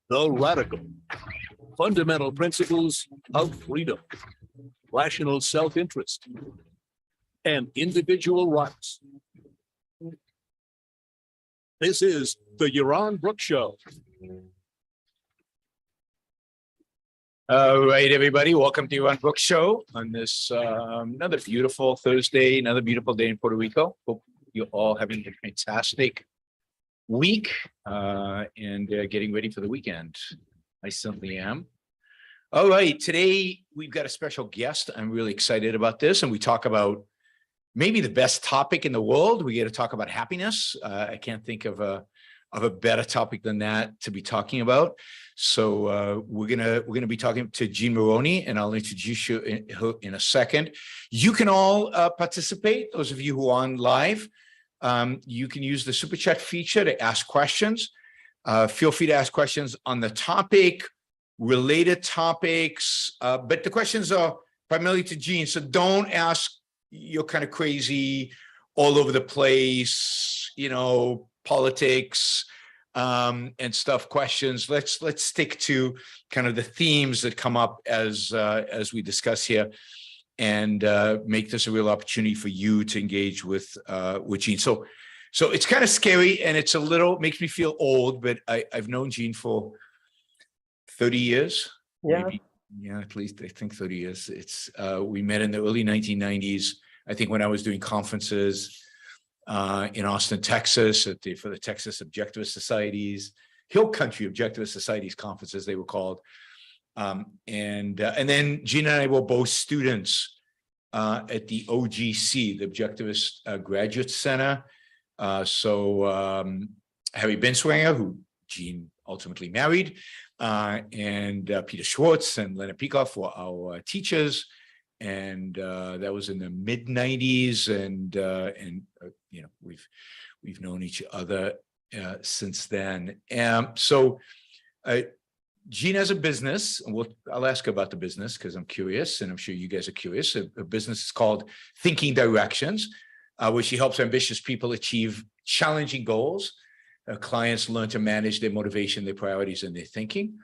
The Radical Fundamental Principles of Freedom, Rational Self-Interest, and Individual Rights. This is the Yaron Brooks Show. All right, everybody, welcome to Yaron Brooks Show on this another beautiful Thursday, another beautiful day in Puerto Rico. Hope you're all having a fantastic week and getting ready for the weekend. I certainly am. All right, today we've got a special guest. I'm really excited about this, and we talk about maybe the best topic in the world. We get to talk about happiness. I can't think of a better topic than that to be talking about. So we're gonna be talking to Jean Moroney, and I'll introduce you in a second. You can all participate. Those of you who are on live, you can use the super chat feature to ask questions. Feel free to ask questions on the topic, related topics, but the questions are primarily to Jean. So don't ask you're kind of crazy, all over the place, you know, politics and stuff questions. Let's stick to kind of the themes that come up as we discuss here, and make this a real opportunity for you to engage with Jean. So it's kind of scary, and it's a little, makes me feel old, but I've known Jean for 30 years. Yeah. Maybe, yeah, at least I think 30 years. It's we met in the early 1990s, I think, when I was doing conferences in Austin, Texas, for the Texas Objectivist Societies, Hill Country Objectivist Societies conferences, they were called. And then Jean and I were both students at the OGC, the Objectivist Graduate Center. Harry Binswanger, who Jean ultimately married, and Peter Schwartz and Leonard Peikoff were our teachers. And that was in the mid 90s, and you know, we've known each other since then. Jean has a business, and I'll ask her about the business because I'm curious, and I'm sure you guys are curious. A business is called Thinking Directions, where she helps ambitious people achieve challenging goals. Clients learn to manage their motivation, their priorities, and their thinking.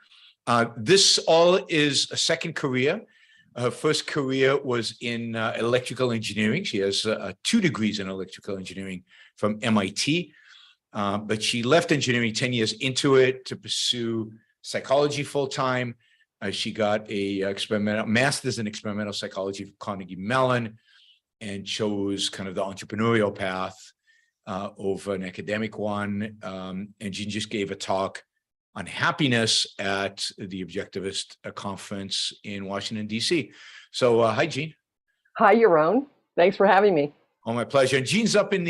This all is a second career. Her first career was in electrical engineering. She has 2 degrees in electrical engineering from MIT, but she left engineering 10 years into it to pursue psychology full-time. She got a master's in experimental psychology from Carnegie Mellon, and chose kind of the entrepreneurial path over an academic one. And Jean just gave a talk on happiness at the Objectivist conference in Washington, D.C. So hi, Jean. Hi, Yaron. Thanks for having me. Oh, my pleasure. And Jean's up in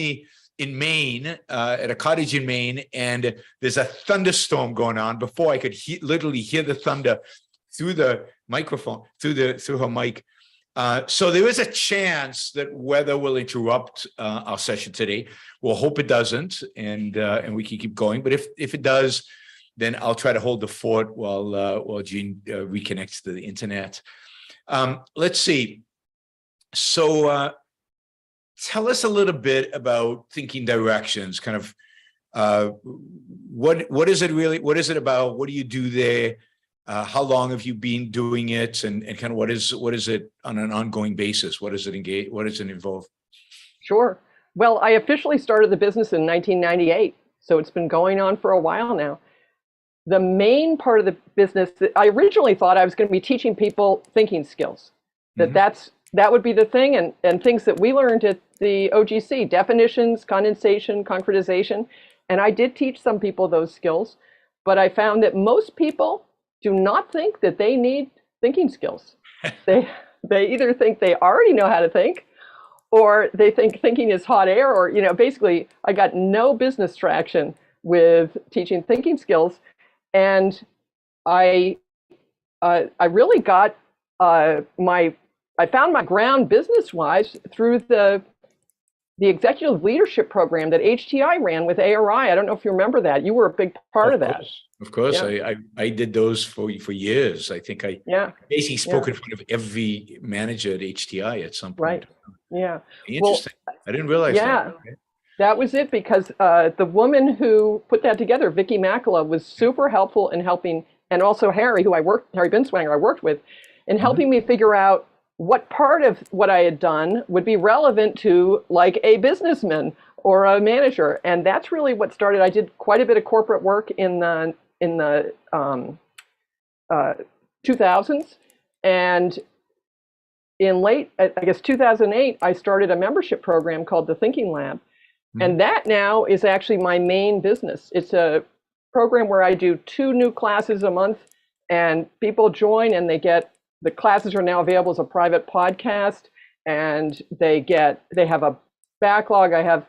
Maine, at a cottage in Maine, and there's a thunderstorm going on. Before I could literally hear the thunder through the microphone, through her mic. So there is a chance that weather will interrupt our session today. We'll hope it doesn't, and we can keep going. But if it does, then I'll try to hold the fort while Jean reconnects to the internet. Let's see. So tell us a little bit about Thinking Directions. Kind of what is it really? What is it about? What do you do there? How long have you been doing it? And kind of what is it on an ongoing basis? What does it engage? What does it involve? Sure. Well, I officially started the business in 1998, so it's been going on for a while now. The main part of the business, I originally thought I was going to be teaching people thinking skills, that would be the thing, and things that we learned at the OGC, definitions, condensation, concretization. And I did teach some people those skills, but I found that most people do not think that they need thinking skills. They either think they already know how to think, or they think thinking is hot air, or, you know, basically I got no business traction with teaching thinking skills. And I really got I found my ground business-wise through the the executive leadership program that HTI ran with ARI. I don't know if you remember that. You were a big part of that. Of course, Yeah. I did those for years. I think I basically spoke in front of every manager at HTI at some point. Right. Yeah. Interesting. I didn't realize that. Okay. That was it, because the woman who put that together, Vicki Makala, was super helpful in helping, and also Harry Binswanger, I worked with, in helping me figure out what part of what I had done would be relevant to like a businessman or a manager. And that's really what started. I did quite a bit of corporate work in the 2000s. And in late, I guess 2008, I started a membership program called the Thinking Lab. And that now is actually my main business. It's a program where I do 2 new classes a month, and people join, and the classes are now available as a private podcast, and they have a backlog. I have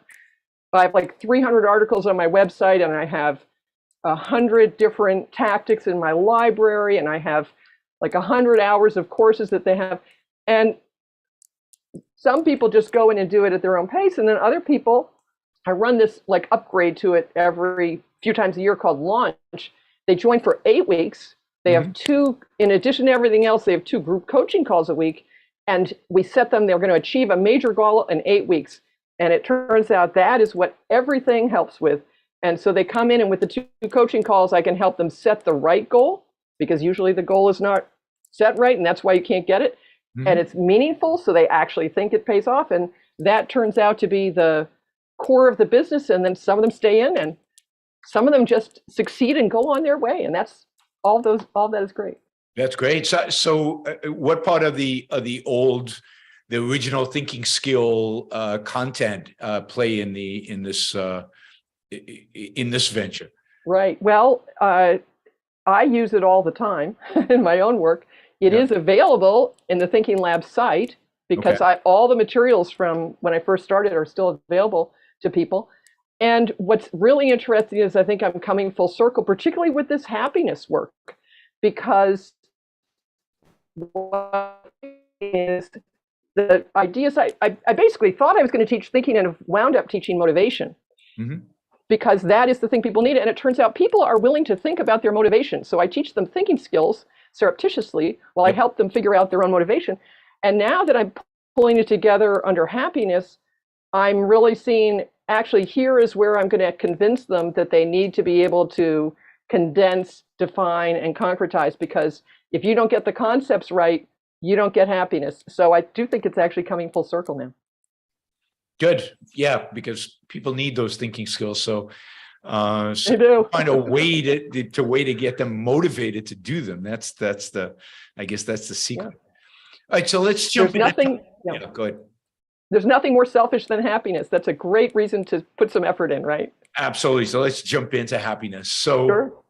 like 300 articles on my website, and I have 100 different tactics in my library, and I have like 100 hours of courses that they have. And some people just go in and do it at their own pace, and then other people, I run this like upgrade to it every few times a year called Launch. They join for 8 weeks. They have 2, in addition to everything else, they have 2 group coaching calls a week. And we set them, they're going to achieve a major goal in 8 weeks. And it turns out that is what everything helps with. And so they come in, and with the 2 coaching calls, I can help them set the right goal, because usually the goal is not set right, and that's why you can't get it. And it's meaningful, so they actually think it pays off. And that turns out to be the core of the business. And then some of them stay in, and some of them just succeed and go on their way. And that's all that is great. That's great. So what part of the original thinking skill content play in this venture? Right. Well, I use it all the time in my own work. It is available in the Thinking Lab site, because all the materials from when I first started are still available to people. And what's really interesting is I think I'm coming full circle, particularly with this happiness work, because what is the ideas I basically thought I was going to teach thinking, and wound up teaching motivation, because that is the thing people need. And it turns out people are willing to think about their motivation. So I teach them thinking skills surreptitiously while I help them figure out their own motivation. And now that I'm pulling it together under happiness, I'm really seeing, actually, here is where I'm going to convince them that they need to be able to condense, define, and concretize, because if you don't get the concepts right, you don't get happiness. So I do think it's actually coming full circle now. Good. Yeah, because people need those thinking skills. So they do. Find a way to get them motivated to do them. That's the secret. All right, so let's jump in. Go ahead. There's nothing more selfish than happiness. That's a great reason to put some effort in, right? Absolutely. So let's jump into happiness. So,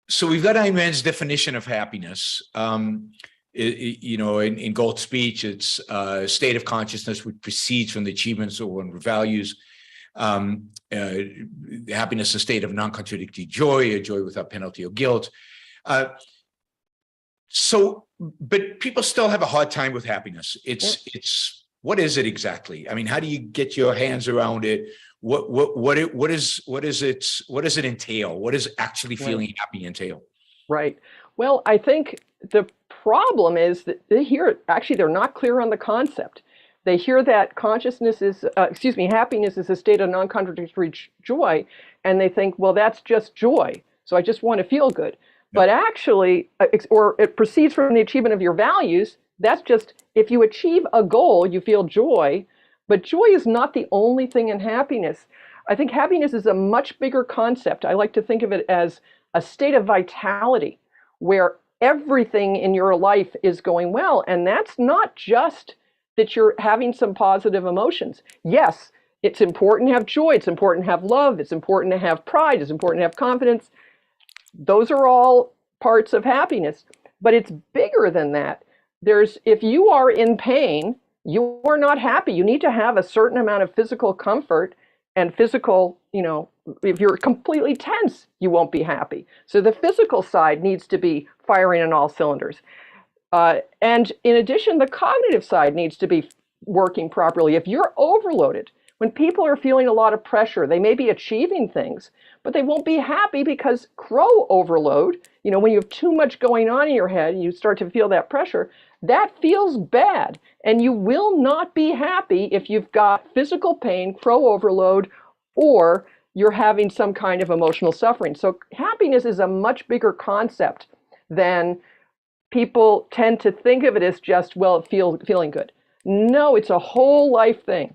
so we've got Ayman's definition of happiness. In Galt's speech, it's a state of consciousness which proceeds from the achievements of one's values. Happiness is a state of non-contradictory joy, a joy without penalty or guilt. But people still have a hard time with happiness. It's what is it exactly? I mean, how do you get your hands around it? What does it entail? What does actually feeling happy entail? Right. Well, I think the problem is that they're not clear on the concept. They hear that happiness is a state of non-contradictory joy, and they think, well, that's just joy. So I just want to feel good. But actually, or it proceeds from the achievement of your values. That's just, if you achieve a goal, you feel joy. But joy is not the only thing in happiness. I think happiness is a much bigger concept. I like to think of it as a state of vitality, where everything in your life is going well. And that's not just that you're having some positive emotions. Yes, it's important to have joy. It's important to have love. It's important to have pride. It's important to have confidence. Those are all parts of happiness, but it's bigger than that. If you are in pain, you are not happy. You need to have a certain amount of physical comfort and physical, if you're completely tense, you won't be happy. So the physical side needs to be firing on all cylinders. And in addition, the cognitive side needs to be working properly, if you're overloaded, when people are feeling a lot of pressure, they may be achieving things, but they won't be happy because crow overload, when you have too much going on in your head and you start to feel that pressure, that feels bad. And you will not be happy if you've got physical pain, crow overload, or you're having some kind of emotional suffering. So happiness is a much bigger concept than people tend to think of it as just, well, feeling good. No, it's a whole life thing.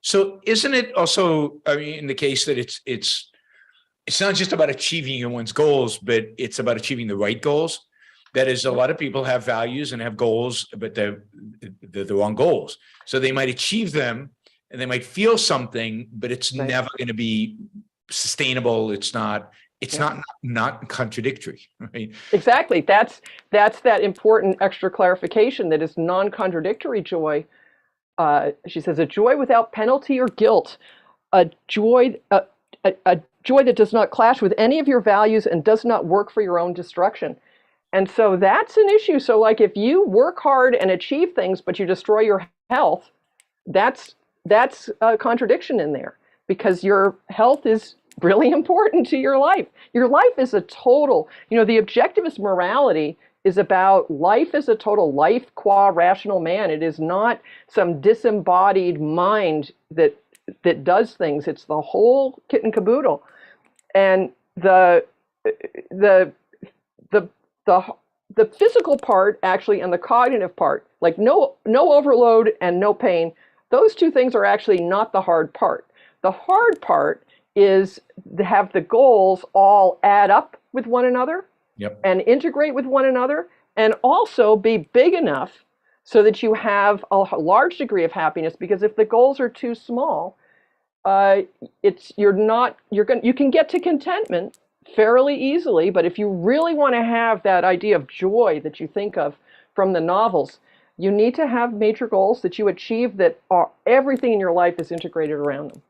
So isn't it also, I mean, in the case that it's not just about achieving one's goals, but it's about achieving the right goals? That is, a lot of people have values and have goals, but they're the wrong goals. So they might achieve them and they might feel something, but it's Right. never going to be sustainable. It's not contradictory, right? Exactly. That's that important extra clarification that is non-contradictory joy. She says, a joy without penalty or guilt, a joy that does not clash with any of your values and does not work for your own destruction. And so that's an issue. So like if you work hard and achieve things, but you destroy your health, that's a contradiction in there, because your health is really important to your life. Your life is a total, the objectivist morality is about life as a total, life qua rational man. It is not some disembodied mind that does things. It's the whole kit and caboodle. And the physical part actually and the cognitive part, like no overload and no pain, those two things are actually not the hard part. The hard part is to have the goals all add up with one another. Yep. And integrate with one another, and also be big enough so that you have a large degree of happiness. Because if the goals are too small, you can get to contentment fairly easily. But if you really want to have that idea of joy that you think of from the novels, you need to have major goals that you achieve that are everything in your life is integrated around them.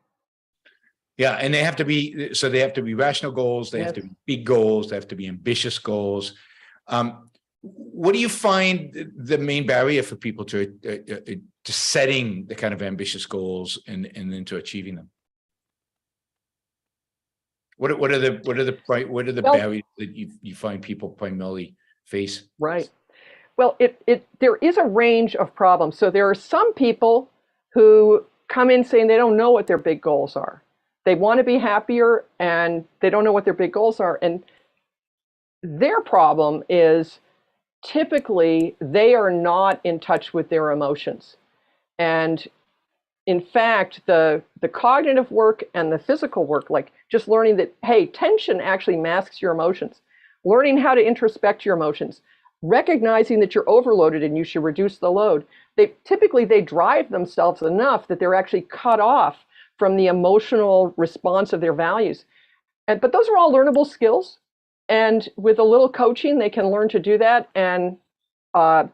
Yeah, and they have to be rational goals. They have to be big goals. They have to be ambitious goals. What do you find the main barrier for people to setting the kind of ambitious goals and then to achieving them? What are the barriers that you find people primarily face? Right. Well, there is a range of problems. So there are some people who come in saying they don't know what their big goals are. They want to be happier and they don't know what their big goals are. And their problem is typically they are not in touch with their emotions. And in fact, the cognitive work and the physical work, like just learning that, hey, tension actually masks your emotions, learning how to introspect your emotions, recognizing that you're overloaded and you should reduce the load. They drive themselves enough that they're actually cut off from the emotional response of their values. But those are all learnable skills. And with a little coaching, they can learn to do that. And the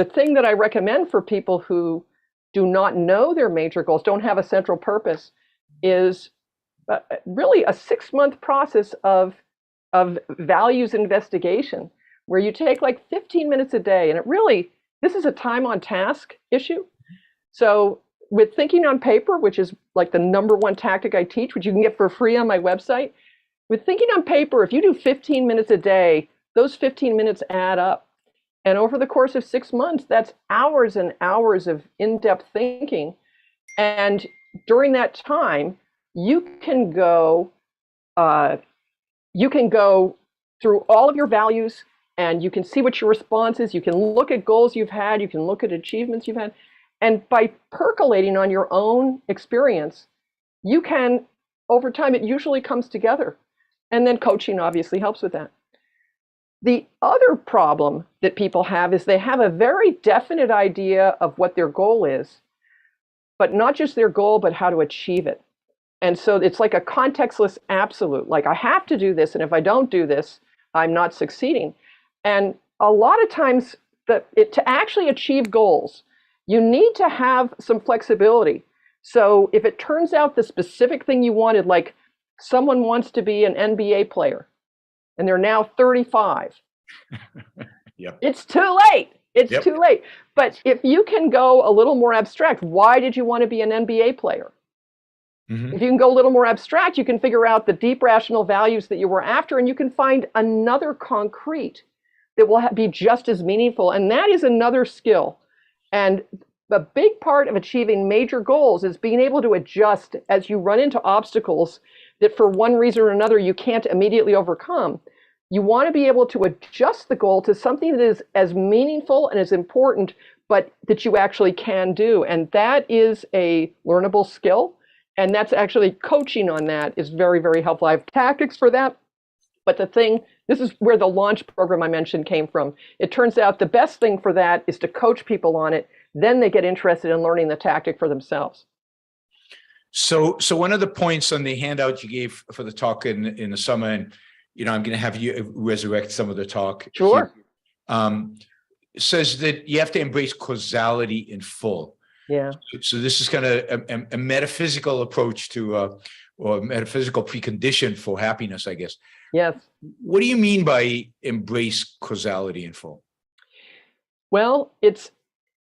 thing that I recommend for people who do not know their major goals, don't have a central purpose, is really a 6-month process of values investigation, where you take like 15 minutes a day. And this is a time on task issue. So with thinking on paper, which is like the #1 tactic I teach, which you can get for free on my website, with thinking on paper, if you do 15 minutes a day, those 15 minutes add up. And over the course of 6 months, that's hours and hours of in-depth thinking. And during that time, you can go through all of your values, and you can see what your response is. You can look at goals you've had. You can look at achievements you've had. And by percolating on your own experience, you can, over time, it usually comes together. And then coaching obviously helps with that. The other problem that people have is they have a very definite idea of what their goal is, but not just their goal, but how to achieve it. And so it's like a contextless absolute, like I have to do this, and if I don't do this, I'm not succeeding. And a lot of times to actually achieve goals, you need to have some flexibility. So if it turns out the specific thing you wanted, like someone wants to be an NBA player and they're now 35, Yep. It's too late. It's Yep. too late. But if you can go a little more abstract, why did you want to be an NBA player? Mhm. If you can go a little more abstract, you can figure out the deep rational values that you were after, and you can find another concrete that will be just as meaningful. And that is another skill. And a big part of achieving major goals is being able to adjust as you run into obstacles that for one reason or another you can't immediately overcome. You want to be able to adjust the goal to something that is as meaningful and as important, but that you actually can do. And that is a learnable skill. And that's actually coaching on that is very, very helpful. I have tactics for that. But this is where the launch program I mentioned came from. It turns out the best thing for that is to coach people on it. Then they get interested in learning the tactic for themselves. So one of the points on the handout you gave for the talk in the summer, and I'm going to have you resurrect some of the talk. Sure. Here, says that you have to embrace causality in full. Yeah. So this is kind of a metaphysical approach to, or a metaphysical precondition for happiness, I guess. Yes. What do you mean by embrace causality in full? Well, it's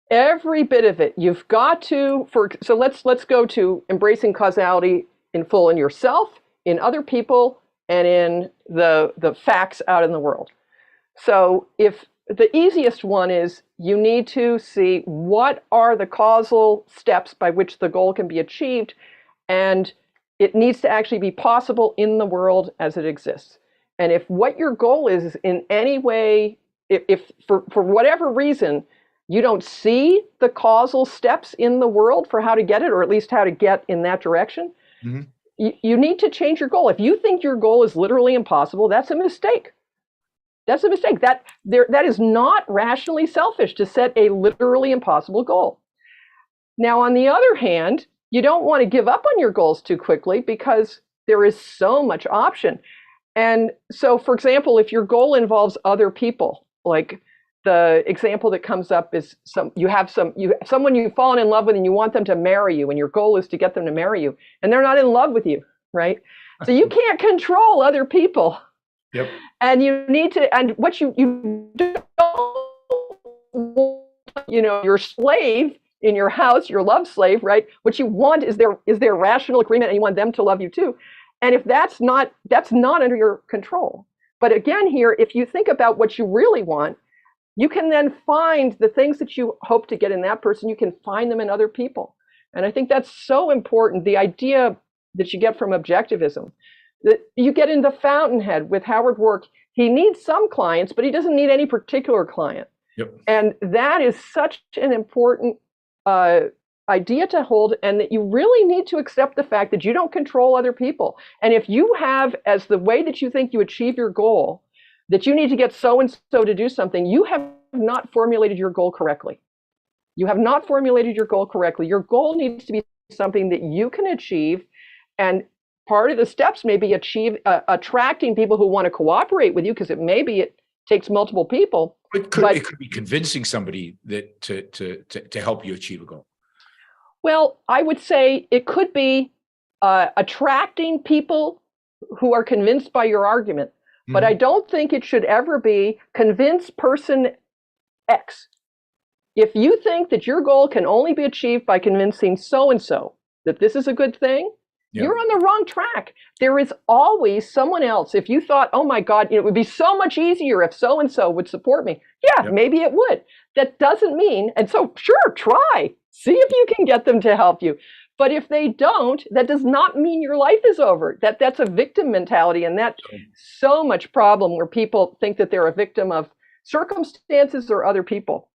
every bit of it. You've got to, so let's go to embracing causality in full in yourself, in other people, and in the facts out in the world. So if the easiest one is you need to see what are the causal steps by which the goal can be achieved, and it needs to actually be possible in the world as it exists. And if what your goal is in any way, if for whatever reason, you don't see the causal steps in the world for how to get it, or at least how to get in that direction, Mhm. you need to change your goal. If you think your goal is literally impossible, that's a mistake. That's a mistake. That is not rationally selfish to set a literally impossible goal. Now, on the other hand, you don't want to give up on your goals too quickly because there is so much option. And so, for example, if your goal involves other people, like the example that comes up is someone you've fallen in love with and you want them to marry you, and your goal is to get them to marry you, and they're not in love with you, right? So you can't control other people. Yep. And you need to, and what you don't, your slave in your house, your love slave, right? What you want is their rational agreement, and you want them to love you too. And if that's not under your control. But again, here, if you think about what you really want, you can then find the things that you hope to get in that person, you can find them in other people. And I think that's so important. The idea that you get from objectivism, that you get in the Fountainhead with Howard Roark, he needs some clients, but he doesn't need any particular client. Yep. And that is such an important idea to hold, and that you really need to accept the fact that you don't control other people. And if you have as the way that you think you achieve your goal, that you need to get so-and-so to do something, you have not formulated your goal correctly. You have not formulated your goal correctly. Your goal needs to be something that you can achieve, and part of the steps may be attracting people who want to cooperate with you, because it takes multiple people. It could be convincing somebody that to help you achieve a goal. Well, I would say it could be attracting people who are convinced by your argument, but I don't think it should ever be convince person X. If you think that your goal can only be achieved by convincing so-and-so that this is a good thing, you're on the wrong track. There is always someone else. If you thought, oh my God, it would be so much easier if so-and-so would support me. Yeah, maybe it would. That doesn't mean, and so sure, try. See if you can get them to help you. But if they don't, that does not mean your life is over. That's a victim mentality, and that's so much problem where people think that they're a victim of circumstances or other people.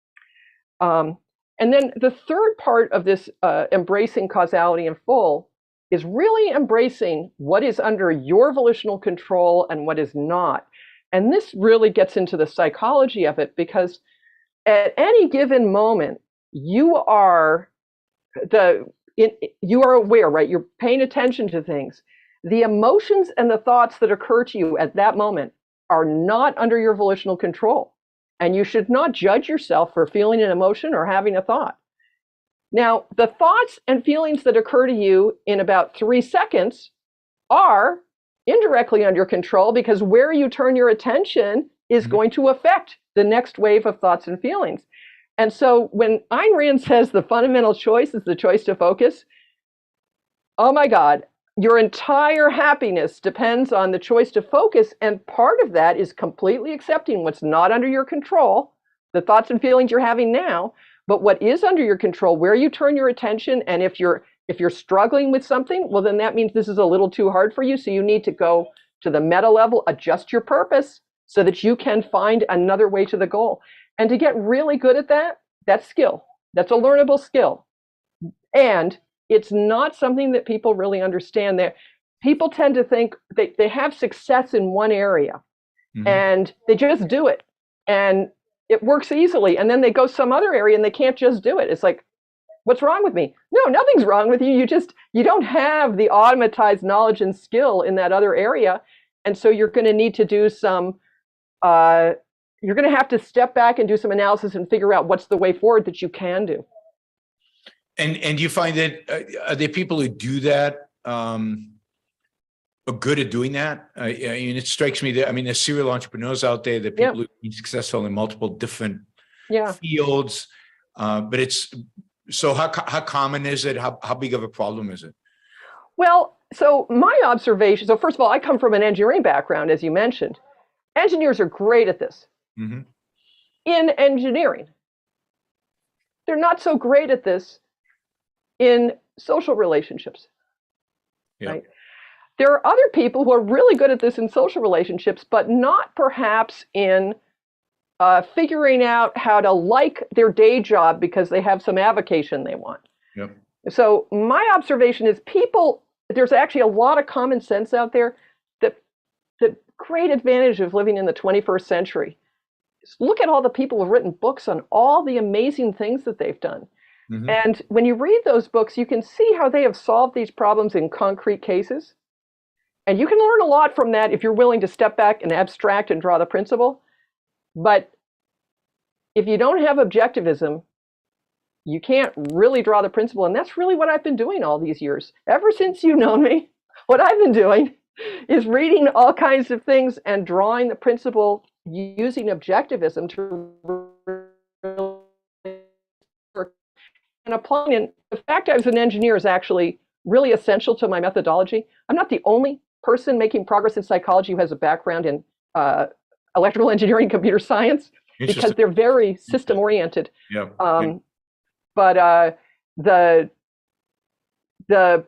And then the third part of this embracing causality in full is really embracing what is under your volitional control and what is not. And this really gets into the psychology of it, because at any given moment, you are aware, right? You're paying attention to things. The emotions and the thoughts that occur to you at that moment are not under your volitional control. And you should not judge yourself for feeling an emotion or having a thought. Now, the thoughts and feelings that occur to you in about 3 seconds are indirectly under control, because where you turn your attention is going to affect the next wave of thoughts and feelings. And so when Ayn Rand says the fundamental choice is the choice to focus, oh my God, your entire happiness depends on the choice to focus. And part of that is completely accepting what's not under your control, the thoughts and feelings you're having now, but what is under your control, where you turn your attention. And if you're struggling with something, well, then that means this is a little too hard for you. So you need to go to the meta level, adjust your purpose so that you can find another way to the goal. And to get really good at that, that's skill. That's a learnable skill. And it's not something that people really understand. People tend to think they have success in one area and they just do it and it works easily. And then they go some other area and they can't just do it. It's like, what's wrong with me? No, nothing's wrong with you. You don't have the automatized knowledge and skill in that other area. And so you're going to need to do some, you're going to have to step back and do some analysis and figure out what's the way forward that you can do. And you find that are there people who do that are good at doing that? I mean, it strikes me that there's serial entrepreneurs out there, that people who are successful in multiple different fields. But it's so how common is it? How big of a problem is it? Well, so my observation. So first of all, I come from an engineering background, as you mentioned. Engineers are great at this. In engineering, they're not so great at this in social relationships, right? There are other people who are really good at this in social relationships, but not perhaps in figuring out how to like their day job because they have some avocation they want. So my observation is there's actually a lot of common sense out there. That the great advantage of living in the 21st century is look at all the people who've written books on all the amazing things that they've done. And when you read those books, you can see how they have solved these problems in concrete cases. And you can learn a lot from that if you're willing to step back and abstract and draw the principle. But if you don't have objectivism, you can't really draw the principle. And that's really what I've been doing all these years. Ever since you've known me, what I've been doing is reading all kinds of things and drawing the principle using objectivism to and applying it. The fact I was an engineer is actually really essential to my methodology. I'm not the only person making progress in psychology who has a background in electrical engineering, computer science, because they're very system oriented. But the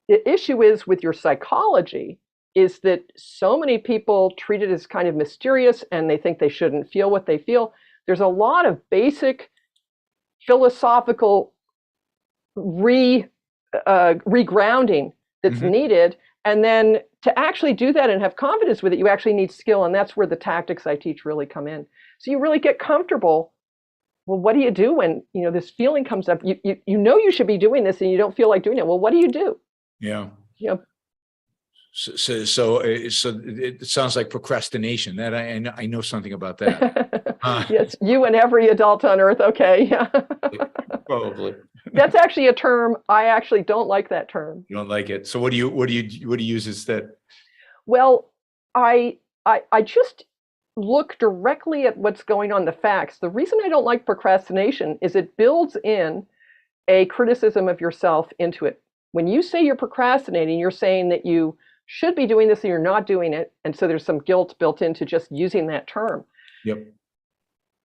issue is with your psychology is that so many people treat it as kind of mysterious and they think they shouldn't feel what they feel. There's a lot of basic philosophical regrounding that's needed. And then to actually do that and have confidence with it, you actually need skill. And that's where the tactics I teach really come in. So you really get comfortable. Well, what do you do when this feeling comes up? You know you should be doing this and you don't feel like doing it. Well, what do you do? So it sounds like procrastination. That I know something about that. Yes, you and every adult on earth. Okay, probably. That's actually a term. I actually don't like that term. You don't like it. So what do you use instead? Well, I just look directly at what's going on, the facts. The reason I don't like procrastination is it builds in a criticism of yourself into it. When you say you're procrastinating, you're saying that you should be doing this and you're not doing it. And so there's some guilt built into just using that term.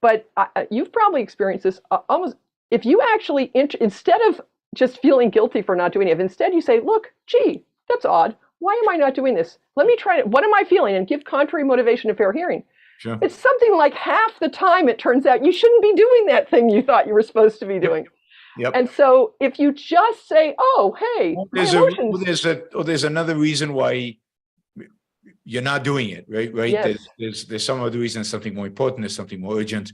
But you've probably experienced this almost, if you actually, instead of just feeling guilty for not doing it, if instead you say, look, gee, that's odd. Why am I not doing this? Let me try it. What am I feeling? And give contrary motivation to fair hearing. It's something like half the time it turns out you shouldn't be doing that thing you thought you were supposed to be doing. And so if you just say, oh, hey, there's another reason why you're not doing it, right? Yes. There's some other reason, something more important, there's something more urgent.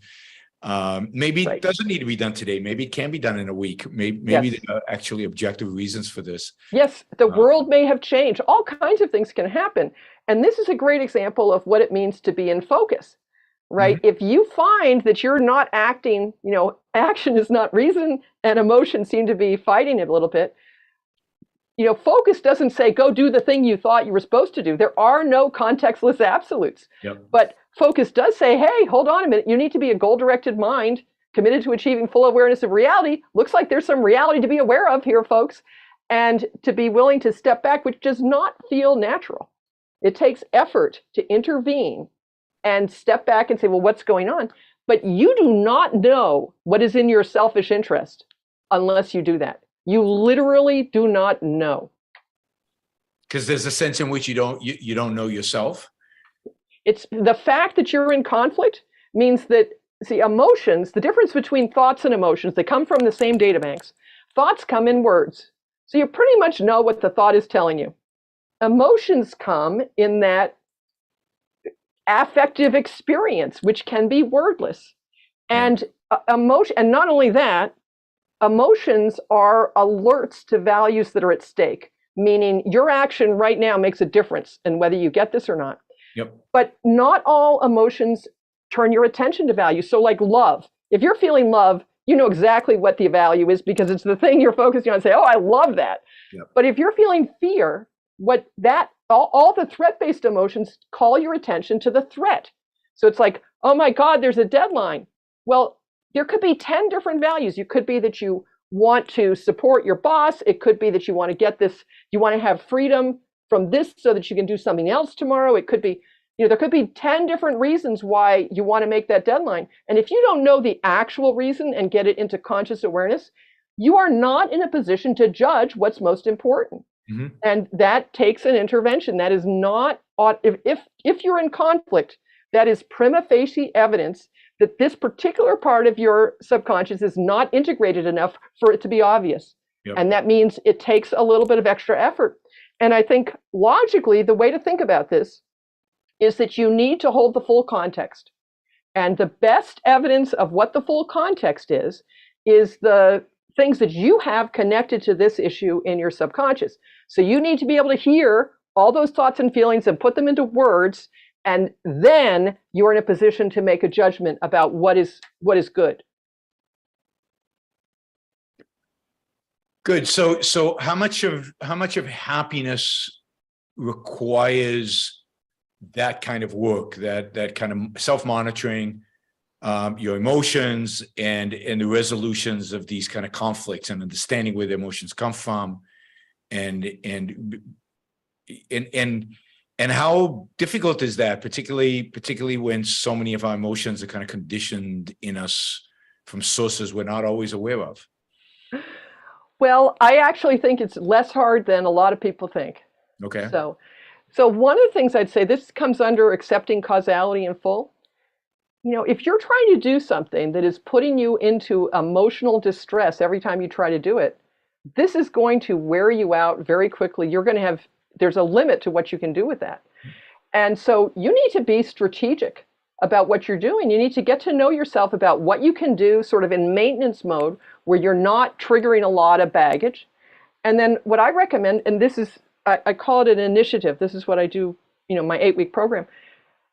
Maybe it doesn't need to be done today. Maybe it can be done in a week. Maybe there are actually objective reasons for this. Yes, the world may have changed. All kinds of things can happen. And this is a great example of what it means to be in focus, right? If you find that you're not acting, action is not reason and emotion seem to be fighting it a little bit. Focus doesn't say, go do the thing you thought you were supposed to do. There are no contextless absolutes. But focus does say, hey, hold on a minute. You need to be a goal-directed mind committed to achieving full awareness of reality. Looks like there's some reality to be aware of here, folks. And to be willing to step back, which does not feel natural. It takes effort to intervene and step back and say, well, what's going on? But you do not know what is in your selfish interest unless you do that. You literally do not know. Because there's a sense in which you don't know yourself. It's the fact that you're in conflict means that, see, emotions, the difference between thoughts and emotions, they come from the same data banks. Thoughts come in words. So you pretty much know what the thought is telling you. Emotions come in that affective experience, which can be wordless. And emotion, and not only that, emotions are alerts to values that are at stake, meaning your action right now makes a difference in whether you get this or not. Yep. But not all emotions turn your attention to value. So like love, if you're feeling love, you know exactly what the value is because it's the thing you're focusing on and say, oh, I love that. Yep. But if you're feeling fear, all the threat-based emotions call your attention to the threat. So it's like, oh my God, there's a deadline. Well, there could be 10 different values. You could be that you want to support your boss. It could be that you want to get this, you want to have freedom from this so that you can do something else tomorrow. It could be, there could be 10 different reasons why you want to make that deadline. And if you don't know the actual reason and get it into conscious awareness, you are not in a position to judge what's most important. Mm-hmm. And that takes an intervention. That is not, if you're in conflict, that is prima facie evidence that this particular part of your subconscious is not integrated enough for it to be obvious. Yep. And that means it takes a little bit of extra effort. And I think logically, the way to think about this is that you need to hold the full context. And the best evidence of what the full context is the things that you have connected to this issue in your subconscious. So you need to be able to hear all those thoughts and feelings and put them into words. And then you're in a position to make a judgment about what is good. Good. So how much of happiness requires that kind of work, that kind of self-monitoring, your emotions and the resolutions of these kind of conflicts and understanding where the emotions come from, and how difficult is that, particularly when so many of our emotions are kind of conditioned in us from sources we're not always aware of? Well, I actually think it's less hard than a lot of people think. Okay. So one of the things I'd say, this comes under accepting causality in full. If you're trying to do something that is putting you into emotional distress every time you try to do it, this is going to wear you out very quickly. There's a limit to what you can do with that. And so you need to be strategic about what you're doing. You need to get to know yourself about what you can do sort of in maintenance mode where you're not triggering a lot of baggage. And then what I recommend, and this is, I call it an initiative. This is what I do, my 8-week program.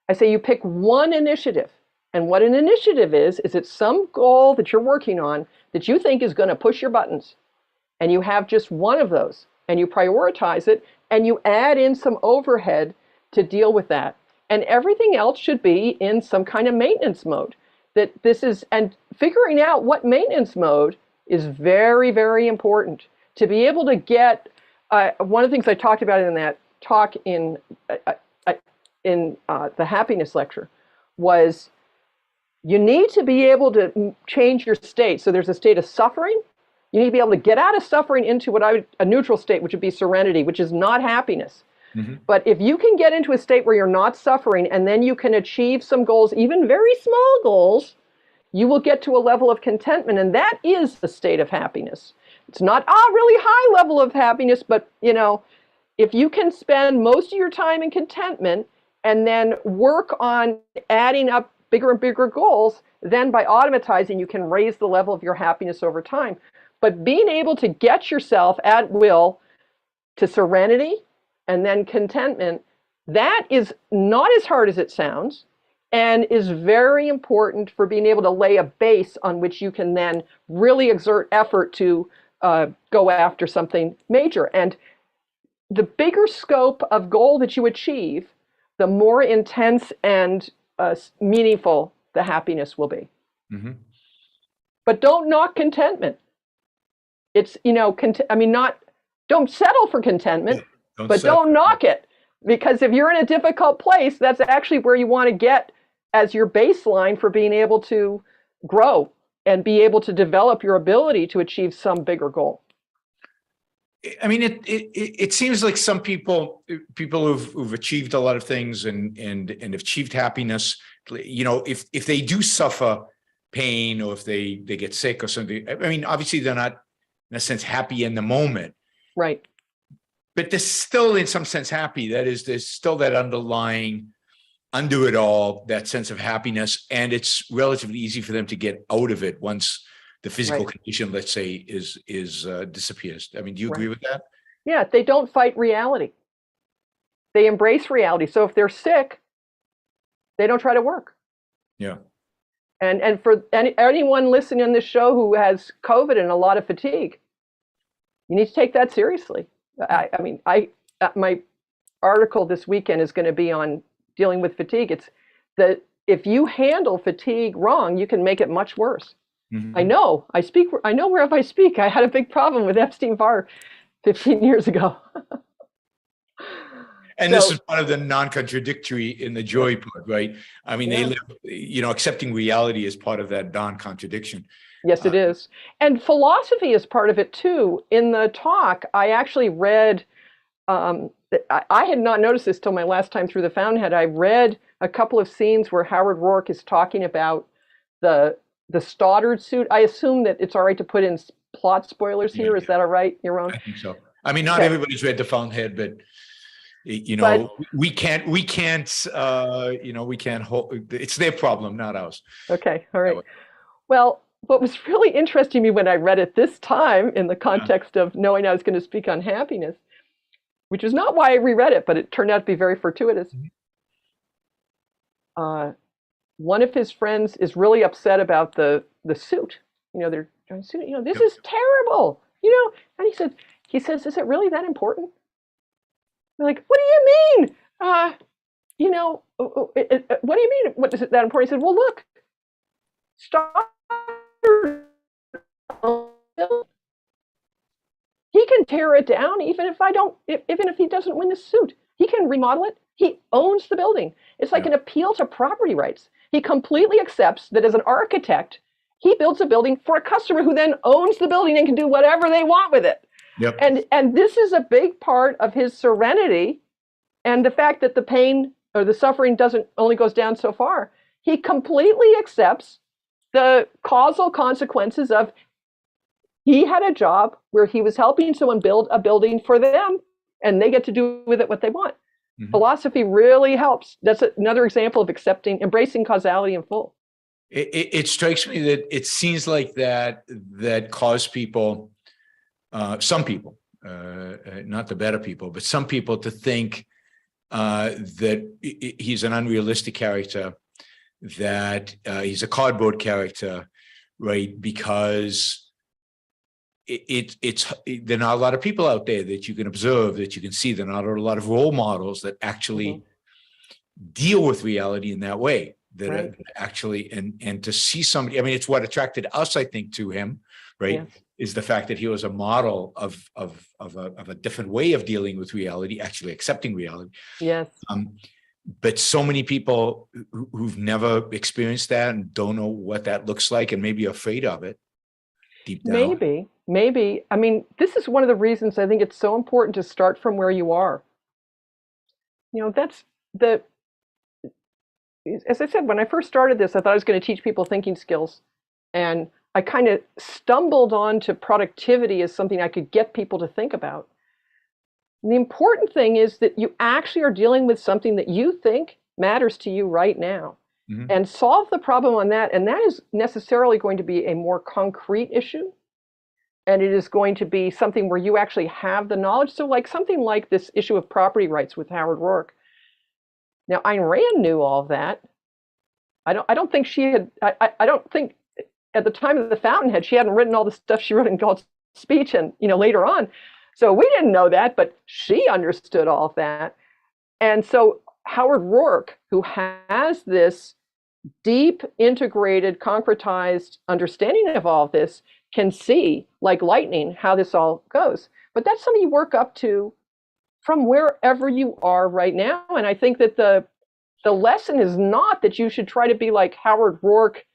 I say you pick one initiative. And what an initiative is it's some goal that you're working on that you think is going to push your buttons. And you have just one of those. And you prioritize it. And you add in some overhead to deal with that. And everything else should be in some kind of maintenance mode. And figuring out what maintenance mode is very, very important. To be able to get, one of the things I talked about in that talk in the happiness lecture was you need to be able to change your state. So there's a state of suffering. You need to be able to get out of suffering into a neutral state, which would be serenity, which is not happiness. Mm-hmm. But if you can get into a state where you're not suffering and then you can achieve some goals, even very small goals, you will get to a level of contentment. And that is the state of happiness. It's not a really high level of happiness, but if you can spend most of your time in contentment and then work on adding up bigger and bigger goals, then by automatizing, you can raise the level of your happiness over time. But being able to get yourself at will to serenity and then contentment, that is not as hard as it sounds and is very important for being able to lay a base on which you can then really exert effort to go after something major. And the bigger scope of goal that you achieve, the more intense and meaningful the happiness will be. Mm-hmm. but don't knock contentment. It's, don't settle for contentment, but don't knock it. Because if you're in a difficult place, that's actually where you want to get as your baseline for being able to grow and be able to develop your ability to achieve some bigger goal. I mean, it seems like some people who've achieved a lot of things and achieved happiness, if they do suffer pain or if they get sick or something, I mean, obviously they're not in a sense happy in the moment, right? But they're still in some sense happy. That is, there's still that underlying, under it all, that sense of happiness, and it's relatively easy for them to get out of it once the physical condition, let's say, is disappears. I mean, do you agree with that? Yeah, they don't fight reality. They embrace reality. So if they're sick, they don't try to work. Yeah. And for anyone listening on this show who has COVID and a lot of fatigue, you need to take that seriously. My article this weekend is going to be on dealing with fatigue. It's that if you handle fatigue wrong, you can make it much worse. Mm-hmm. I know wherever I speak. I had a big problem with Epstein-Barr 15 years ago. And this is part of the non-contradictory in the joy part, right? I mean, they live, accepting reality is part of that non-contradiction. Yes, it is. And philosophy is part of it too. In the talk, I actually read, I had not noticed this till my last time through the Fountainhead. I read a couple of scenes where Howard Roark is talking about the Stoddard suit. I assume that it's all right to put in plot spoilers here. Is that all right, Yaron? I think so. I mean, not everybody's read the Fountainhead, but we can't hold, it's their problem, not ours. Okay, all right. Well, what was really interesting to me when I read it this time in the context of knowing I was going to speak on happiness, which is not why I reread it, but it turned out to be very fortuitous. One of his friends is really upset about the suit. They're trying to, this is terrible. And he says, is it really that important? They're like, what do you mean? What do you mean? What is it that important? He said, well, look, he can tear it down even if he doesn't win the suit. He can remodel it. He owns the building. It's like an appeal to property rights. He completely accepts that as an architect, he builds a building for a customer who then owns the building and can do whatever they want with it. Yep. And this is a big part of his serenity, and the fact that the pain or the suffering only goes down so far. He completely accepts the causal consequences of he had a job where he was helping someone build a building for them, and they get to do with it what they want. Mm-hmm. Philosophy really helps. That's another example of embracing causality in full. It strikes me that it seems like that caused people, some people, not the better people, but some people to think that he's an unrealistic character, that he's a cardboard character, right? Because there are not a lot of people out there that you can observe, that you can see. There are not a lot of role models that actually deal with reality in that way. That are actually, and to see somebody, I mean, it's what attracted us, I think, to him, right? Yes. Is the fact that he was a model of a different way of dealing with reality, actually accepting reality. Yes. But so many people who've never experienced that and don't know what that looks like, and maybe are afraid of it deep down. Maybe. I mean, this is one of the reasons I think it's so important to start from where you are. As I said, when I first started this, I thought I was going to teach people thinking skills. And I kind of stumbled onto productivity as something I could get people to think about. And the important thing is that you actually are dealing with something that you think matters to you right now. Mm-hmm. And solve the problem on that. And that is necessarily going to be a more concrete issue. And it is going to be something where you actually have the knowledge. So like something like this issue of property rights with Howard Roark. Now, Ayn Rand knew all of that. I don't think she had, I don't think at the time of the Fountainhead, she hadn't written all the stuff she wrote in God's speech and, later on. So we didn't know that, but she understood all of that. And so Howard Roark, who has this deep, integrated, concretized understanding of all of this can see, like lightning, how this all goes. But that's something you work up to from wherever you are right now. And I think that the lesson is not that you should try to be like Howard Rourke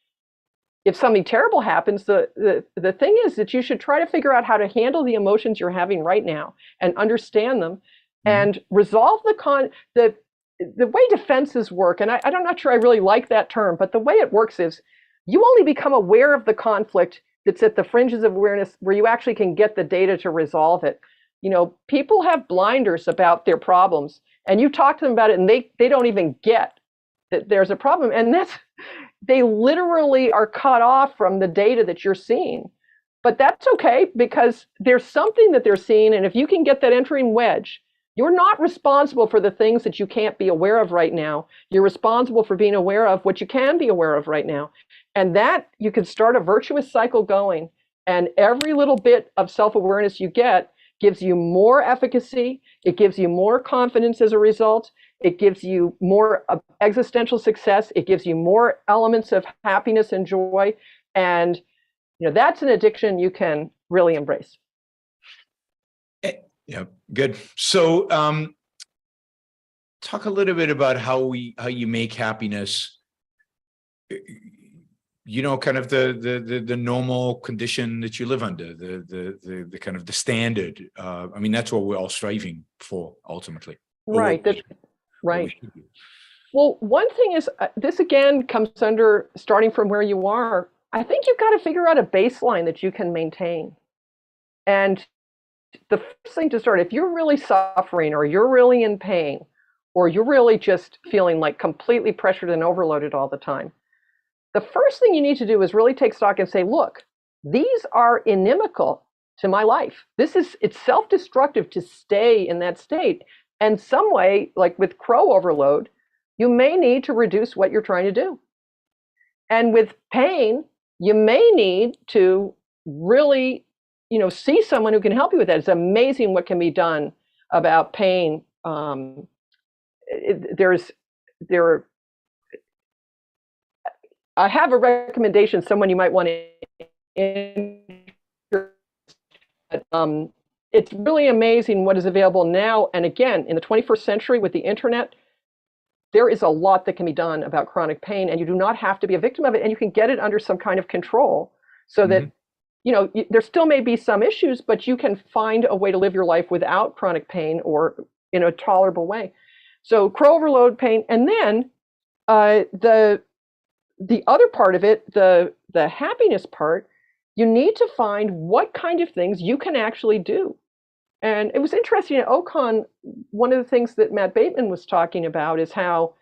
if something terrible happens. The thing is that you should try to figure out how to handle the emotions you're having right now and understand them and resolve the way defenses work. And I'm not sure I really like that term, but the way it works is you only become aware of the conflict that's at the fringes of awareness where you actually can get the data to resolve it. You know, people have blinders about their problems, and you talk to them about it and they don't even get that there's a problem. And they literally are cut off from the data that you're seeing. But that's okay, because there's something that they're seeing. And if you can get that entering wedge, you're not responsible for the things that you can't be aware of right now. You're responsible for being aware of what you can be aware of right now. And that you can start a virtuous cycle going. And every little bit of self-awareness you get gives you more efficacy. It gives you more confidence as a result. It gives you more existential success. It gives you more elements of happiness and joy. And that's an addiction you can really embrace. Yeah, good. So talk a little bit about how you make happiness, kind of the normal condition that you live under, the kind of the standard. I mean, that's what we're all striving for ultimately. Right. Right. Well, one thing is, this again comes under starting from where you are. I think you've got to figure out a baseline that you can maintain. And the first thing to start, if you're really suffering or you're really in pain or you're really just feeling like completely pressured and overloaded all the time, the first thing you need to do is really take stock and say, look, these are inimical to my life. It's self-destructive to stay in that state. And some way, like with crow overload, you may need to reduce what you're trying to do. And with pain, you may need to really, see someone who can help you with that. It's amazing what can be done about pain. I have a recommendation, someone you might want to. It's really amazing what is available now. And again, in the 21st century with the internet, there is a lot that can be done about chronic pain, and you do not have to be a victim of it, and you can get it under some kind of control so that, there still may be some issues, but you can find a way to live your life without chronic pain or in a tolerable way. So crow overload pain. And then the other part of it, the happiness part, you need to find what kind of things you can actually do. And it was interesting at Ocon, one of the things that Matt Bateman was talking about is how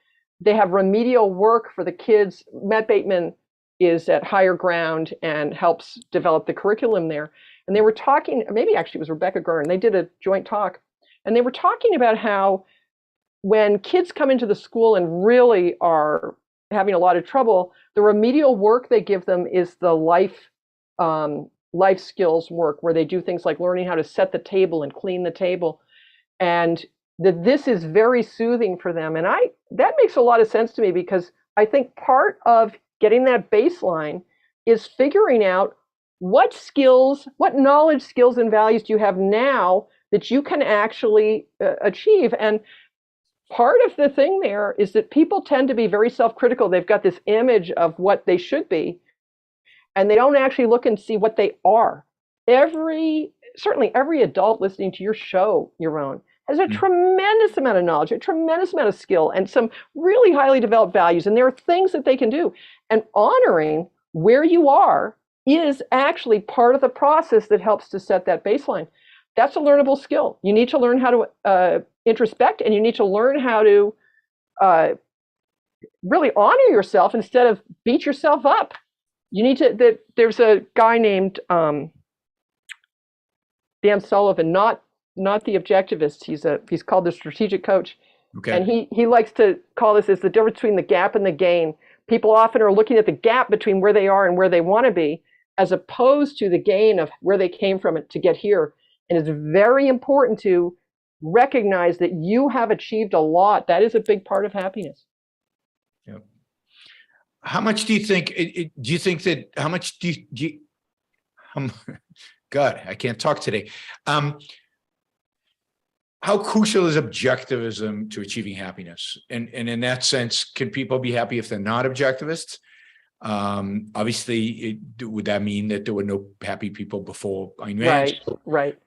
they have remedial work for the kids. Matt Bateman is at Higher Ground and helps develop the curriculum there. And they were talking, maybe actually it was Rebecca Gurn, they did a joint talk. And they were talking about how when kids come into the school and really are having a lot of trouble, the remedial work they give them is the life skills work, where they do things like learning how to set the table and clean the table, and this is very soothing for them. And that makes a lot of sense to me, because I think part of getting that baseline is figuring out what knowledge, skills, and values do you have now that you can actually achieve. And part of the thing there is that people tend to be very self-critical. They've got this image of what they should be, and they don't actually look and see what they are. Certainly every adult listening to your show, Yaron, has a tremendous amount of knowledge, a tremendous amount of skill, and some really highly developed values. And there are things that they can do. And honoring where you are is actually part of the process that helps to set that baseline. That's a learnable skill. You need to learn how to introspect, and you need to learn how to really honor yourself instead of beat yourself up. You need to, there's a guy named Dan Sullivan, not the objectivist. He's called the strategic coach. Okay. And he likes to call this as the difference between the gap and the gain. People often are looking at the gap between where they are and where they want to be, as opposed to the gain of where they came from to get here. And it's very important to recognize that you have achieved a lot. That is a big part of happiness. Yep. How much do you think, do you think that, how much do you God, I can't talk today. How crucial is objectivism to achieving happiness? And in that sense, can people be happy if they're not objectivists? Obviously, would that mean that there were no happy people before Ayn Rand? Right.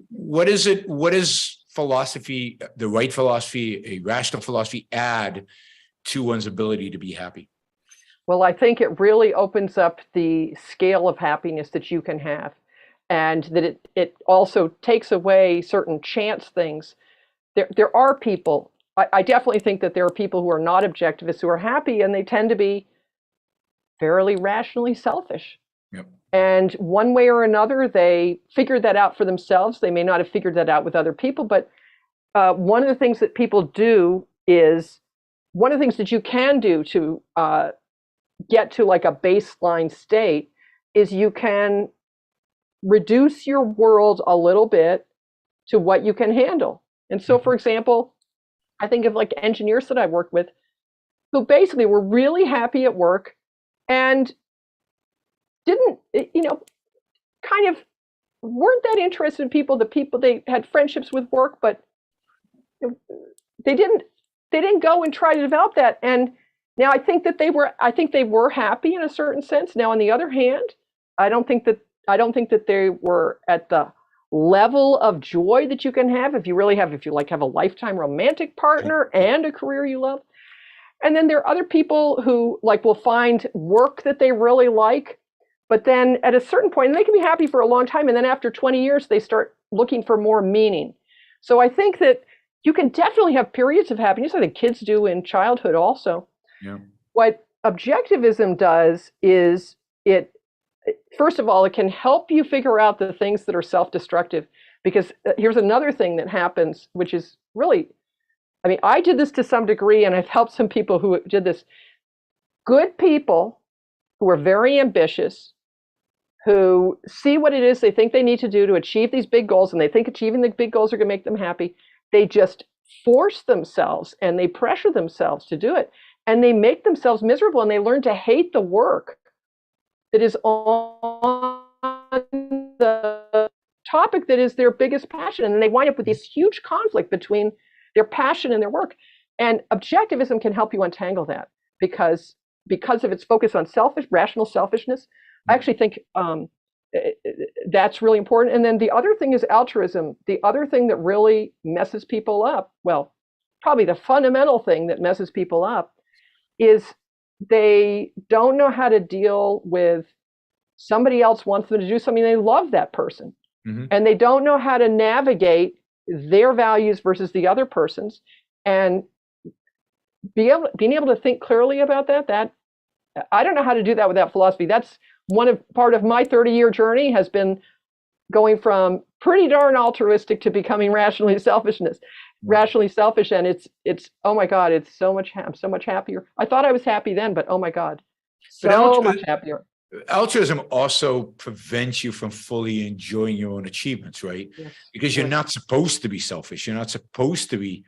What is it? What is philosophy, the right philosophy, a rational philosophy, add to one's ability to be happy? Well, I think it really opens up the scale of happiness that you can have, and that it also takes away certain chance things. There are people, I definitely think that there are people who are not objectivists who are happy, and they tend to be fairly rationally selfish. Yep. And one way or another, they figured that out for themselves. They may not have figured that out with other people, but one of the things that people do is, one of the things that you can do to get to like a baseline state is you can reduce your world a little bit to what you can handle. And so, for example, I think of like engineers that I've worked with who basically were really happy at work and didn't, kind of weren't that interested in people. The people, they had friendships with work, but they didn't go and try to develop that. And now I think they were happy in a certain sense. Now, on the other hand, I don't think that they were at the level of joy that you can have if you have a lifetime romantic partner and a career you love. And then there are other people who will find work that they really like, but then at a certain point, and they can be happy for a long time, and then after 20 years, they start looking for more meaning. So I think that you can definitely have periods of happiness. I think kids do in childhood also. Yeah. What objectivism does is first of all, it can help you figure out the things that are self-destructive, because here's another thing that happens, which is really, I did this to some degree, and I've helped some people who did this. Good people who are very ambitious, who see what it is they think they need to do to achieve these big goals, and they think achieving the big goals are going to make them happy, they just force themselves and they pressure themselves to do it. And they make themselves miserable, and they learn to hate the work that is on the topic that is their biggest passion. And then they wind up with this huge conflict between their passion and their work. And objectivism can help you untangle that because of its focus on rational selfishness. I actually think that's really important. And then the other thing is altruism. The other thing that really messes people up, well, probably the fundamental thing that messes people up, is they don't know how to deal with somebody else wants them to do something. They love that person. Mm-hmm. And they don't know how to navigate their values versus the other person's, and being able to think clearly about that I don't know how to do that without philosophy. That's part of my 30-year journey has been going from pretty darn altruistic to becoming rationally selfish. And it's oh my God, I'm so much happier. I thought I was happy then, but oh my God, so much happier. Altruism also prevents you from fully enjoying your own achievements, right? Yes. Because you're not supposed to be selfish. You're not supposed to be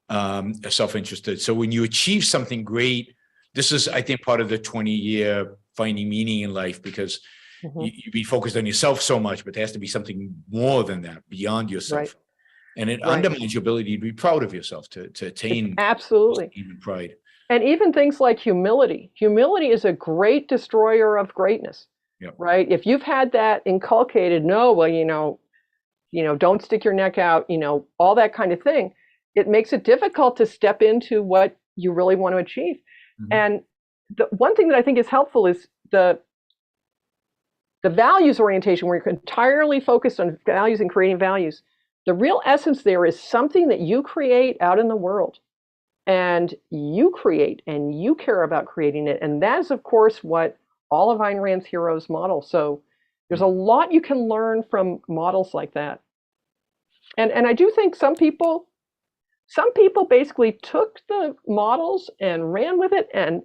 self-interested. So when you achieve something great, this is, I think, part of the 20-year finding meaning in life, because you be focused on yourself so much, but there has to be something more than that, beyond yourself. Right. And it undermines your ability to be proud of yourself, to attain absolutely even pride. And even things like humility. Humility is a great destroyer of greatness, right? If you've had that inculcated, don't stick your neck out, all that kind of thing, it makes it difficult to step into what you really want to achieve. Mm-hmm. And the one thing that I think is helpful is the values orientation, where you're entirely focused on values and creating values. The real essence there is something that you create out in the world. And you create, and you care about creating it. And that is, of course, what all of Ayn Rand's heroes model. So there's a lot you can learn from models like that. And I do think some people basically took the models and ran with it, and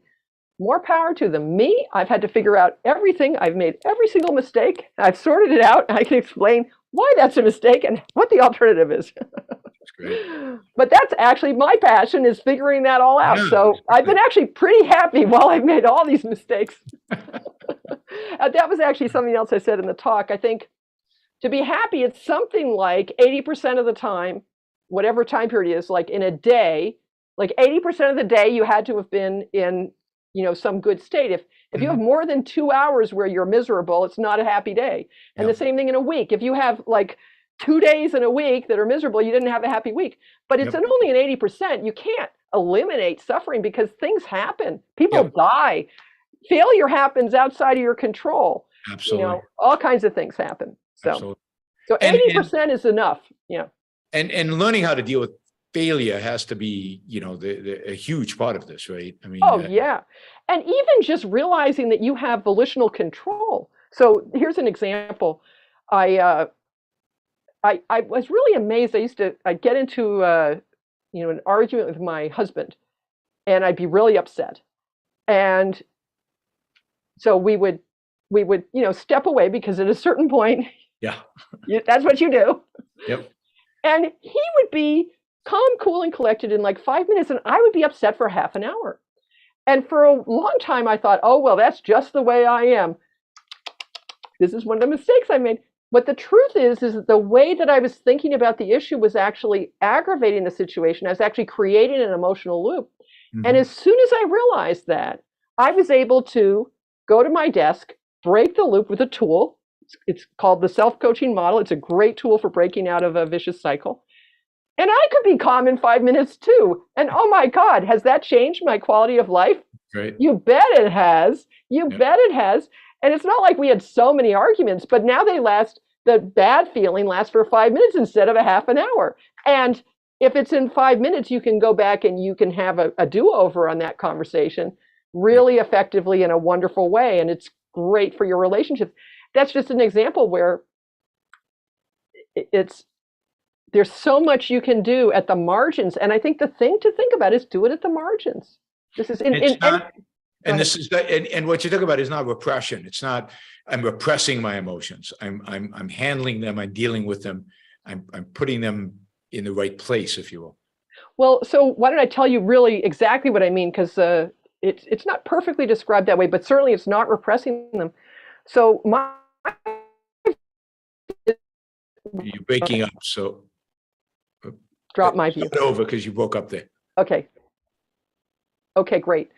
more power to them. Me, I've had to figure out everything. I've made every single mistake. I've sorted it out. I can explain why that's a mistake and what the alternative is. That's Right. But that's actually my passion, is figuring that all out. Yeah, So I've been exactly. actually pretty happy while I've made all these mistakes. That was actually something else I said in the talk. I think to be happy, it's something like 80% of the time, whatever time period is, like in a day, like 80% of the day you had to have been in, some good state. If you have more than 2 hours where you're miserable, it's not a happy day. And Yeah. the same thing in a week. If you have like 2 days in a week that are miserable, you didn't have a happy week. But it's Yep. only an 80%. You can't eliminate suffering because things happen. People Yep. die. Failure happens outside of your control. Absolutely. All kinds of things happen. So Absolutely. so And- 80% is enough. Yeah. And learning how to deal with failure has to be, a huge part of this, right? I mean, Oh, yeah. And even just realizing that you have volitional control. So here's an example. I was really amazed. I'd get into an argument with my husband, and I'd be really upset. And so we would step away, because at a certain point, yeah. that's what you do. Yep. And he would be calm, cool, and collected in like 5 minutes, and I would be upset for half an hour. And for a long time, I thought, oh, well, that's just the way I am. This is one of the mistakes I made. But the truth is that the way that I was thinking about the issue was actually aggravating the situation. I was actually creating an emotional loop. And as soon as I realized that, I was able to go to my desk, break the loop with a tool. It's called the self-coaching model. It's a great tool for breaking out of a vicious cycle. And I could be calm in 5 minutes too. And oh my God, has that changed my quality of life? Right. You bet it has. You bet it has. And it's not like we had so many arguments, but now the bad feeling lasts for 5 minutes instead of a half an hour. And if it's in 5 minutes, you can go back and you can have a do-over on that conversation really effectively in a wonderful way. And it's great for your relationships. That's just an example where there's so much you can do at the margins. And I think the thing to think about is do it at the margins. This is and what you talk about is not repression. It's not I'm repressing my emotions. I'm handling them. I'm dealing with them. I'm putting them in the right place, if you will. Well, so why don't I tell you really exactly what I mean? Because it's not perfectly described that way, but certainly it's not repressing them. So you're breaking up, so drop my view. Start over because you broke up there. Okay, great.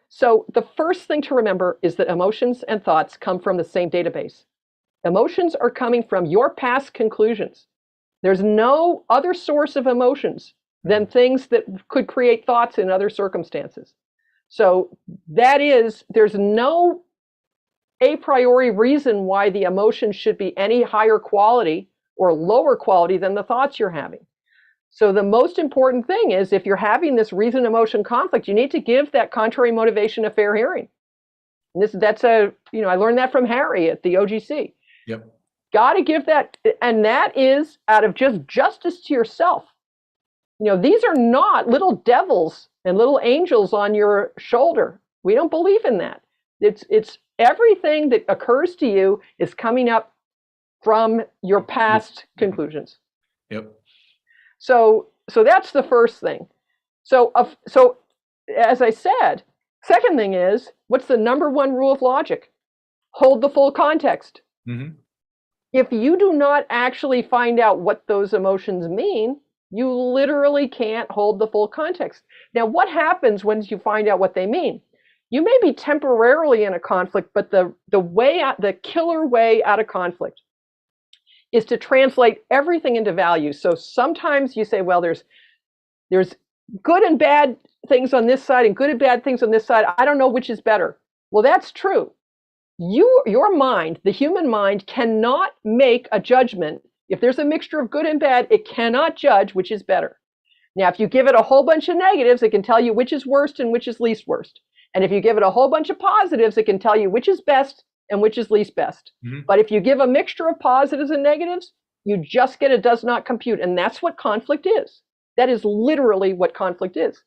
So the first thing to remember is that emotions and thoughts come from the same database. Emotions are coming from your past conclusions. There's no other source of emotions than things that could create thoughts in other circumstances. So there's no a priori reason why the emotions should be any higher quality or lower quality than the thoughts you're having. So the most important thing is, if you're having this reason-emotion conflict, you need to give that contrary motivation a fair hearing. And I learned that from Harry at the OGC. Yep. Got to give that, and that is out of just justice to yourself. These are not little devils and little angels on your shoulder. We don't believe in that. It's everything that occurs to you is coming up from your past conclusions. Yep. So that's the first thing. So as I said, second thing is, what's the number one rule of logic? Hold the full context. Mm-hmm. If you do not actually find out what those emotions mean, you literally can't hold the full context. Now, what happens once you find out what they mean? You may be temporarily in a conflict, but the killer way out of conflict is to translate everything into values. So sometimes you say, well, there's good and bad things on this side and good and bad things on this side. I don't know which is better. Well, that's true. Your mind, the human mind, cannot make a judgment. If there's a mixture of good and bad, it cannot judge which is better. Now, if you give it a whole bunch of negatives, it can tell you which is worst and which is least worst. And if you give it a whole bunch of positives, it can tell you which is best and which is least best. Mm-hmm. But if you give a mixture of positives and negatives, you just get it does not compute. And that's what conflict is. That is literally what conflict is.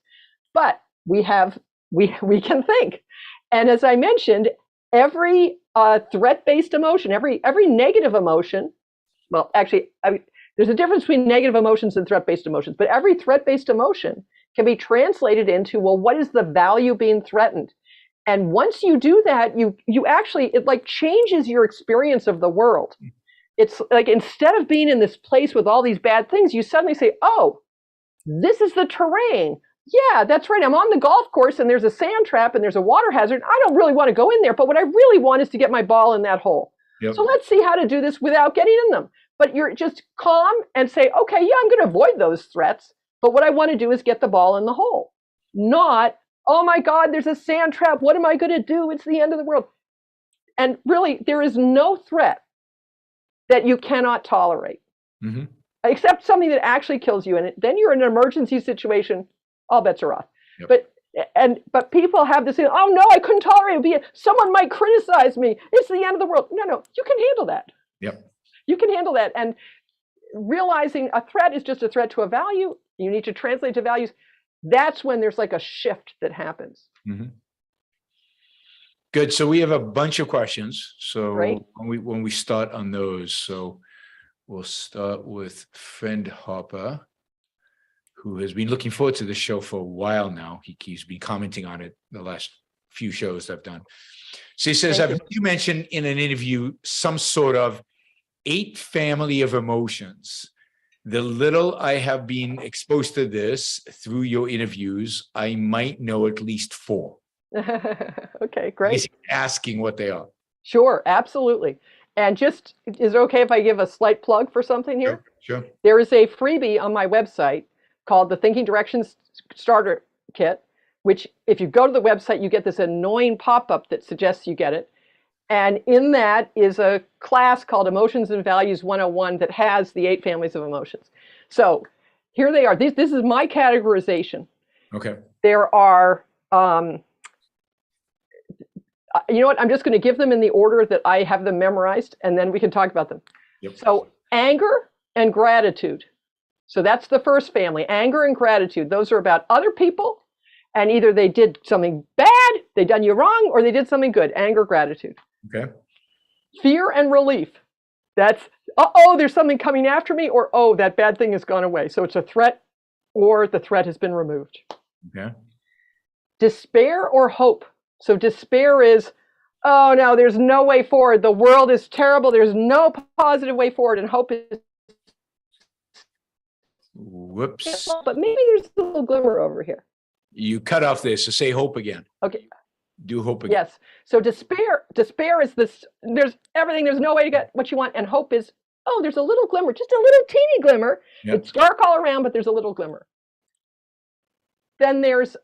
But we can think. And as I mentioned, every threat-based emotion, every negative emotion, well, actually, There's a difference between negative emotions and threat-based emotions, but every threat-based emotion can be translated into, well, what is the value being threatened? And once you do that, you actually, it like changes your experience of the world. It's like, instead of being in this place with all these bad things, you suddenly say, oh, this is the terrain. Yeah, that's right. I'm on the golf course and there's a sand trap and there's a water hazard. I don't really want to go in there, but what I really want is to get my ball in that hole. Yep. So let's see how to do this without getting in them. But you're just calm and say, okay, yeah, I'm going to avoid those threats. But what I want to do is get the ball in the hole. Not, oh my God, there's a sand trap. What am I going to do? It's the end of the world. And really, there is no threat that you cannot tolerate, except something that actually kills you. And then you're in an emergency situation, all bets are off. Yep. But people have this, oh no, I couldn't tolerate it. Someone might criticize me. It's the end of the world. No, you can handle that. Yep. You can handle that. And realizing a threat is just a threat to a value, you need to translate to values. That's when there's like a shift that happens. Good. So we have a bunch of questions. So Great. when we start on those, so we'll start with friend Harper, who has been looking forward to this show for a while now. He's been commenting on it the last few shows I've done. So he says, you mentioned in an interview some sort of 8 family of emotions. The little I have been exposed to this through your interviews, I might know at least 4. Okay, great. He's asking what they are. Sure, absolutely. And just, is it okay if I give a slight plug for something here? Sure. There is a freebie on my website called the Thinking Directions Starter Kit, which if you go to the website, you get this annoying pop-up that suggests you get it. And in that is a class called Emotions and Values 101 that has the 8 families of emotions. So here they are. This is my categorization. Okay. There are, you know what? I'm just going to give them in the order that I have them memorized, and then we can talk about them. Yep. So anger and gratitude. So that's the first family, anger and gratitude. Those are about other people, and either they did something bad, they done you wrong, or they did something good. Anger, gratitude. Okay. Fear and relief. That's, uh-oh, there's something coming after me, or, oh, that bad thing has gone away. So it's a threat, or the threat has been removed. Okay. Despair or hope. So despair is, oh, no, there's no way forward. The world is terrible. There's no positive way forward. And hope is, whoops. but maybe there's a little glimmer over here. You cut off this, so say hope again. Okay. Do hope again. Yes. So despair is this, there's everything, there's no way to get what you want. And hope is, oh, there's a little glimmer, just a little teeny glimmer. Yep. It's dark all around, but there's a little glimmer. Then there's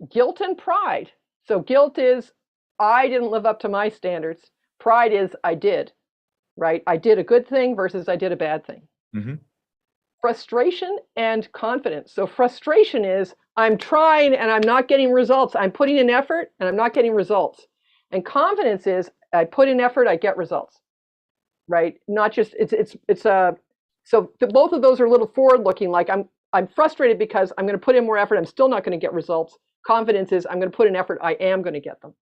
guilt and pride. So guilt is, I didn't live up to my standards. Pride is, I did, right? I did a good thing versus I did a bad thing. Frustration and confidence. So frustration is, I'm trying and I'm not getting results. I'm putting in effort and I'm not getting results. And confidence is, I put in effort, I get results, right? Not just, so both of those are a little forward looking, like I'm frustrated because I'm going to put in more effort. I'm still not going to get results. Confidence is, I'm going to put in effort. I am going to get them.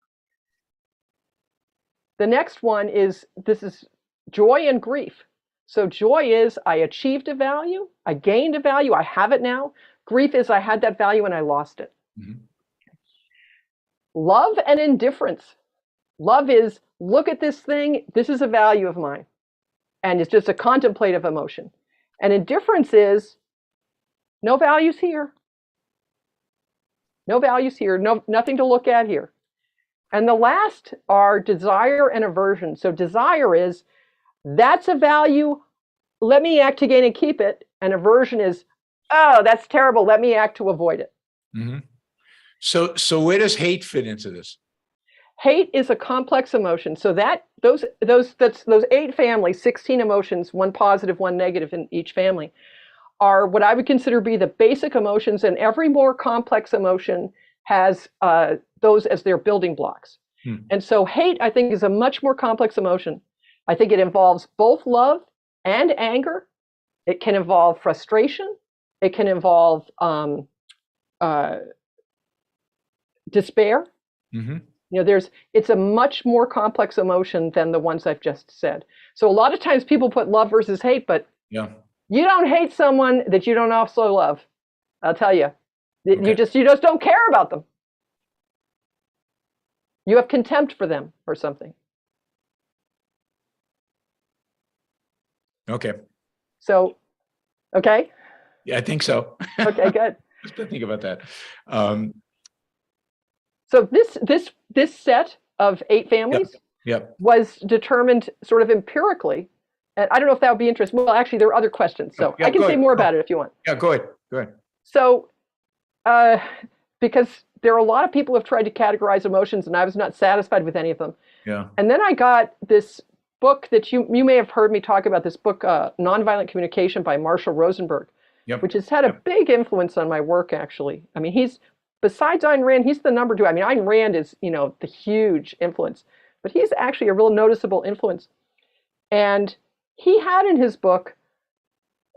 The next one is, this is joy and grief. So joy is, I achieved a value. I gained a value. I have it now. Grief is, I had that value and I lost it. Love and indifference. Love is, look at this thing. This is a value of mine. And it's just a contemplative emotion. And indifference is, no values here. No values here. No, nothing to look at here. And the last are desire and aversion. So desire is, that's a value. Let me act to gain and keep it. And aversion is, oh, that's terrible. Let me act to avoid it. So where does hate fit into this? Hate is a complex emotion. So those 8 families, 16 emotions, 1 positive, 1 negative in each family, are what I would consider be the basic emotions, and every more complex emotion has those as their building blocks. And so hate, I think, is a much more complex emotion. I think it involves both love and anger. It can involve frustration. It can involve despair. You know, it's a much more complex emotion than the ones I've just said. So a lot of times people put love versus hate, but You don't hate someone that you don't also love. I'll tell you. Okay. You just don't care about them. You have contempt for them or something. Okay. So, okay. Yeah, I think so. Okay, good. Just to think about that. So this set of 8 families Yep. was determined sort of empirically. And I don't know if that would be interesting. Well, actually, there are other questions. So Yeah, I can go say ahead. more about it if you want. Yeah, go ahead. Go ahead. So, because there are a lot of people who have tried to categorize emotions, and I was not satisfied with any of them. Yeah. And then I got this book that you may have heard me talk about, this book, Nonviolent Communication by Marshall Rosenberg, Yep. which has had a big influence on my work, actually. I mean, besides Ayn Rand, he's the number 2. I mean, Ayn Rand is, the huge influence, but he's actually a real noticeable influence. And he had in his book,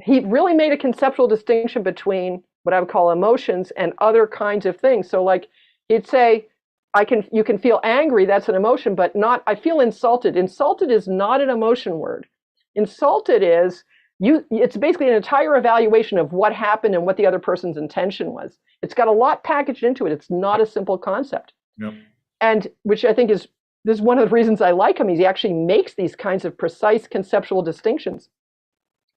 he really made a conceptual distinction between what I would call emotions and other kinds of things. So like he'd say, you can feel angry, that's an emotion, but not, I feel insulted. Insulted is not an emotion word. Insulted is, it's basically an entire evaluation of what happened and what the other person's intention was. It's got a lot packaged into it. It's not a simple concept. Yep. And which I think this is one of the reasons I like him, is he actually makes these kinds of precise conceptual distinctions.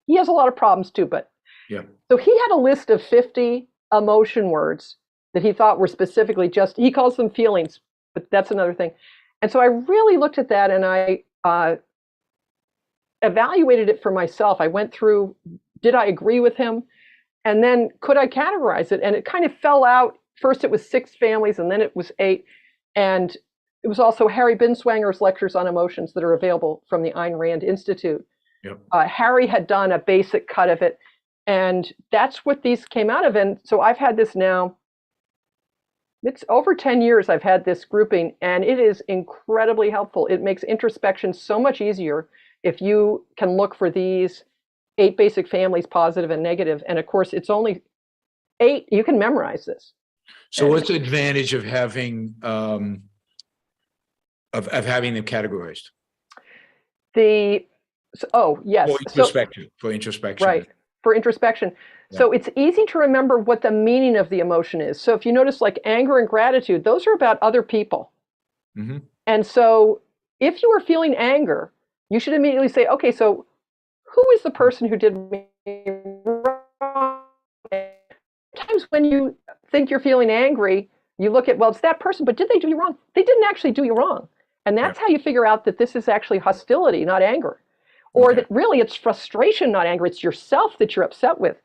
He has a lot of problems too, but Yeah. so he had a list of 50 emotion words that he thought were specifically he calls them feelings, but that's another thing. And so I really looked at that and I evaluated it for myself. I went through, did I agree with him? And then could I categorize it? And it kind of fell out. First it was 6 families and then it was 8. And it was also Harry Binswanger's lectures on emotions that are available from the Ayn Rand Institute. Yep. Harry had done a basic cut of it. And that's what these came out of. And so I've had this now, it's over 10 years I've had this grouping, and it is incredibly helpful. It makes introspection so much easier if you can look for these 8 basic families, positive and negative. And of course, it's only 8. You can memorize this. So what's the advantage of having them categorized? Yes. For introspection. Right. For introspection. Yeah. So it's easy to remember what the meaning of the emotion is. So if you notice, like anger and gratitude, those are about other people. Mm-hmm. And so if you are feeling anger, you should immediately say, okay, so who is the person who did me wrong? Sometimes when you think you're feeling angry, you look at, well, it's that person, but did they do you wrong? They didn't actually do you wrong. And that's how you figure out that this is actually hostility, not anger. Or that really it's frustration, not anger. It's yourself that you're upset with.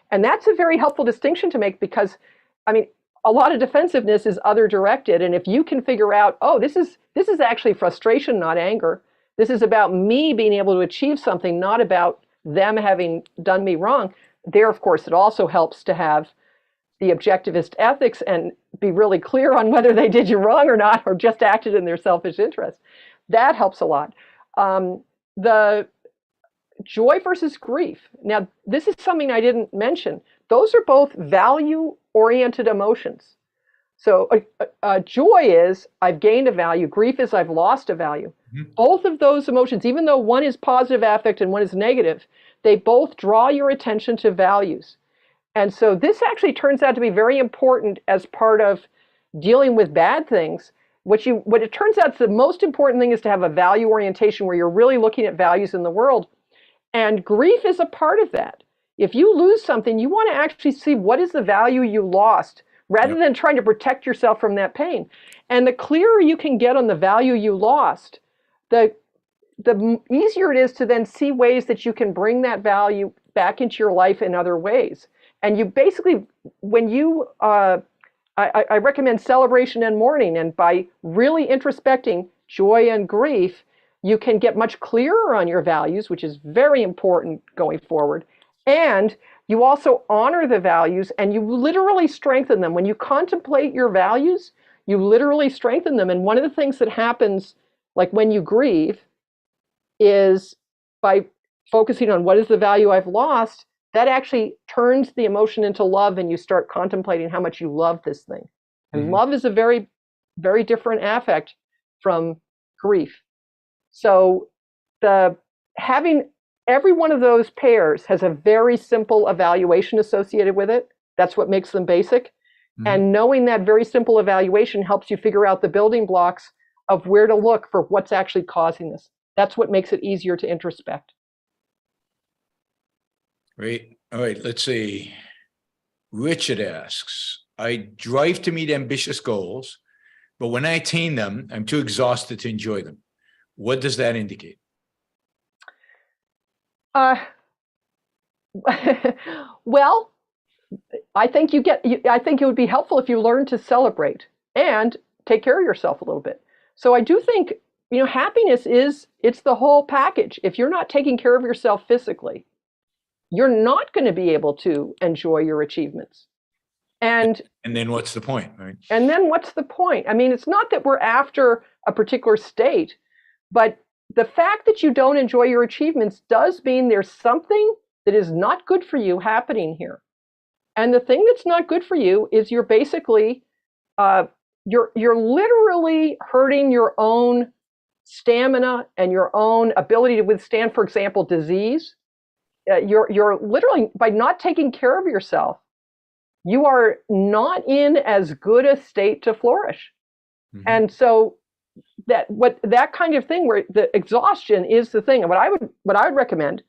And that's a very helpful distinction to make because, I mean, a lot of defensiveness is other directed. And if you can figure out, oh, this is actually frustration, not anger. This is about me being able to achieve something, not about them having done me wrong. There, of course, it also helps to have the objectivist ethics and be really clear on whether they did you wrong or not, or just acted in their selfish interest. That helps a lot. The joy versus grief. Now, this is something I didn't mention. Those are both value-oriented emotions. So joy is, I've gained a value. Grief is, I've lost a value. Mm-hmm. Both of those emotions, even though one is positive affect and one is negative, they both draw your attention to values. And so this actually turns out to be very important as part of dealing with bad things. What it turns out is the most important thing is to have a value orientation where you're really looking at values in the world. And grief is a part of that. If you lose something, you want to actually see what is the value you lost rather than trying to protect yourself from that pain. And the clearer you can get on the value you lost, the easier it is to then see ways that you can bring that value back into your life in other ways. And you basically, when you, I recommend celebration and mourning, and by really introspecting joy and grief, you can get much clearer on your values, which is very important going forward. And you also honor the values and you literally strengthen them. When you contemplate your values, you literally strengthen them. And one of the things that happens, like when you grieve, is by focusing on what is the value I've lost, that actually turns the emotion into love, and you start contemplating how much you love this thing. And love is a very, very different affect from grief. So having every one of those pairs has a very simple evaluation associated with it. That's what makes them basic. And knowing that very simple evaluation helps you figure out the building blocks of where to look for what's actually causing this. That's what makes it easier to introspect. Great. All right, let's see. Richard asks, I drive to meet ambitious goals, but when I attain them, I'm too exhausted to enjoy them. What does that indicate? Well, I think I think it would be helpful if you learn to celebrate and take care of yourself a little bit. So I do think, happiness it's the whole package. If you're not taking care of yourself physically, you're not going to be able to enjoy your achievements. And then what's the point, right? And then what's the point? I mean, it's not that we're after a particular state, but the fact that you don't enjoy your achievements does mean there's something that is not good for you happening here. And the thing that's not good for you is you're basically, you're literally hurting your own stamina and your own ability to withstand, for example, disease. You're literally, by not taking care of yourself, you are not in as good a state to flourish. And so that kind of thing where the exhaustion is the thing. And what I would recommend,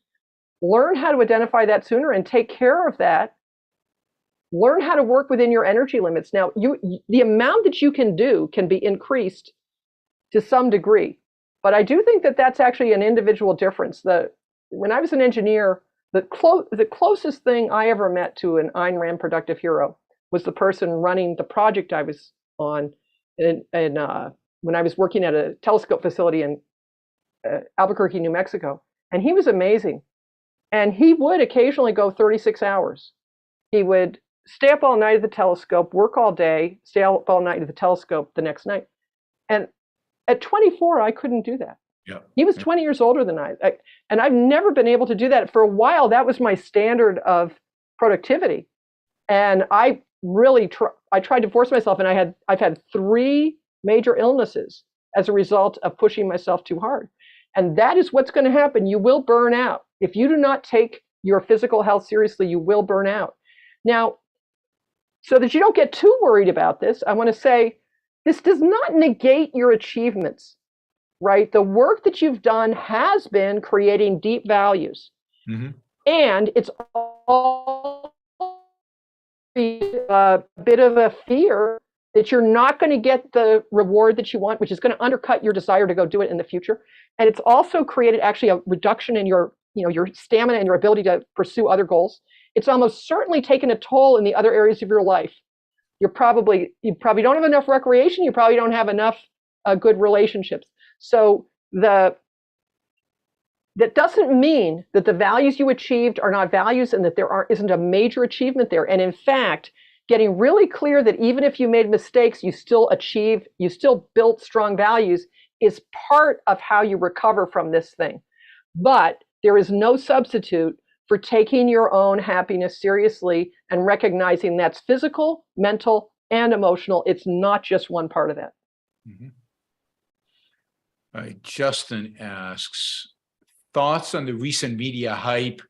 learn how to identify that sooner and take care of that. Learn how to work within your energy limits. Now, the amount that you can do can be increased to some degree, but I do think that that's actually an individual difference. When I was an engineer, the closest thing I ever met to an Ayn Rand productive hero was the person running the project I was on, when I was working at a telescope facility in Albuquerque, New Mexico, and he was amazing. And he would occasionally go 36 hours. He would stay up all night at the telescope, work all day, stay up all night at the telescope the next night. And at 24, I couldn't do that. Yeah. He was 20 years older than I, and I've never been able to do that. For a while, that was my standard of productivity. And I really I tried to force myself, and I've had 3 major illnesses as a result of pushing myself too hard. And that is what's going to happen. You will burn out. If you do not take your physical health seriously, you will burn out. Now, so that you don't get too worried about this, I want to say this does not negate your achievements, right? The work that you've done has been creating deep values. And it's all a bit of a fear that you're not going to get the reward that you want, which is going to undercut your desire to go do it in the future. And it's also created actually a reduction in your stamina and your ability to pursue other goals. It's almost certainly taken a toll in the other areas of your life. You probably don't have enough recreation. You probably don't have enough good relationships. So that doesn't mean that the values you achieved are not values and that there isn't a major achievement there. And in fact, getting really clear that even if you made mistakes, you still built strong values is part of how you recover from this thing. But there is no substitute for taking your own happiness seriously and recognizing that's physical, mental, and emotional. It's not just one part of that. All right, Justin asks, thoughts on the recent media hype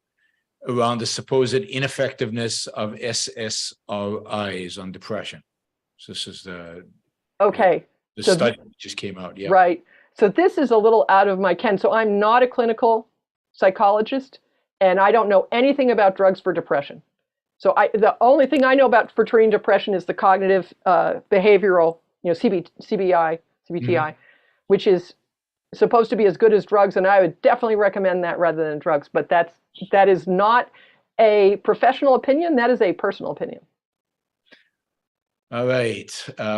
around the supposed ineffectiveness of SSRIs on depression? So this is the study that just came out. Yeah. Right. So this is a little out of my ken. So I'm not a clinical psychologist, and I don't know anything about drugs for depression. So the only thing I know about for treating depression is the cognitive behavioral, CBTI, which is supposed to be as good as drugs, and I would definitely recommend that rather than drugs. But that is not a professional opinion. That is a personal opinion. All right,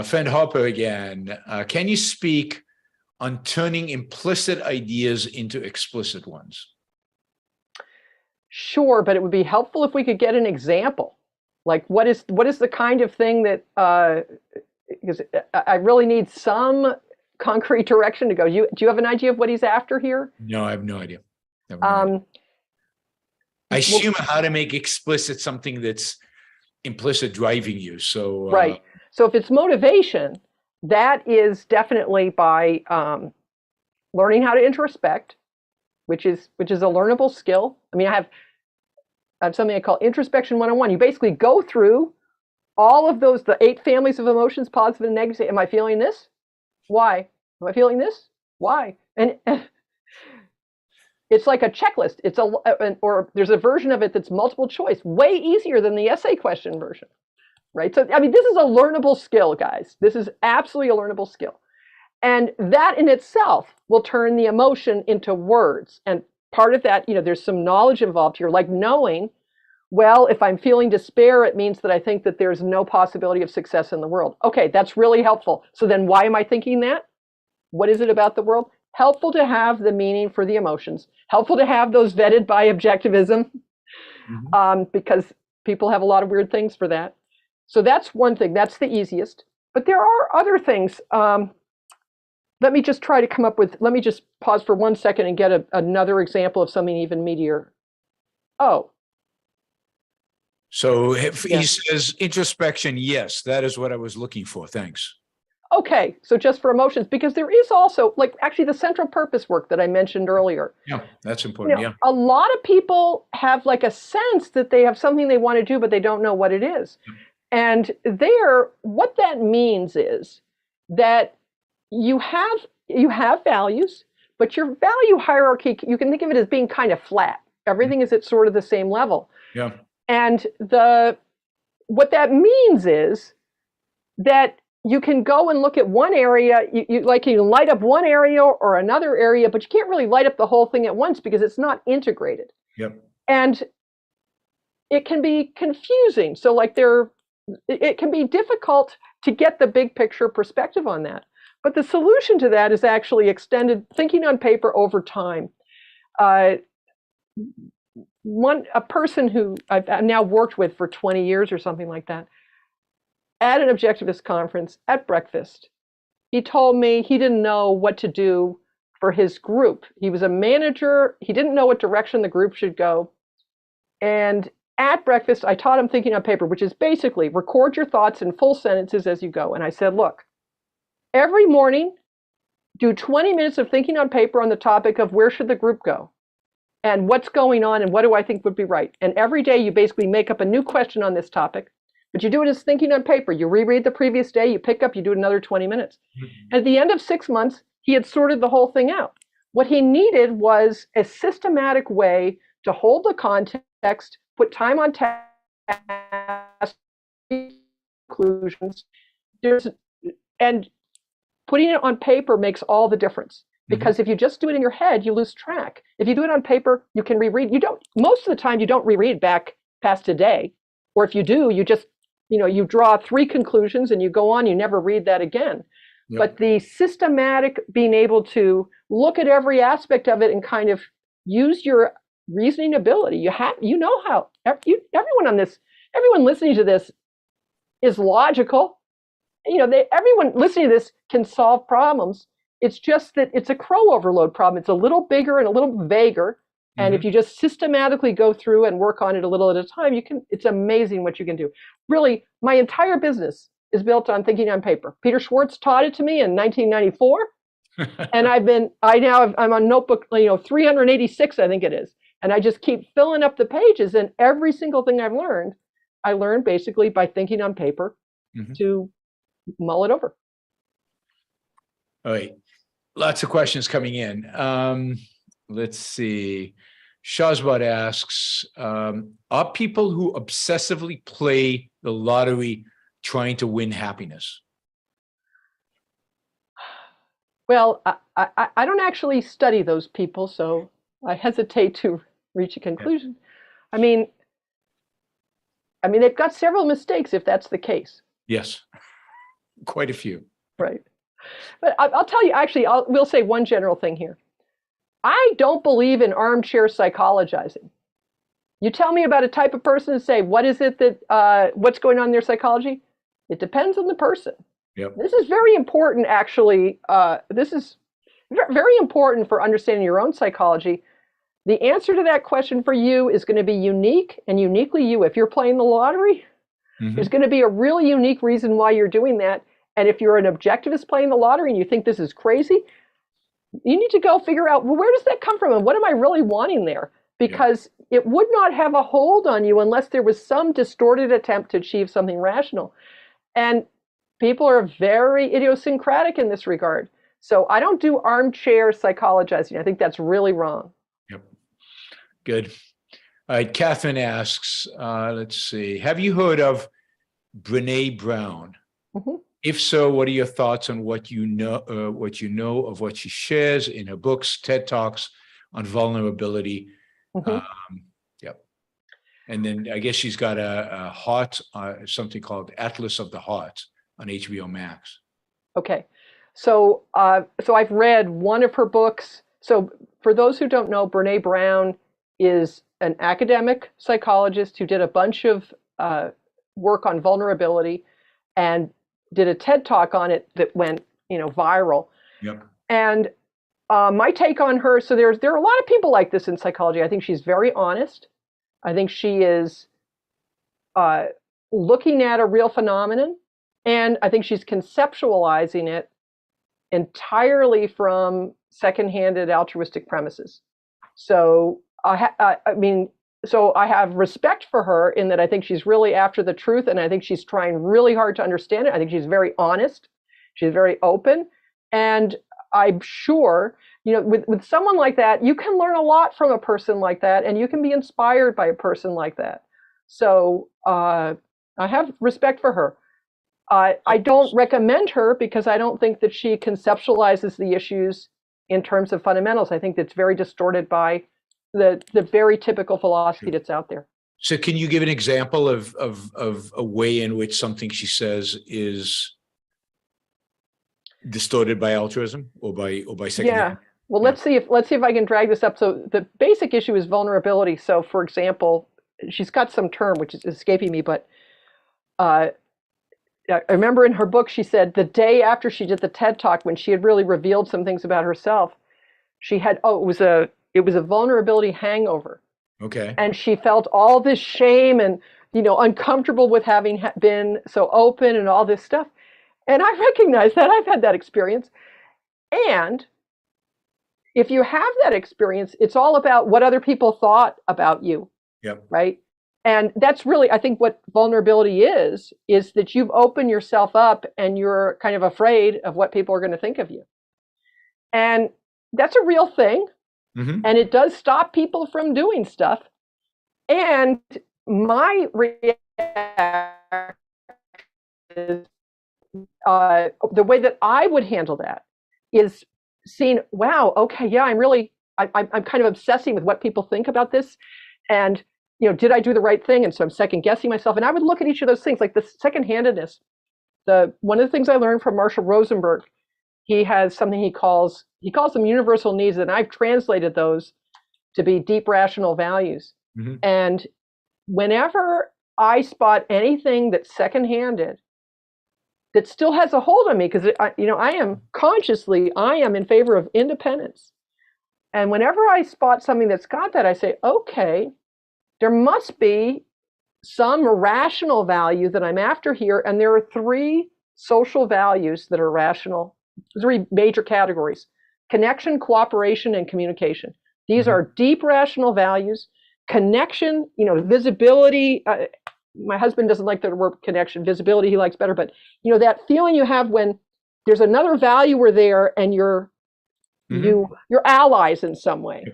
Friend Harper again. Can you speak on turning implicit ideas into explicit ones? Sure, but it would be helpful if we could get an example. Like what is the kind of thing that, because I really need some concrete direction to go. Do you have an idea of what he's after here? No, I have no idea. I assume how to make explicit something that's implicit driving you. So right. So if it's motivation, that is definitely by learning how to introspect, which is a learnable skill. I mean, I have something I call Introspection 101. You basically go through all of those, the 8 families of emotions, positive and negative. Am I feeling this? Why? Am I feeling this? Why? And it's like a checklist. Or there's a version of it that's multiple choice, way easier than the essay question version, right? So, I mean, this is a learnable skill, guys. This is absolutely a learnable skill. And that in itself will turn the emotion into words. And part of that, there's some knowledge involved here, like knowing, well, if I'm feeling despair, it means that I think that there's no possibility of success in the world. Okay, that's really helpful. So then why am I thinking that? What is it about the world? Helpful to have the meaning for the emotions. Helpful to have those vetted by objectivism, because people have a lot of weird things for that. So that's one thing. That's the easiest. But there are other things. Let me just try to come up with, let me just pause for 1 second and get another example of something even meatier. Oh. So if he says introspection, yes, that is what I was looking for. Thanks. Okay, so just for emotions, because there is also, like, actually the central purpose work that I mentioned earlier. Yeah, that's important. Yeah. A lot of people have like a sense that they have something they want to do, but they don't know what it is. And what that means is that you have values, but your value hierarchy, you can think of it as being kind of flat. Everything is at sort of the same level. Yeah. And what that means is that you can go and look at one area, you can light up one area or another area, but you can't really light up the whole thing at once because it's not integrated. Yep. And it can be confusing. So like it can be difficult to get the big picture perspective on that. But the solution to that is actually extended thinking on paper over time. A person who I've now worked with for 20 years or something like that, at an objectivist conference at breakfast, he told me he didn't know what to do for his group. He was a manager. He didn't know what direction the group should go. And at breakfast, I taught him thinking on paper, which is basically record your thoughts in full sentences as you go. And I said, look, every morning, do 20 minutes of thinking on paper on the topic of where should the group go and what's going on and what do I think would be right. And every day you basically make up a new question on this topic, but you do it as thinking on paper. You reread the previous day, you pick up, you do another 20 minutes. At the end of 6 months, he had sorted the whole thing out. What he needed was a systematic way to hold the context, put time on task, conclusions, and putting it on paper makes all the difference. Because if you just do it in your head, you lose track. If you do it on paper, you can reread. Most of the time, you don't reread back past a day. Or if you do, you just, you draw 3 conclusions and you go on, you never read that again. Yep. But the systematic being able to look at every aspect of it and kind of use your reasoning ability. How everyone listening to this is logical. Everyone listening to this can solve problems. It's just that it's a crow overload problem. It's a little bigger and a little vaguer. And if you just systematically go through and work on it a little at a time, it's amazing what you can do. Really, my entire business is built on thinking on paper. Peter Schwartz taught it to me in 1994. And I'm on notebook, 386, I think it is. And I just keep filling up the pages, and every single thing I learned basically by thinking on paper to mull it over. All right. Lots of questions coming in. Let's see. Shazbot asks, are people who obsessively play the lottery trying to win happiness? Well, I don't actually study those people, so I hesitate to reach a conclusion. Yeah. I mean, they've got several mistakes if that's the case. Yes, quite a few. Right. But I'll tell you, actually, we'll say one general thing here. I don't believe in armchair psychologizing. You tell me about a type of person and say, what is it that, what's going on in their psychology? It depends on the person. Yep. This is very important, actually. This is very important for understanding your own psychology. The answer to that question for you is going to be unique and uniquely you. If you're playing the lottery, there's going to be a really unique reason why you're doing that. And if you're an objectivist playing the lottery and you think this is crazy, you need to go figure out, well, where does that come from and what am I really wanting there? Because it would not have a hold on you unless there was some distorted attempt to achieve something rational. And people are very idiosyncratic in this regard. So I don't do armchair psychologizing. I think that's really wrong. Yep. Good. All right. Catherine asks, let's see, have you heard of Brene Brown? Mm-hmm. If so, what are your thoughts on what you know of what she shares in her books, TED Talks on vulnerability? Mm-hmm. Yep. And then I guess she's got a heart, something called Atlas of the Heart on HBO Max. Okay. So I've read one of her books. So for those who don't know, Brene Brown is an academic psychologist who did a bunch of work on vulnerability and did a TED Talk on it that went, viral. Yep. And my take on her, so there are a lot of people like this in psychology. I think she's very honest. I think she is looking at a real phenomenon, and I think she's conceptualizing it entirely from second-handed altruistic premises. So I have respect for her in that I think she's really after the truth, and I think she's trying really hard to understand it. I think she's very honest. She's very open, and I'm sure, with someone like that, you can learn a lot from a person like that, and you can be inspired by a person like that. So I have respect for her. I don't recommend her because I don't think that she conceptualizes the issues in terms of fundamentals. I think that's very distorted by the very typical philosophy that's out there. So can you give an example of a way in which something she says is distorted by altruism or by second? Yeah. Well, let's see if I can drag this up. So the basic issue is vulnerability. So for example, she's got some term which is escaping me, but I remember in her book she said the day after she did the TED Talk, when she had really revealed some things about herself, she had it was a vulnerability hangover. Okay. And she felt all this shame and uncomfortable with having been so open and all this stuff. And I recognize that. I've had that experience. And if you have that experience, it's all about what other people thought about you. Yep. Right? And that's really, I think, what vulnerability is that you've opened yourself up and you're kind of afraid of what people are going to think of you. And that's a real thing. Mm-hmm. And it does stop people from doing stuff. And my reaction is, the way that I would handle that is seeing, wow, okay, yeah, I'm kind of obsessing with what people think about this. And, did I do the right thing? And so I'm second guessing myself. And I would look at each of those things, like the second-handedness. One of the things I learned from Marshall Rosenberg, he has something he calls them universal needs, and I've translated those to be deep rational values. Mm-hmm. And whenever I spot anything that's second-handed, that still has a hold on me, because I am in favor of independence. And whenever I spot something that's got that, I say, okay, there must be some rational value that I'm after here. And there are three social values that are rational, three major categories: connection, cooperation, and communication. These Mm-hmm. are deep rational values. Connection, visibility. My husband doesn't like the word connection. Visibility he likes better. But that feeling you have when there's another value we're there and you're allies in some way.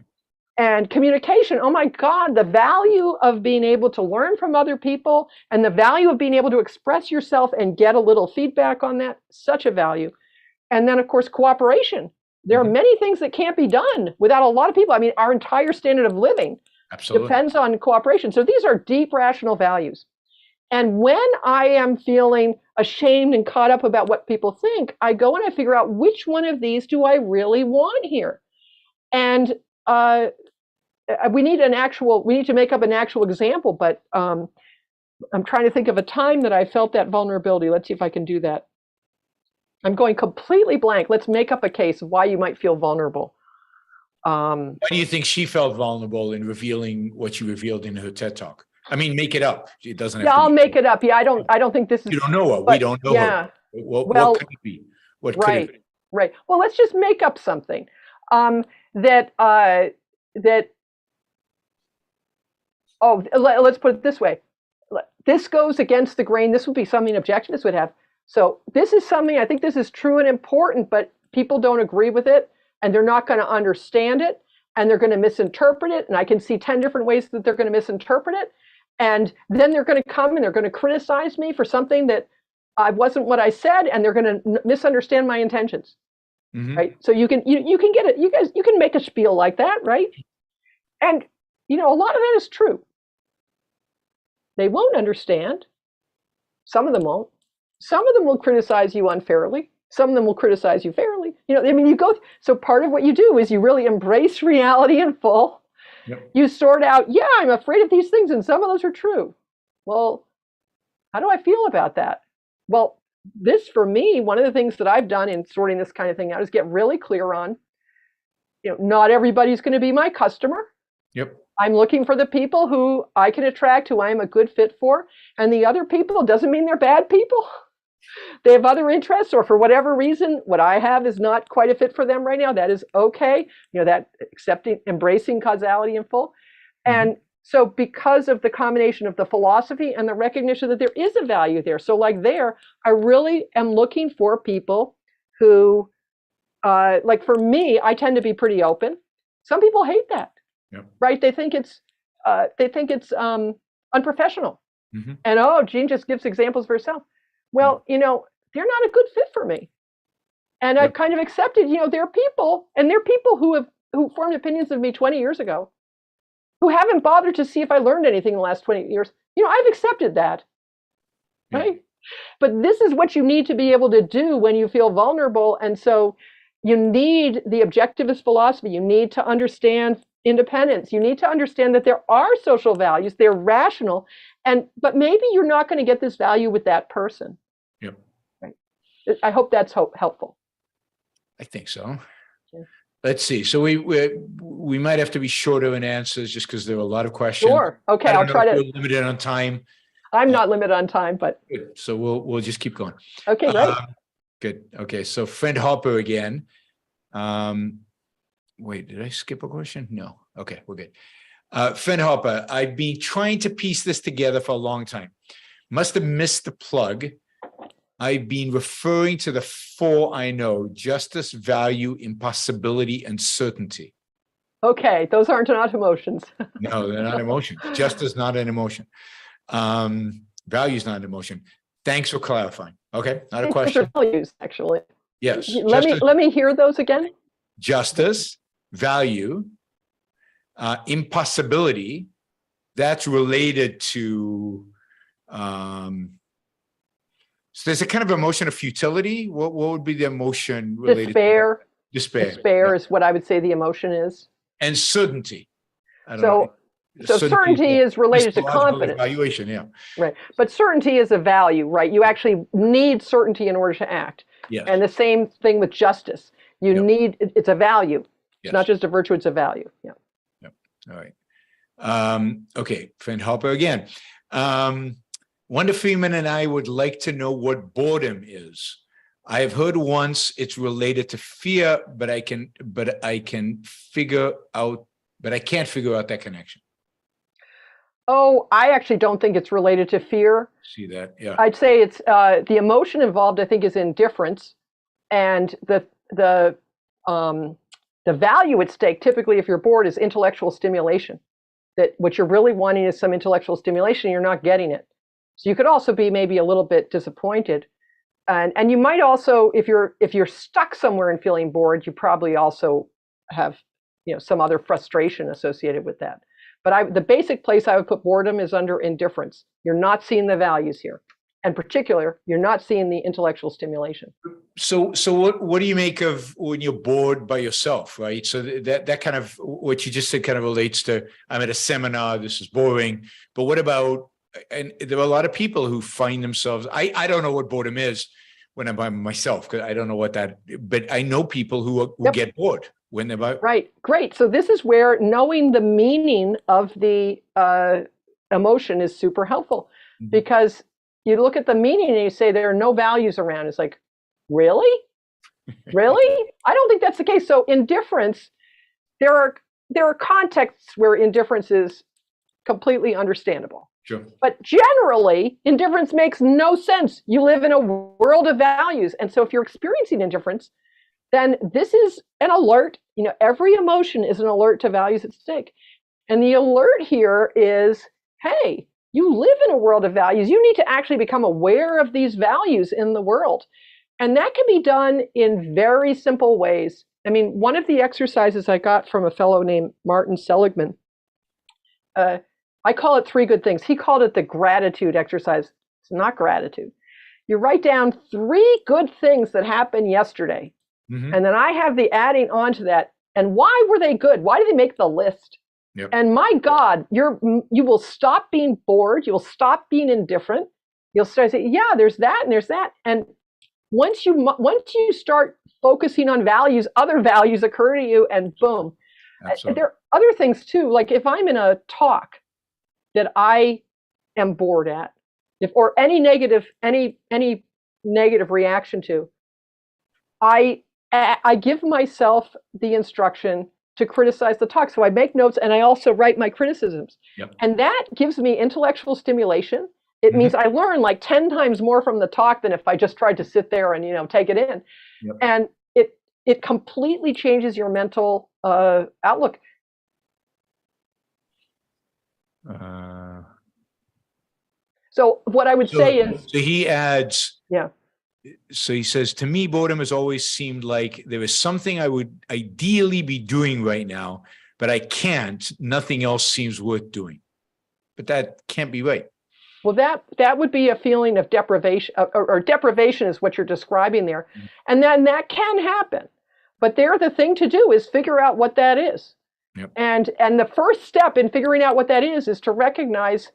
And communication, oh my God, the value of being able to learn from other people and the value of being able to express yourself and get a little feedback on that, such a value. And then, of course, cooperation. There are many things that can't be done without a lot of people. I mean, our entire standard of living depends on cooperation. So these are deep rational values. And when I am feeling ashamed and caught up about what people think, I go and I figure out which one of these do I really want here. And we need to make up an actual example, but I'm trying to think of a time that I felt that vulnerability. Let's see if I can do that. I'm going completely blank. Let's make up a case of why you might feel vulnerable. Why do you think she felt vulnerable in revealing what she revealed in her TED Talk? I mean, make it up. It doesn't have to I'll be make it up. Yeah, I don't think this is. You don't know her. We don't know her. What could it be? What could it be? Right. Well, let's just make up something. that let's put it this way. This goes against the grain. This would be something objectivists would have. So this is something, I think this is true and important, but people don't agree with it, and they're not going to understand it, and they're going to misinterpret it. And I can see 10 different ways that they're going to misinterpret it. And then they're going to come and they're going to criticize me for something that wasn't what I said, and they're going to misunderstand my intentions. Mhm. Right? So you can get it. You can make a spiel like that, right? And a lot of that is true. They won't understand. Some of them won't. Some of them will criticize you unfairly. Some of them will criticize you fairly. So part of what you do is you really embrace reality in full. Yep. You sort out, I'm afraid of these things, and some of those are true. Well, how do I feel about that? Well, this, for me, one of the things that I've done in sorting this kind of thing out is get really clear on, not everybody's going to be my customer. Yep. I'm looking for the people who I can attract, who I'm a good fit for. And the other people doesn't mean they're bad people. They have other interests, or for whatever reason, what I have is not quite a fit for them right now. That is okay. That embracing causality in full. Mm-hmm. And so because of the combination of the philosophy and the recognition that there is a value there. So I really am looking for people who, like for me, I tend to be pretty open. Some people hate that. Yep. Right? They think it's unprofessional. Mm-hmm. And Jean just gives examples for herself. Well, they're not a good fit for me. And I've kind of accepted, there are people who formed opinions of me 20 years ago who haven't bothered to see if I learned anything in the last 20 years. I've accepted that. Yeah. Right? But this is what you need to be able to do when you feel vulnerable. And so you need the objectivist philosophy. You need to understand independence. You need to understand that there are social values. They're rational. But maybe you're not going to get this value with that person. Yep. Right. I hope that's helpful. I think so. Yeah. Let's see. So we might have to be shorter in answers just because there are a lot of questions. Sure. Okay. I'll try to. We're limited on time. I'm not limited on time, but. Good. So we'll just keep going. Okay. Great. Good. Okay. So friend Hopper again. Wait, did I skip a question? No. Okay, we're good. Friend Hopper, I've been trying to piece this together for a long time. Must have missed the plug. I've been referring to the four I know: justice, value, impossibility, and certainty. Okay, those aren't not emotions. No, they're not emotions. Justice is not an emotion. Value is not an emotion. Thanks for clarifying. Okay, not a question. Values, actually. Yes. Let me hear those again. Justice, value, impossibility. That's related to. So there's a kind of emotion of futility. What would be the emotion related? Despair. To despair. Despair is what I would say the emotion is. And certainty. I don't So know. certainty is related to confidence. Evaluation, yeah. Right. But certainty is a value, right? You actually need certainty in order to act. Yes. And the same thing with justice. You need, it's a value. It's not just a virtue, it's a value. Yeah. Yep. All right. Okay. Friend Hopper again. Wonder Freeman and I would like to know what boredom is. I have heard once it's related to fear, but I can't figure out that connection. Oh, I actually don't think it's related to fear. See that? Yeah. I'd say it's the emotion involved, I think, is indifference, and the value at stake, typically if you're bored, is intellectual stimulation. That what you're really wanting is some intellectual stimulation, you're not getting it. So you could also be maybe a little bit disappointed. And you might also, if you're stuck somewhere and feeling bored, you probably also have some other frustration associated with that. But the basic place I would put boredom is under indifference. You're not seeing the values here. In particular, you're not seeing the intellectual stimulation. So what do you make of when you're bored by yourself, right? So that kind of what you just said kind of relates to, I'm at a seminar, this is boring. But what about, and there are a lot of people who find themselves, I don't know what boredom is when I'm by myself, because I don't know what that, but I know people who get bored when they're by. Right, great. So this is where knowing the meaning of the emotion is super helpful, because you look at the meaning and you say there are no values around. It's like, really? Really? I don't think that's the case. So indifference, there are contexts where indifference is completely understandable. Sure. But generally, indifference makes no sense. You live in a world of values. And so if you're experiencing indifference, then this is an alert. Every emotion is an alert to values at stake. And the alert here is, hey, you live in a world of values. You need to actually become aware of these values in the world. And that can be done in very simple ways. I mean, one of the exercises I got from a fellow named Martin Seligman, I call it 3 good things. He called it the gratitude exercise. It's not gratitude. You write down 3 good things that happened yesterday. Mm-hmm. And then I have the adding on to that. And why were they good? Why did they make the list? Yep. And my God, you will stop being bored. You will stop being indifferent. You'll start saying, yeah, there's that and there's that. And once you start focusing on values, other values occur to you, and boom. Absolutely. There are other things too. Like if I'm in a talk that I am bored at, or any negative reaction to, I give myself the instruction to criticize the talk. So I make notes and I also write my criticisms. Yep. And that gives me intellectual stimulation. It means I learn like 10 times more from the talk than if I just tried to sit there and take it in. Yep. And it completely changes your mental outlook. So what I would say is, so he adds, yeah. So he says, to me, boredom has always seemed like there is something I would ideally be doing right now, but I can't. Nothing else seems worth doing. But that can't be right. Well, that would be a feeling of deprivation, or deprivation is what you're describing there. Mm-hmm. And then that can happen. But there, the thing to do is figure out what that is. Yep. And the first step in figuring out what that is to recognize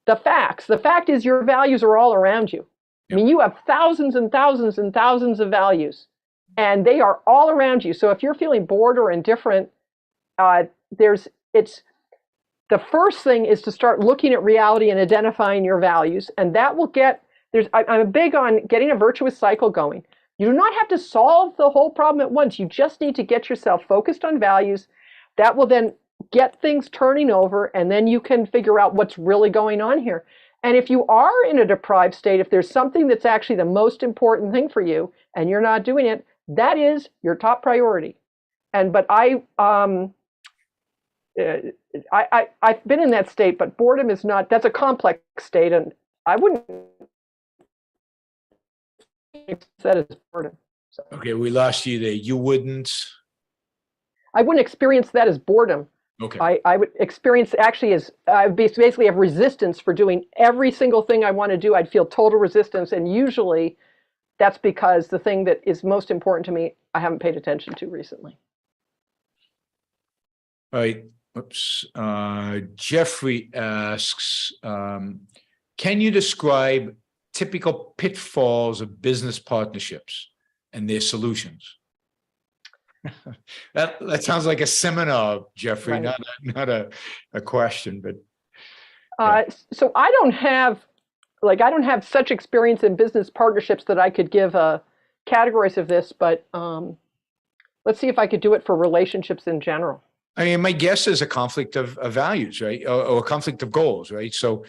the facts. The fact is your values are all around you. Yep. I mean, you have thousands and thousands and thousands of values, and they are all around you. So if you're feeling bored or indifferent, the first thing is to start looking at reality and identifying your values, and that will I'm big on getting a virtuous cycle going. You do not have to solve the whole problem at once. You just need to get yourself focused on values. That will then get things turning over, and then you can figure out what's really going on here. And if you are in a deprived state, if there's something that's actually the most important thing for you and you're not doing it, that is your top priority. But I've been in that state, but boredom is not. That's a complex state, and I wouldn't that as boredom. So. Okay, we lost you there. You wouldn't. I wouldn't experience that as boredom. Okay. I would experience actually as I basically have resistance for doing every single thing I want to do. I'd feel total resistance, and usually that's because the thing that is most important to me I haven't paid attention to recently. All right. Oops. Jeffrey asks, can you describe typical pitfalls of business partnerships and their solutions? That sounds like a seminar, Jeffrey, right. not a question, but. Yeah. So I don't have such experience in business partnerships that I could give categories of this, but let's see if I could do it for relationships in general. I mean, my guess is a conflict of values, right? Or a conflict of goals, right? So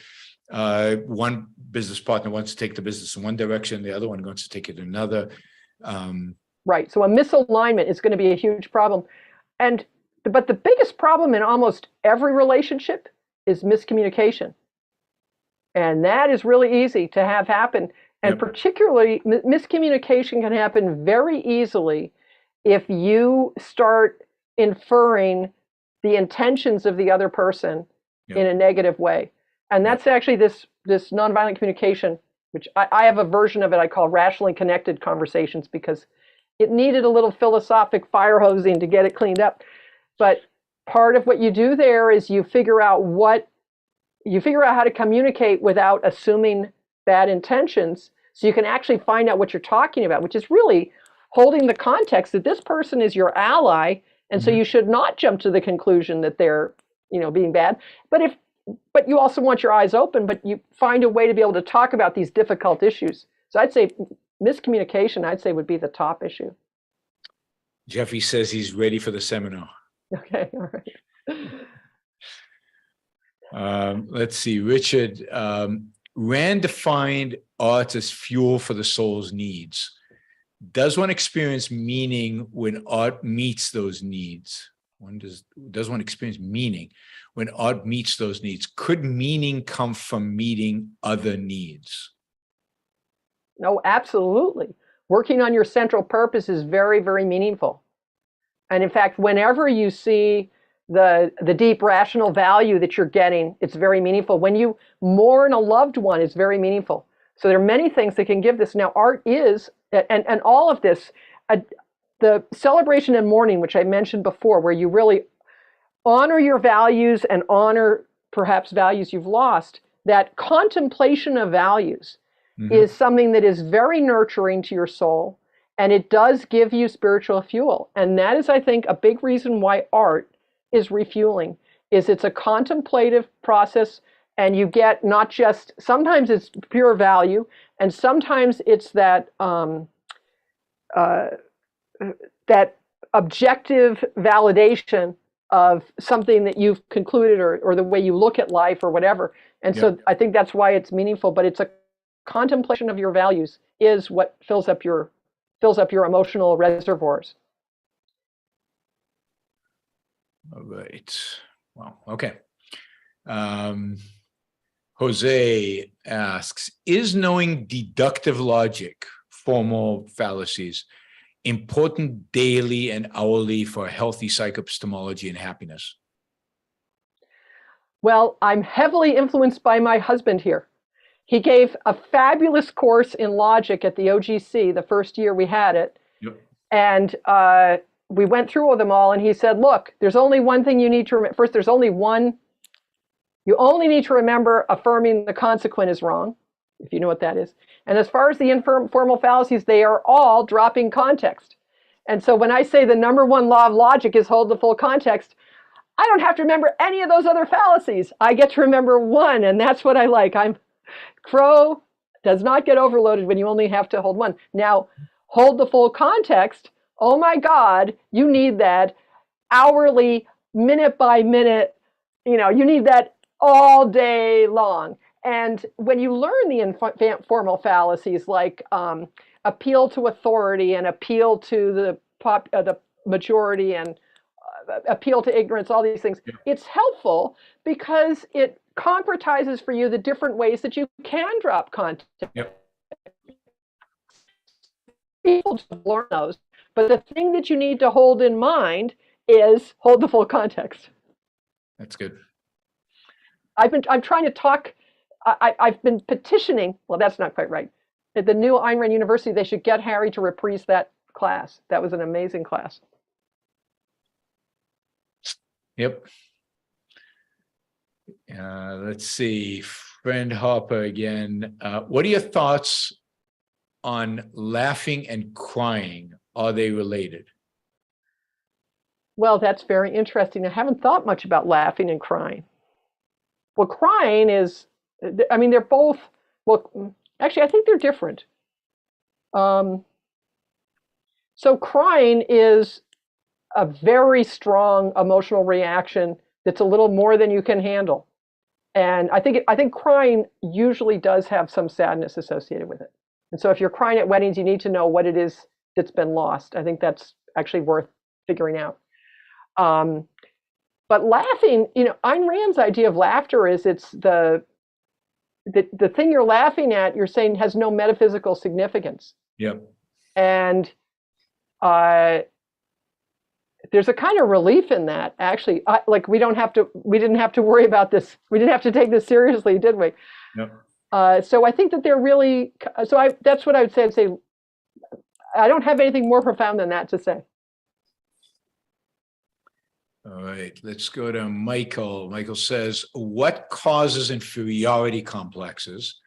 one business partner wants to take the business in one direction, the other one wants to take it in another. Right. So a misalignment is going to be a huge problem. But the biggest problem in almost every relationship is miscommunication. And that is really easy to have happen. And yep. Particularly, miscommunication can happen very easily if you start inferring the intentions of the other person yep. in a negative way. And that's yep. actually this nonviolent communication, which I have a version of it I call rationally connected conversations, because it needed a little philosophic fire hosing to get it cleaned up. But part of what you do there is you figure out how to communicate without assuming bad intentions, so you can actually find out what you're talking about, which is really holding the context that this person is your ally, and so you should not jump to the conclusion that they're, being bad. But you also want your eyes open, but you find a way to be able to talk about these difficult issues. So I'd say miscommunication, I'd say, would be the top issue. Jeffrey says he's ready for the seminar. Okay, all right. Let's see, Richard. Rand defined art as fuel for the soul's needs. Does one experience meaning when art meets those needs? Does one experience meaning when art meets those needs? Could meaning come from meeting other needs? No, absolutely. Working on your central purpose is very, very meaningful. And in fact, whenever you see the deep rational value that you're getting, it's very meaningful. When you mourn a loved one, it's very meaningful. So there are many things that can give this. Now, art is, and all of this, the celebration and mourning, which I mentioned before, where you really honor your values and honor perhaps values you've lost, that contemplation of values is something that is very nurturing to your soul, and it does give you spiritual fuel. And that is, I think, a big reason why art is refueling, is it's a contemplative process, and you get not just, sometimes it's pure value, and sometimes it's that that objective validation of something that you've concluded, or the way you look at life or whatever. And so I think that's why it's meaningful, but it's a contemplation of your values is what fills up your emotional reservoirs. All right. Wow. Okay. Jose asks, is knowing deductive logic, formal fallacies, important daily and hourly for healthy psychoepistemology and happiness? Well, I'm heavily influenced by my husband here. He gave a fabulous course in logic at the OGC the first year we had it. Yep. And we went through them all, and he said, look, there's only one thing you need to remember. First, you only need to remember affirming the consequent is wrong, if you know what that is. And as far as the informal fallacies, they are all dropping context. And so when I say the number one law of logic is hold the full context, I don't have to remember any of those other fallacies. I get to remember one, and that's what I like. Crow does not get overloaded when you only have to hold one. Now, hold the full context. Oh my God, you need that hourly, minute by minute, you need that all day long. And when you learn the informal fallacies like appeal to authority and appeal to the majority and appeal to ignorance, all these things, it's helpful because it concretizes for you the different ways that you can drop content. People learn those, but the thing that you need to hold in mind is hold the full context. That's good. I'm trying to talk. I've been petitioning. Well, that's not quite right. At the new Ayn Rand University, they should get Harry to reprise that class. That was an amazing class. Yep. Let's see. Friend Harper again. What are your thoughts on laughing and crying? Are they related? Well, that's very interesting. I haven't thought much about laughing and crying. Well, crying is, they're both, well, actually, I think they're different. So crying is a very strong emotional reaction that's a little more than you can handle. And I think crying usually does have some sadness associated with it. And so if you're crying at weddings, you need to know what it is that's been lost. I think that's actually worth figuring out. But laughing, Ayn Rand's idea of laughter is it's the thing you're laughing at, you're saying has no metaphysical significance. Yep. And there's a kind of relief in that, actually. We didn't have to worry about this. We didn't have to take this seriously, did we? Yep. So I think that they're really, that's what I would say. I'd say, I don't have anything more profound than that to say. All right, let's go to Michael. Michael says, what causes inferiority complexes,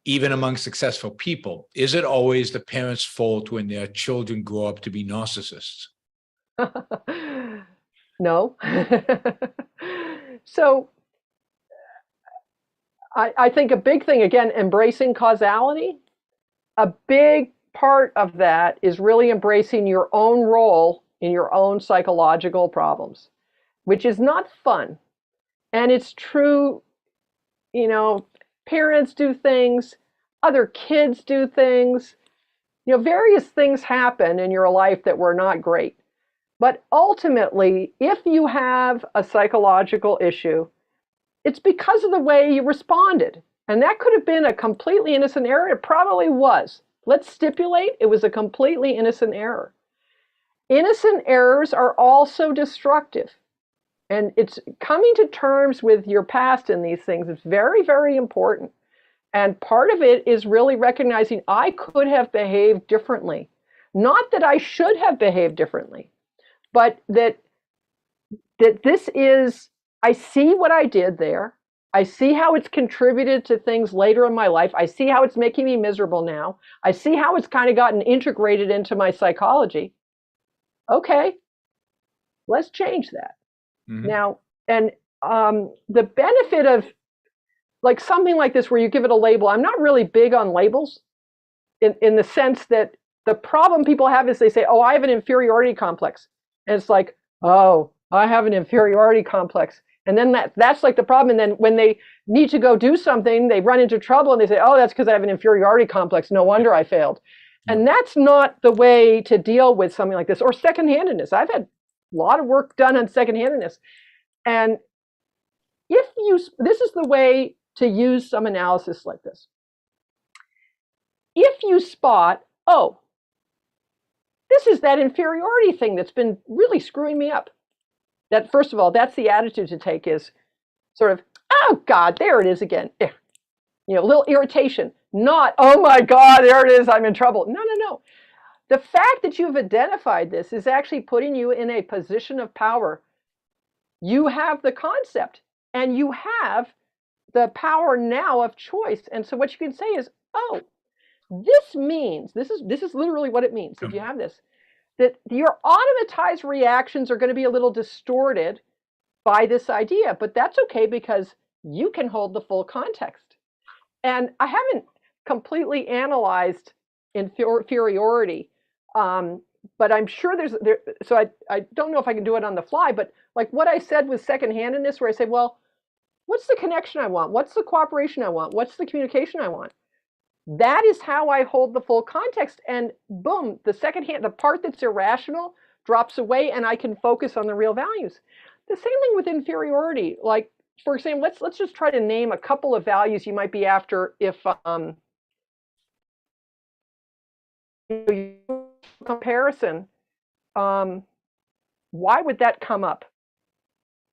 even among successful people? Is it always the parents' fault when their children grow up to be narcissists? No. So I think a big thing, again, embracing causality. A big part of that is really embracing your own role in your own psychological problems, which is not fun. And it's true, you know, parents do things, other kids do things, you know, various things happen in your life that were not great. But ultimately, if you have a psychological issue, it's because of the way you responded. And that could have been a completely innocent error. It probably was. Let's stipulate it was a completely innocent error. Innocent errors are also destructive. And it's coming to terms with your past in these things. It's very, very important. And part of it is really recognizing I could have behaved differently. Not that I should have behaved differently, but that this is, I see what I did there. I see how it's contributed to things later in my life. I see how it's making me miserable now. I see how it's kind of gotten integrated into my psychology. Okay, let's change that. Mm-hmm. Now, and the benefit of like something like this where you give it a label, I'm not really big on labels in the sense that the problem people have is they say, oh, I have an inferiority complex. And it's like, oh, I have an inferiority complex. And then that's like the problem. And then when they need to go do something, they run into trouble and they say, oh, that's because I have an inferiority complex. No wonder I failed. And that's not the way to deal with something like this. Or second-handedness. I've had a lot of work done on second-handedness. And this is the way to use some analysis like this. If you spot, oh, this is that inferiority thing that's been really screwing me up. That, first of all, that's the attitude to take is sort of, oh, God, there it is again. You know, a little irritation, not, oh, my God, there it is, I'm in trouble. No, no, no. The fact that you've identified this is actually putting you in a position of power. You have the concept, and you have the power now of choice. And so what you can say is, oh, this means, this is literally what it means, if you have this, that your automatized reactions are going to be a little distorted by this idea, but that's okay because you can hold the full context. And I haven't completely analyzed inferiority, but I'm sure so I don't know if I can do it on the fly, but like what I said with second-handedness, where I say, well, what's the connection I want? What's the cooperation I want? What's the communication I want? That is how I hold the full context. And boom, the part that's irrational drops away and I can focus on the real values. The same thing with inferiority. Like, for example, let's just try to name a couple of values you might be after if comparison. Why would that come up?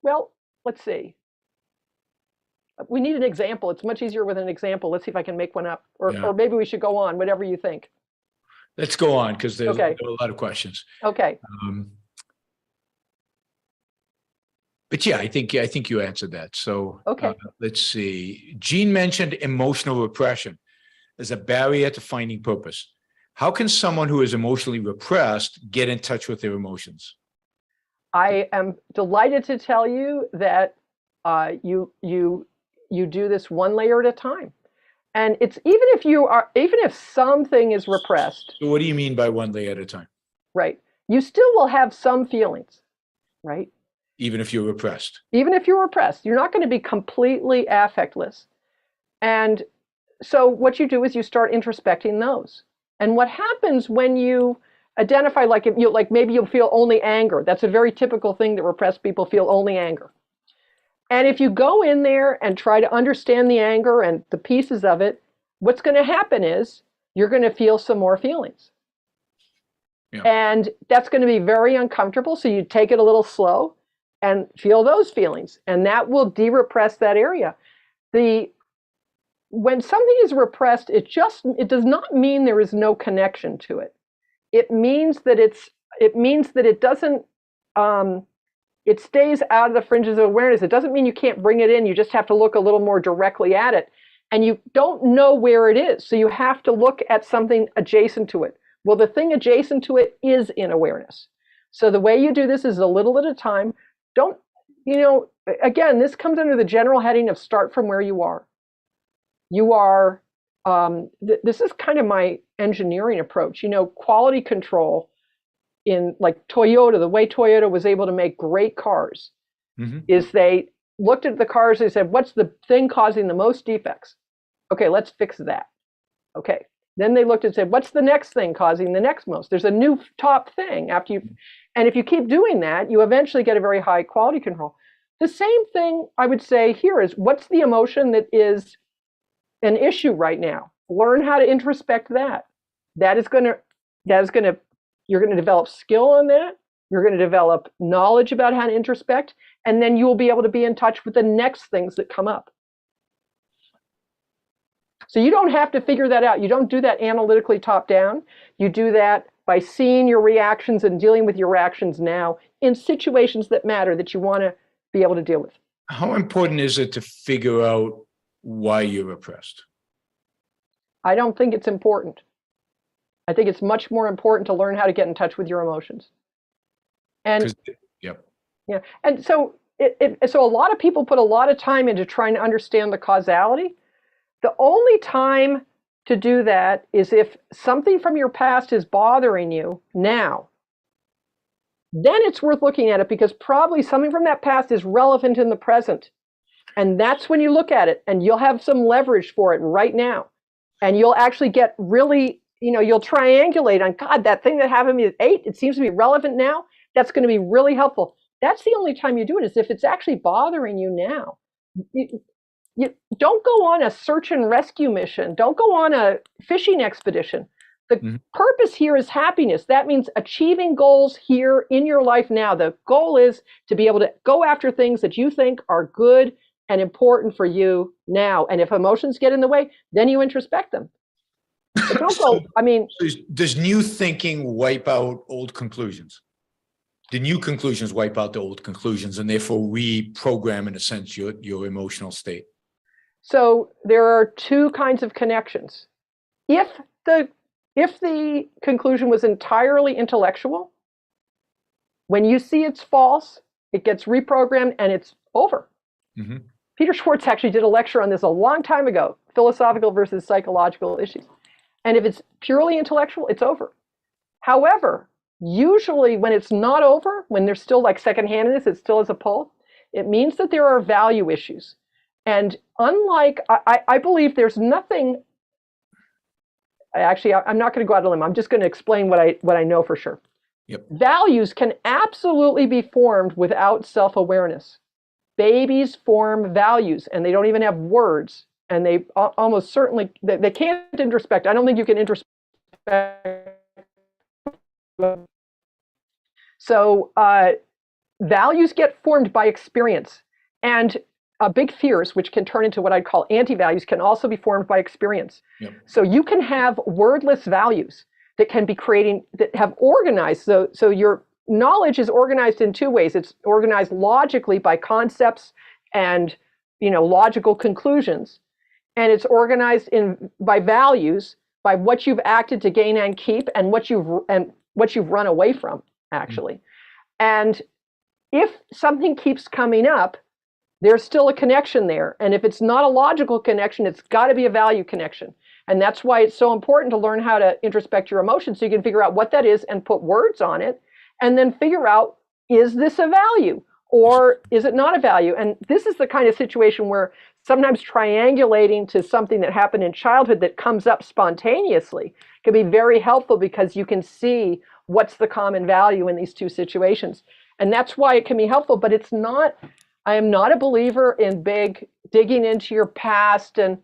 Well, let's see. We need an example. It's much easier with an example. Let's see if I can make one up. Or maybe we should go on, whatever you think. Let's go on because there's a lot of questions. Okay. But yeah, I think you answered that. So okay. Let's see. Jean mentioned emotional repression as a barrier to finding purpose. How can someone who is emotionally repressed get in touch with their emotions? I am delighted to tell you that you do this one layer at a time. And it's even if something is repressed. So what do you mean by one layer at a time? Right. You still will have some feelings, right? Even if you're repressed. Even if you're repressed, you're not going to be completely affectless. And so what you do is you start introspecting those. And what happens when you identify, like maybe you'll feel only anger. That's a very typical thing that repressed people feel, only anger. And if you go in there and try to understand the anger and the pieces of it, what's going to happen is you're going to feel some more feelings. Yeah. And that's going to be very uncomfortable. So you take it a little slow and feel those feelings. And that will de-repress that area. When something is repressed, it does not mean there is no connection to it. It means that it doesn't, it stays out of the fringes of awareness. It doesn't mean you can't bring it in. You just have to look a little more directly at it. And you don't know where it is. So you have to look at something adjacent to it. Well, the thing adjacent to it is in awareness. So the way you do this is a little at a time. Again, this comes under the general heading of start from where you are. You are this is kind of my engineering approach. Quality control in like Toyota, the way Toyota was able to make great cars is they looked at the cars, they said, what's the thing causing the most defects? Okay, let's fix that. Okay. Then they looked and said, what's the next thing causing the next most? There's a new top thing after you, and if you keep doing that, you eventually get a very high quality control. The same thing I would say here is, what's the emotion that is an issue right now? Learn how to introspect that. You're going to develop skill on that. You're going to develop knowledge about how to introspect, and then you will be able to be in touch with the next things that come up. So you don't have to figure that out. You don't do that analytically top down. You do that by seeing your reactions and dealing with your reactions now in situations that matter, that you want to be able to deal with. How important is it to figure out why you're repressed? I don't think it's important. I think it's much more important to learn how to get in touch with your emotions. And yeah, and so so a lot of people put a lot of time into trying to understand the causality. The only time to do that is if something from your past is bothering you now. Then it's worth looking at it, because probably something from that past is relevant in the present. And that's when you look at it, and you'll have some leverage for it right now. And you'll actually get really, you'll triangulate on, God, that thing that happened to me at 8, it seems to be relevant now. That's going to be really helpful. That's the only time you do it, is if it's actually bothering you now. You don't go on a search and rescue mission. Don't go on a fishing expedition. The purpose here is happiness. That means achieving goals here in your life now. The goal is to be able to go after things that you think are good and important for you now. And if emotions get in the way, then you introspect them. But don't go, does new thinking wipe out old conclusions? The new conclusions wipe out the old conclusions, and therefore reprogram, in a sense, your emotional state. So there are two kinds of connections. If the conclusion was entirely intellectual, when you see it's false, it gets reprogrammed and it's over. Peter Schwartz actually did a lecture on this a long time ago, philosophical versus psychological issues. And if it's purely intellectual, it's over. However, usually when it's not over, when there's still like secondhandedness, it still has a pull, it means that there are value issues. And unlike, I believe there's nothing, actually, I'm not going to go out on a limb. I'm just going to explain what I know for sure. Yep. Values can absolutely be formed without self-awareness. Babies form values, and they don't even have words. And they almost certainly, they can't introspect. I don't think you can introspect. So values get formed by experience. And big fears, which can turn into what I'd call anti-values, can also be formed by experience. Yep. So you can have wordless values that can be that have organized. So your knowledge is organized in two ways. It's organized logically by concepts and logical conclusions, and it's organized by values, by what you've acted to gain and keep, and what you've run away from, actually. And if something keeps coming up, there's still a connection there. And if it's not a logical connection, it's got to be a value connection. And that's why it's so important to learn how to introspect your emotions, so you can figure out what that is and put words on it, and then figure out, is this a value or is it not a value? And this is the kind of situation where sometimes triangulating to something that happened in childhood that comes up spontaneously can be very helpful, because you can see what's the common value in these two situations. And that's why it can be helpful, but it's not, I am not a believer in big digging into your past and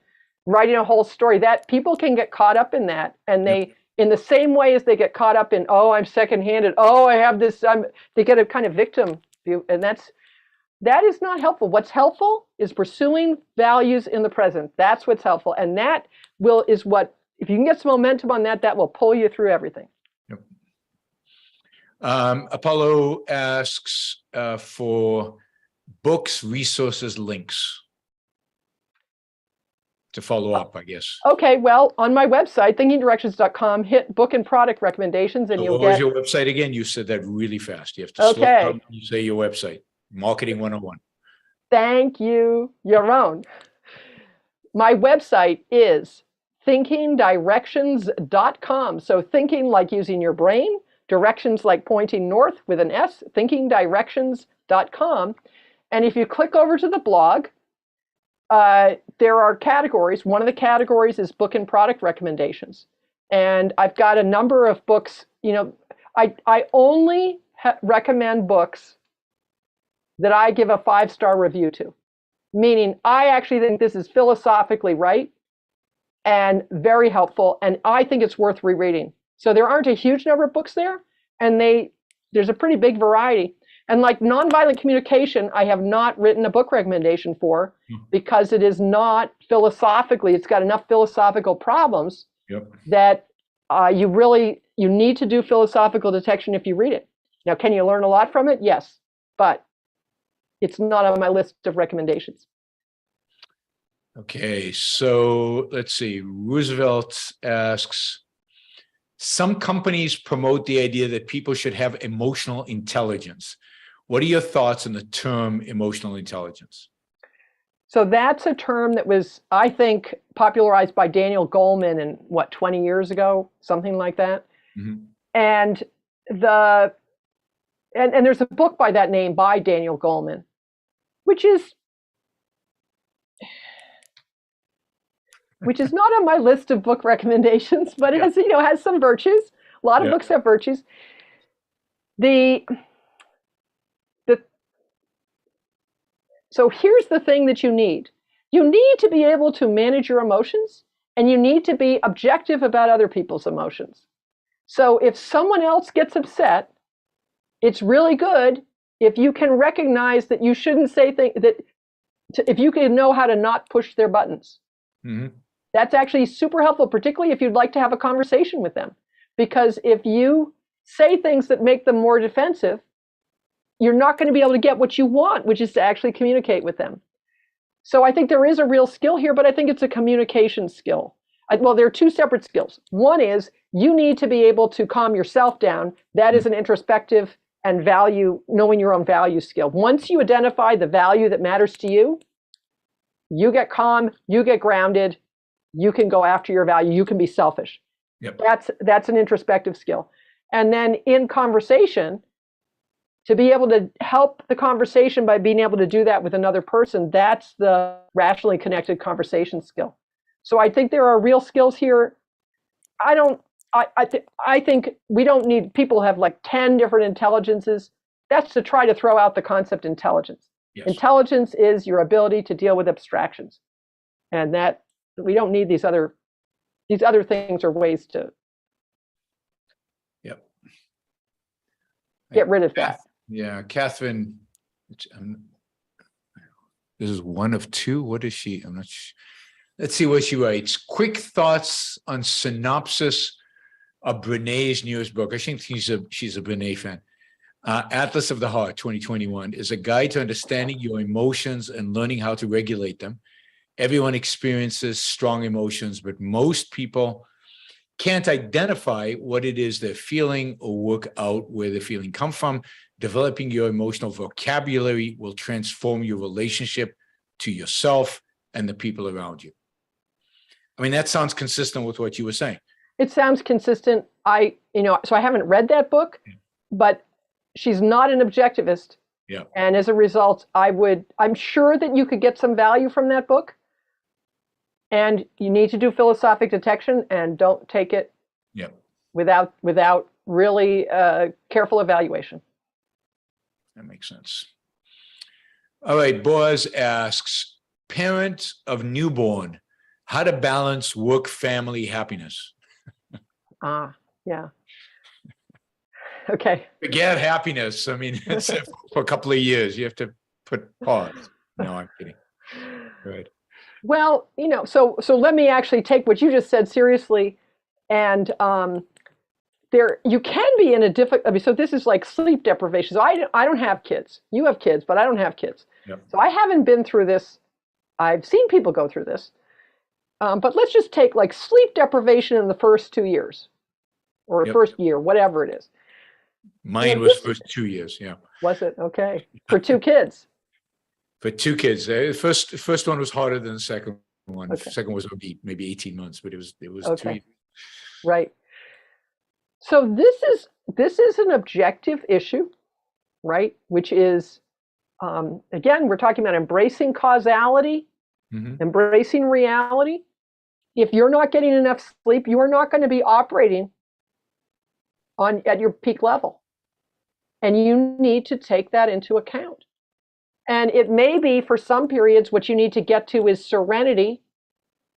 writing a whole story. That people can get caught up in that, and they, in the same way as they get caught up in, oh, I'm secondhanded, oh, I have this, they get a kind of victim view, and that is not helpful. What's helpful is pursuing values in the present. That's what's helpful, and that is what, if you can get some momentum on that, that will pull you through everything. Yep. Apollo asks for books, resources, links to follow up, I guess. Okay, well, on my website, thinkingdirections.com, hit book and product recommendations, and you'll get... What was your website again? You said that really fast. You have to slow down when you say your website. Marketing 101. Thank you, Yaron. My website is thinkingdirections.com. So thinking like using your brain, directions like pointing north with an S, thinkingdirections.com. And if you click over to the blog, there are categories. One of the categories is book and product recommendations. And I've got a number of books. You know, I only recommend books that I give a 5-star review to, meaning I actually think this is philosophically right and very helpful, and I think it's worth rereading. So there aren't a huge number of books there, and there's a pretty big variety. And like Nonviolent Communication, I have not written a book recommendation for because it is not philosophically, it's got enough philosophical problems that you need to do philosophical detection if you read it. Now, can you learn a lot from it? Yes, but it's not on my list of recommendations. Okay, so let's see. Roosevelt asks, some companies promote the idea that people should have emotional intelligence. What are your thoughts on the term emotional intelligence? So that's a term that was, I think, popularized by Daniel Goleman in 20 years ago, something like that. Mm-hmm. And there's a book by that name by Daniel Goleman, which is not on my list of book recommendations, but it has some virtues. A lot of books have virtues. So here's the thing that you need. You need to be able to manage your emotions, and you need to be objective about other people's emotions. So if someone else gets upset, it's really good if you can recognize that you shouldn't say things, if you can know how to not push their buttons. Mm-hmm. That's actually super helpful, particularly if you'd like to have a conversation with them. Because if you say things that make them more defensive, you're not going to be able to get what you want, which is to actually communicate with them. So I think there is a real skill here, but I think it's a communication skill. Well, there are two separate skills. One is you need to be able to calm yourself down. That is an introspective and knowing your own value skill. Once you identify the value that matters to you, you get calm, you get grounded, you can go after your value, you can be selfish. Yep. That's an introspective skill. And then in conversation, to be able to help the conversation by being able to do that with another person, that's the rationally connected conversation skill. So I think there are real skills here. I think we don't need people have like 10 different intelligences. That's to try to throw out the concept intelligence. Yes. Intelligence is your ability to deal with abstractions. And that we don't need these other things or ways to get rid of that. Yeah, Catherine, this is one of two. What is she? I'm not sure. Let's see what she writes. Quick thoughts on Synopsis of Brene's newest book. I think she's a Brene fan. Atlas of the Heart, 2021, is a guide to understanding your emotions and learning how to regulate them. Everyone experiences strong emotions, but most people can't identify what it is they're feeling or work out where the feeling comes from. Developing your emotional vocabulary will transform your relationship to yourself and the people around you. I mean, that sounds consistent with what you were saying. It sounds consistent. So I haven't read that book, but she's not an objectivist. Yeah. And as a result, I'm sure that you could get some value from that book. And you need to do philosophic detection and don't take it without really careful evaluation. That makes sense. All right, Boaz asks, parent of newborn, how to balance work-family happiness? Yeah. Okay. Forget happiness. I mean, it's for a couple of years. You have to put pause. No, I'm kidding. Good. Well, so let me actually take what you just said seriously, and you can be in a difficult. So this is like sleep deprivation. So I don't have kids. You have kids, but I don't have kids. Yep. So I haven't been through this. I've seen people go through this, but let's just take like sleep deprivation in the first 2 years, or first year, whatever it is. Mine was first 2 years. Yeah. Was it? Okay. For two kids. For two kids. The first one was harder than the second one. Okay. Second was maybe 18 months, but it was 2 Okay. years. Right. So this is an objective issue, right? Which is, again, we're talking about embracing causality, embracing reality. If you're not getting enough sleep, you are not going to be operating at your peak level. And you need to take that into account. And it may be for some periods, what you need to get to is serenity,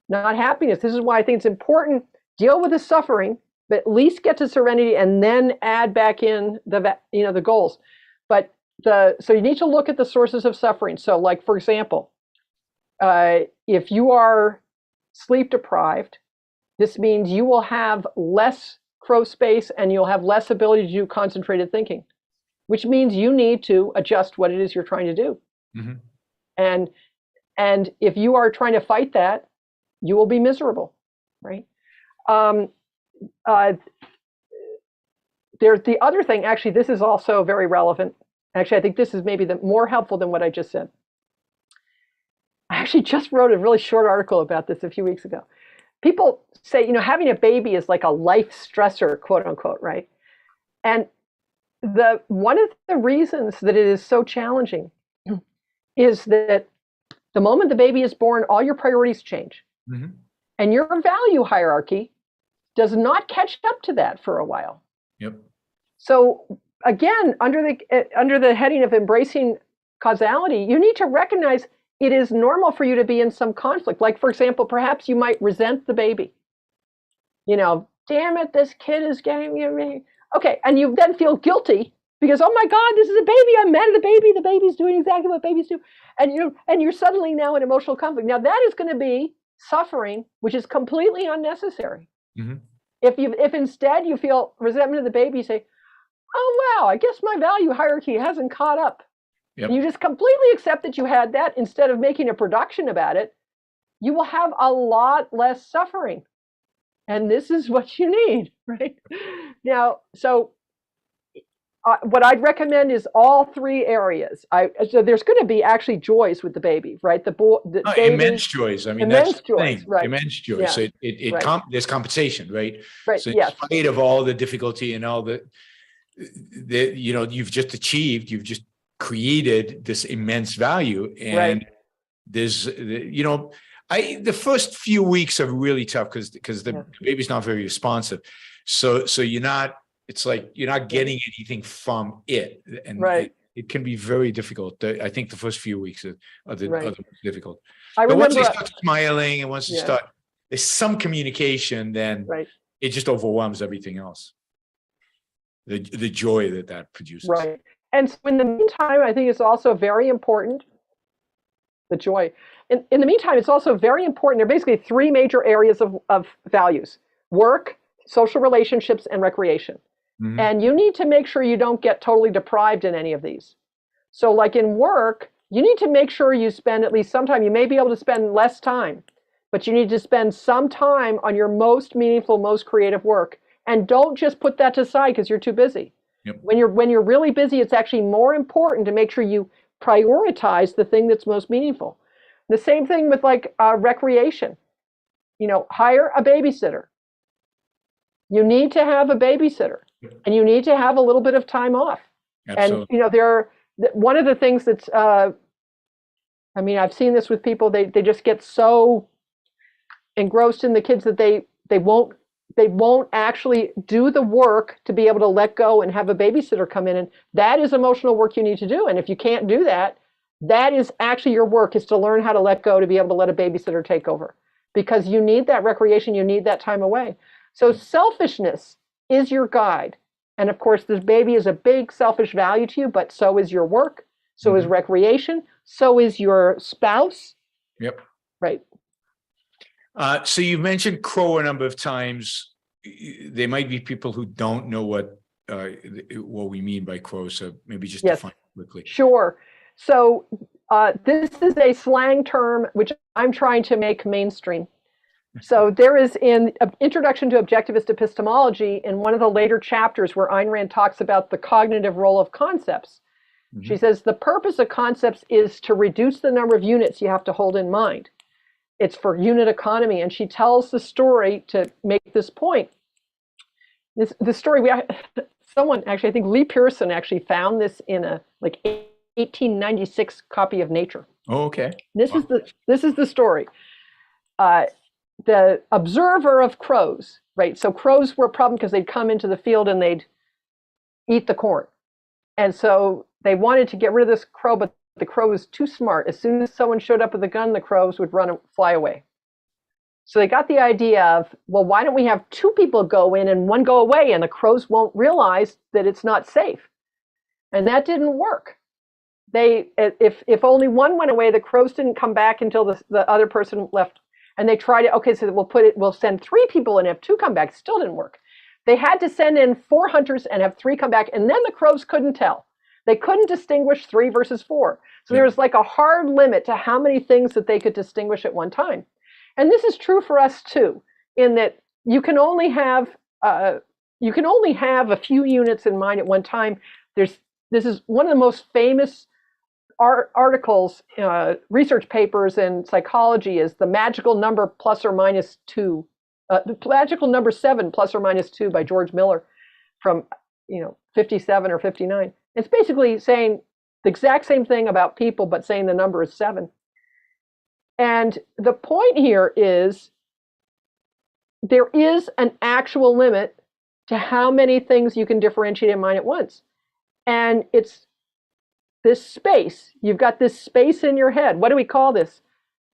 not happiness. This is why I think it's important, deal with the suffering, but at least get to serenity and then add back in the goals. But so you need to look at the sources of suffering. So like, for example, if you are sleep deprived, this means you will have less crow space and you'll have less ability to do concentrated thinking, which means you need to adjust what it is you're trying to do. And if you are trying to fight that, you will be miserable, right? There's the other thing, actually, this is also very relevant. Actually, I think this is maybe more helpful than what I just said. I actually just wrote a really short article about this a few weeks ago. People say, having a baby is like a life stressor, quote unquote, right? And one of the reasons that it is so challenging is that the moment the baby is born, all your priorities change. And your value hierarchy does not catch up to that for a while. Yep. So again, under the heading of embracing causality, you need to recognize it is normal for you to be in some conflict. Like, for example, perhaps you might resent the baby. Damn it, this kid is getting me. Okay, and you then feel guilty because, oh my God, this is a baby. I'm mad at the baby. The baby's doing exactly what babies do. And you're suddenly now in emotional conflict. Now that is going to be suffering, which is completely unnecessary. If instead you feel resentment of the baby, you say, oh, wow, I guess my value hierarchy hasn't caught up. And you just completely accept that you had that instead of making a production about it, you will have a lot less suffering. And this is what you need, right? Now, so what I'd recommend is all three areas. So there's going to be actually joys with the baby, right? The baby, immense joys. I mean, immense that's the joys, thing. right? Immense joys. Yeah. So Right. there's compensation, right? Right. So in Yes. spite of all the difficulty and all you've just created this immense value, and Right. there's the first few weeks are really tough because the baby's not very responsive. So it's like you're not getting anything from it, and Right. it can be very difficult. I think the first few weeks are the most difficult. I But once remember. they start smiling and once they start, there's some communication, then it just overwhelms everything else. The joy that produces. Right. And so in the meantime, I think it's also very important, the joy. In the meantime, it's also very important. There are basically three major areas of values: work, social relationships, and recreation. And you need to make sure you don't get totally deprived in any of these. So like in work, you need to make sure you spend at least some time. You may be able to spend less time, but you need to spend some time on your most meaningful, most creative work. And don't just put that aside because you're too busy. When you're really busy, it's actually more important to make sure you prioritize the thing that's most meaningful. The same thing with like recreation. Hire a babysitter. You need to have a babysitter, and you need to have a little bit of time off. Absolutely. And one of the things that's I've seen this with people. They just get so engrossed in the kids that they won't actually do the work to be able to let go and have a babysitter come in. And that is emotional work you need to do. And if you can't do that, that is actually your work, is to learn how to let go, to be able to let a babysitter take over, because you need that recreation. You need that time away. So selfishness is your guide. And of course, this baby is a big selfish value to you, but so is your work. So is recreation. So is your spouse. Yep. Right. So you've mentioned crow a number of times. There might be people who don't know what we mean by crow. So maybe just define it quickly. Sure. So this is a slang term which I'm trying to make mainstream. So there is in Introduction to Objectivist Epistemology, in one of the later chapters where Ayn Rand talks about the cognitive role of concepts. She says the purpose of concepts is to reduce the number of units you have to hold in mind. it's for unit economy. And she tells the story to make this point. This story, someone actually, I think Lee Pearson actually found this in a 1896 copy of Nature. Oh, okay. This is the story. The observer of crows, right? So crows were a problem because they'd come into the field and they'd eat the corn. And so they wanted to get rid of this crow, but the crow was too smart. As soon as someone showed up with a gun, the crows would run and fly away. So they got the idea of, well, why don't we have two people go in and one go away, and the crows won't realize that it's not safe. And that didn't work. If only one went away, the crows didn't come back until the other person left. And they tried it. Okay, so we'll send 3 people and have 2 come back. Still didn't work. They had to send in 4 hunters and have 3 come back, and then the crows couldn't tell. They couldn't distinguish 3 versus 4. So there was like a hard limit to how many things that they could distinguish at one time. And this is true for us too, in that you can only have a few units in mind at one time. This is one of the most famous articles, research papers in psychology, is the magical number plus or minus 2, the magical number 7 plus or minus 2 by George Miller from 57 or 59. It's basically saying the exact same thing about people, but saying the number is 7. And the point here is there is an actual limit to how many things you can differentiate in mind at once. And it's this space. You've got this space in your head. What do we call this?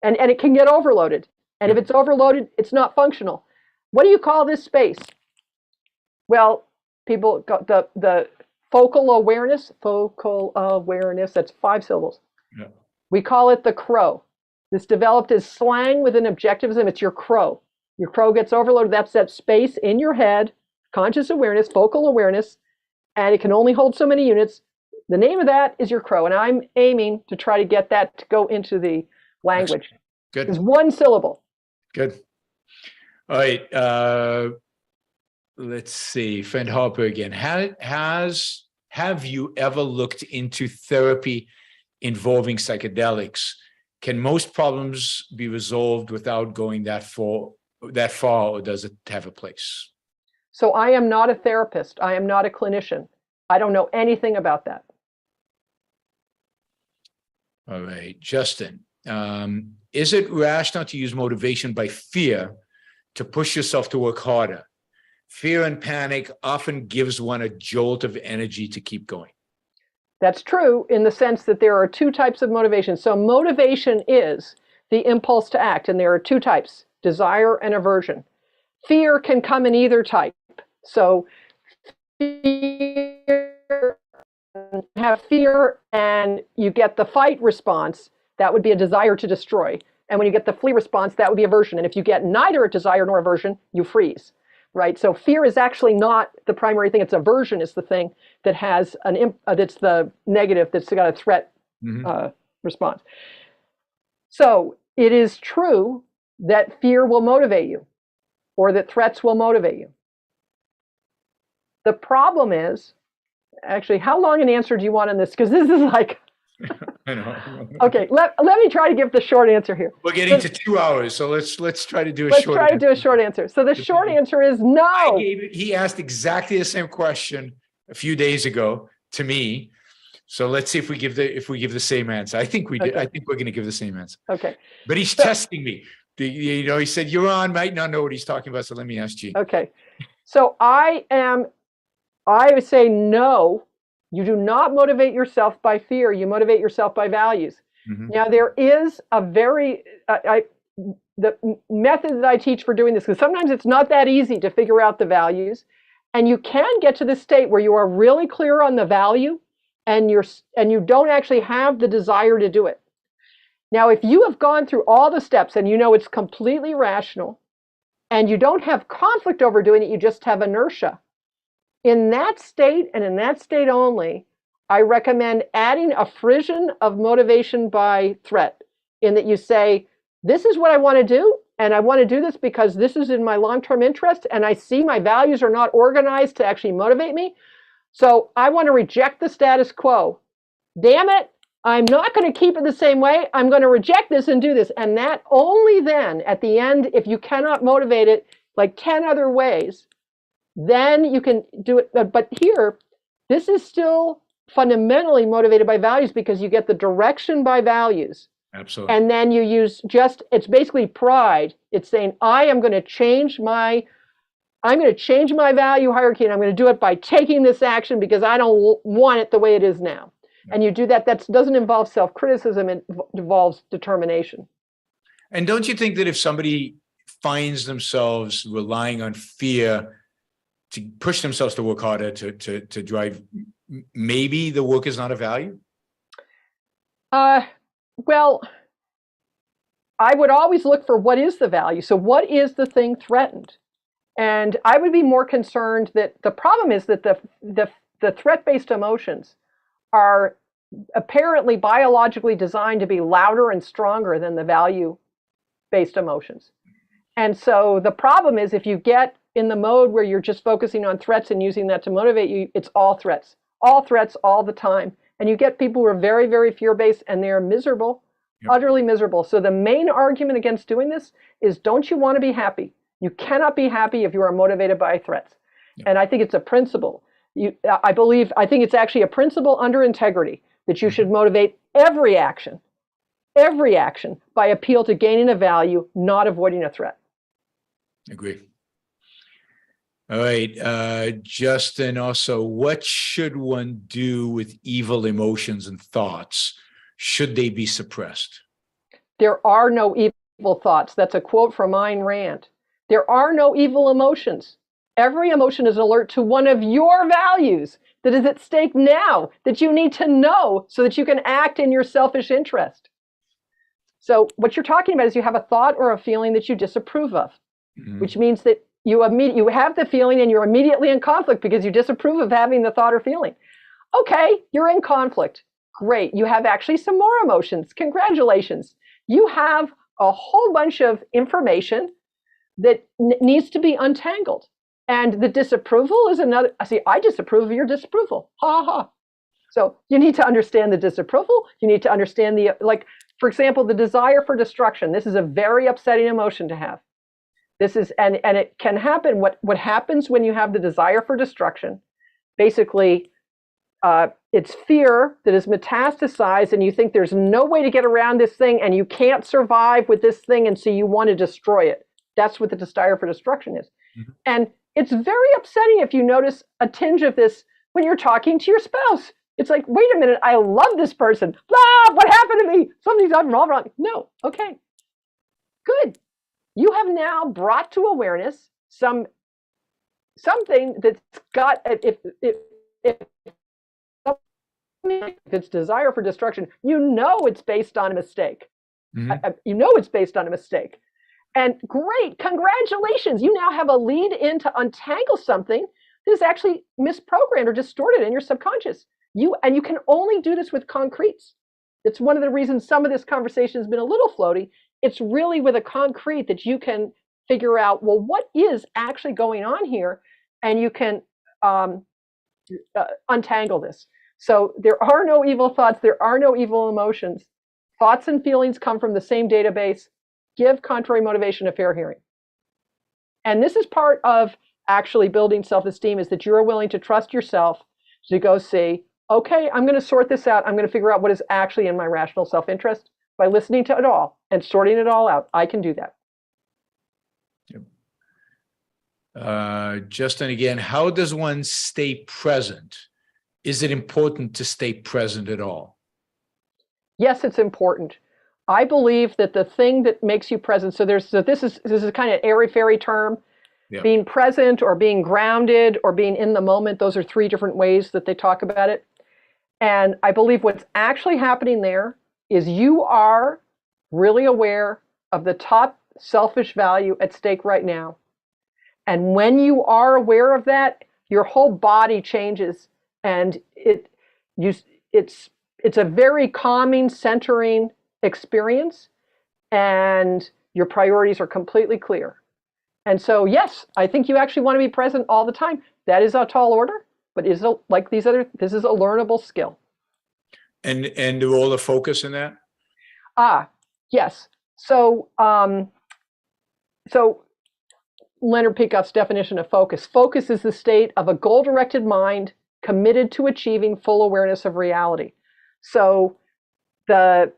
And it can get overloaded. And if it's overloaded, it's not functional. What do you call this space? Well, people got the focal awareness, that's 5 syllables. Yeah. We call it the crow. This developed as slang with an objectivism. It's your crow. Your crow gets overloaded. That's that space in your head, conscious awareness, focal awareness, and it can only hold so many units. The name of that is your crow, and I'm aiming to try to get that to go into the language. Good. It's 1 syllable. Good. All right. Let's see. Friend Harper again. Have you ever looked into therapy involving psychedelics? Can most problems be resolved without going that far, or does it have a place? So I am not a therapist. I am not a clinician. I don't know anything about that. All right, Justin. Is it rational to use motivation by fear to push yourself to work harder? Fear and panic often gives one a jolt of energy to keep going. That's true in the sense that there are 2 types of motivation. So motivation is the impulse to act, and there are 2 types, desire and aversion. Fear can come in either type. So have fear and you get the fight response, that would be a desire to destroy. And when you get the flee response, that would be aversion. And if you get neither a desire nor aversion, you freeze. Right? So fear is actually not the primary thing. It's aversion is the thing that has that's the negative, that's got a threat response. So it is true that fear will motivate you, or that threats will motivate you. The problem is, actually, how long an answer do you want on this? Because this is like, I know. Okay, let me try to give the short answer here. We're getting to 2 hours, so let's try to do a short answer. Let's try to do a short answer. So the short answer is no. He asked exactly the same question a few days ago to me. So let's see if we give the same answer. I think we did. Okay. I think we're going to give the same answer. Okay. But he's testing me. He said Yaron might not know what he's talking about, so let me ask Gene. Okay. So I would say no. You do not motivate yourself by fear. You motivate yourself by values. Mm-hmm. Now, there is a the method that I teach for doing this, because sometimes it's not that easy to figure out the values. And you can get to the state where you are really clear on the value and you don't actually have the desire to do it. Now, if you have gone through all the steps and you know it's completely rational and you don't have conflict over doing it, you just have inertia. In that state, and in that state only, I recommend adding a frisson of motivation by threat, in that you say, this is what I want to do, and I want to do this because this is in my long-term interest, and I see my values are not organized to actually motivate me. So I want to reject the status quo. Damn it, I'm not going to keep it the same way. I'm going to reject this and do this. And that only then, at the end, if you cannot motivate it like 10 other ways, then you can do it. But here, this is still fundamentally motivated by values because you get the direction by values. Absolutely. And then you use it's basically pride. It's saying, I'm going to change my value hierarchy, and I'm going to do it by taking this action because I don't want it the way it is now. And you do that. That doesn't involve self-criticism. It involves determination. And don't you think that if somebody finds themselves relying on fear to push themselves to work harder, to drive, maybe the work is not of value? Well, I would always look for what is the value. So what is the thing threatened? And I would be more concerned that the problem is that the threat-based emotions are apparently biologically designed to be louder and stronger than the value-based emotions. And so the problem is if you get in the mode where you're just focusing on threats and using that to motivate you, it's all threats all the time. And you get people who are very, very fear-based and they're miserable, utterly miserable. So the main argument against doing this is, don't you want to be happy? You cannot be happy if you are motivated by threats. And I think it's a principle. I think it's actually a principle under integrity that you should motivate every action by appeal to gaining a value, not avoiding a threat. Agree. All right, Justin, also, what should one do with evil emotions and thoughts? Should they be suppressed? There are no evil thoughts. That's a quote from Ayn Rand. There are no evil emotions. Every emotion is alert to one of your values that is at stake now, that you need to know so that you can act in your selfish interest. So what you're talking about is you have a thought or a feeling that you disapprove of, which means that you have the feeling and you're immediately in conflict because you disapprove of having the thought or feeling. Okay, you're in conflict. Great. You have actually some more emotions. Congratulations. You have a whole bunch of information that needs to be untangled. And the disapproval is another. See, I disapprove of your disapproval. Ha ha. So you need to understand the disapproval. You need to understand for example, the desire for destruction. This is a very upsetting emotion to have. This is, and it can happen. What happens when you have the desire for destruction? Basically, it's fear that is metastasized, and you think there's no way to get around this thing, and you can't survive with this thing, and so you want to destroy it. That's what the desire for destruction is. And it's very upsetting if you notice a tinge of this when you're talking to your spouse. It's like, wait a minute, I love this person. Blah, what happened to me? Something's done wrong. No, okay, good. You have now brought to awareness something that's got, if it's desire for destruction, you know it's based on a mistake. You know it's based on a mistake. And great, congratulations. You now have a lead in to untangle something that is actually misprogrammed or distorted in your subconscious. And you can only do this with concretes. It's one of the reasons some of this conversation has been a little floaty. It's really with a concrete that you can figure out, well, what is actually going on here? And you can untangle this. So there are no evil thoughts. There are no evil emotions. Thoughts and feelings come from the same database. Give contrary motivation a fair hearing. And this is part of actually building self-esteem, is that you're willing to trust yourself to go see, okay, I'm going to sort this out. I'm going to figure out what is actually in my rational self-interest by listening to it all and sorting it all out. I can do that. Justin, again, how does one stay present? Is it important to stay present at all? Yes, it's important. I believe that the thing that makes you present, so this is kind of airy-fairy term, being present or being grounded or being in the moment. Those are three different ways that they talk about it. And I believe what's actually happening there is you are really aware of the top selfish value at stake right now. And when you are aware of that, your whole body changes, and it's a very calming, centering experience, and your priorities are completely clear. And so, yes, I think you actually want to be present all the time. That is a tall order, but this is a learnable skill. And the role of focus in that? Yes. So, so Leonard Peikoff's definition of focus. Focus is the state of a goal-directed mind committed to achieving full awareness of reality. So the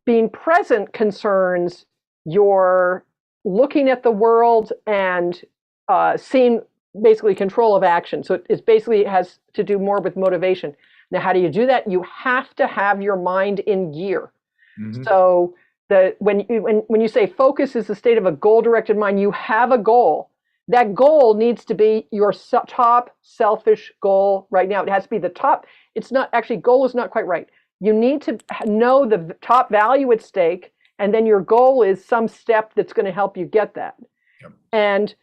being present concerns your looking at the world and seeing basically control of action. So it basically has to do more with motivation. Now, how do you do that? You have to have your mind in gear. Mm-hmm. So when you say focus is the state of a goal-directed mind, you have a goal. That goal needs to be your top selfish goal right now. It has to be the top. It's not actually, goal is not quite right. You need to know the top value at stake, and then your goal is some step that's going to help you get that. Yep. And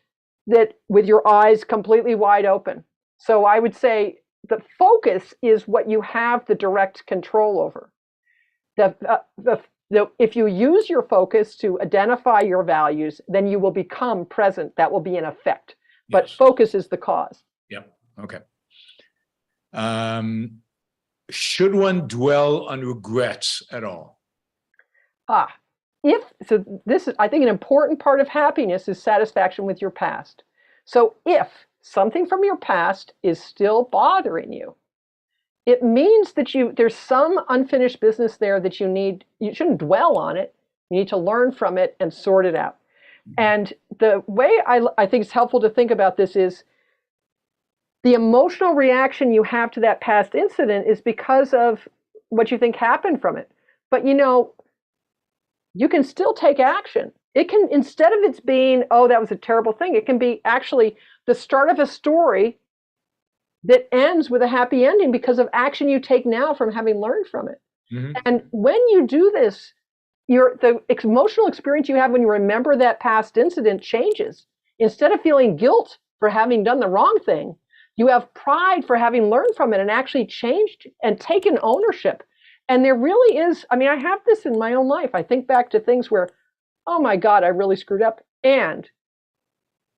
that with your eyes completely wide open. So I would say the focus is what you have the direct control over. If you use your focus to identify your values, then you will become present. That will be an effect. But yes. Focus is the cause. Yeah. Okay. Should one dwell on regrets at all? This is, I think, an important part of happiness is satisfaction with your past. So if something from your past is still bothering you, it means that there's some unfinished business there that you shouldn't dwell on it. You need to learn from it and sort it out. And the way I think it's helpful to think about this is the emotional reaction you have to that past incident is because of what you think happened from it. But you can still take action. It can, instead of it being, oh, that was a terrible thing, it can be actually the start of a story that ends with a happy ending because of action you take now from having learned from it. Mm-hmm. And when you do this, the emotional experience you have when you remember that past incident changes. Instead of feeling guilt for having done the wrong thing, you have pride for having learned from it and actually changed and taken ownership. And there really is, I have this in my own life. I think back to things where, oh my God, I really screwed up. And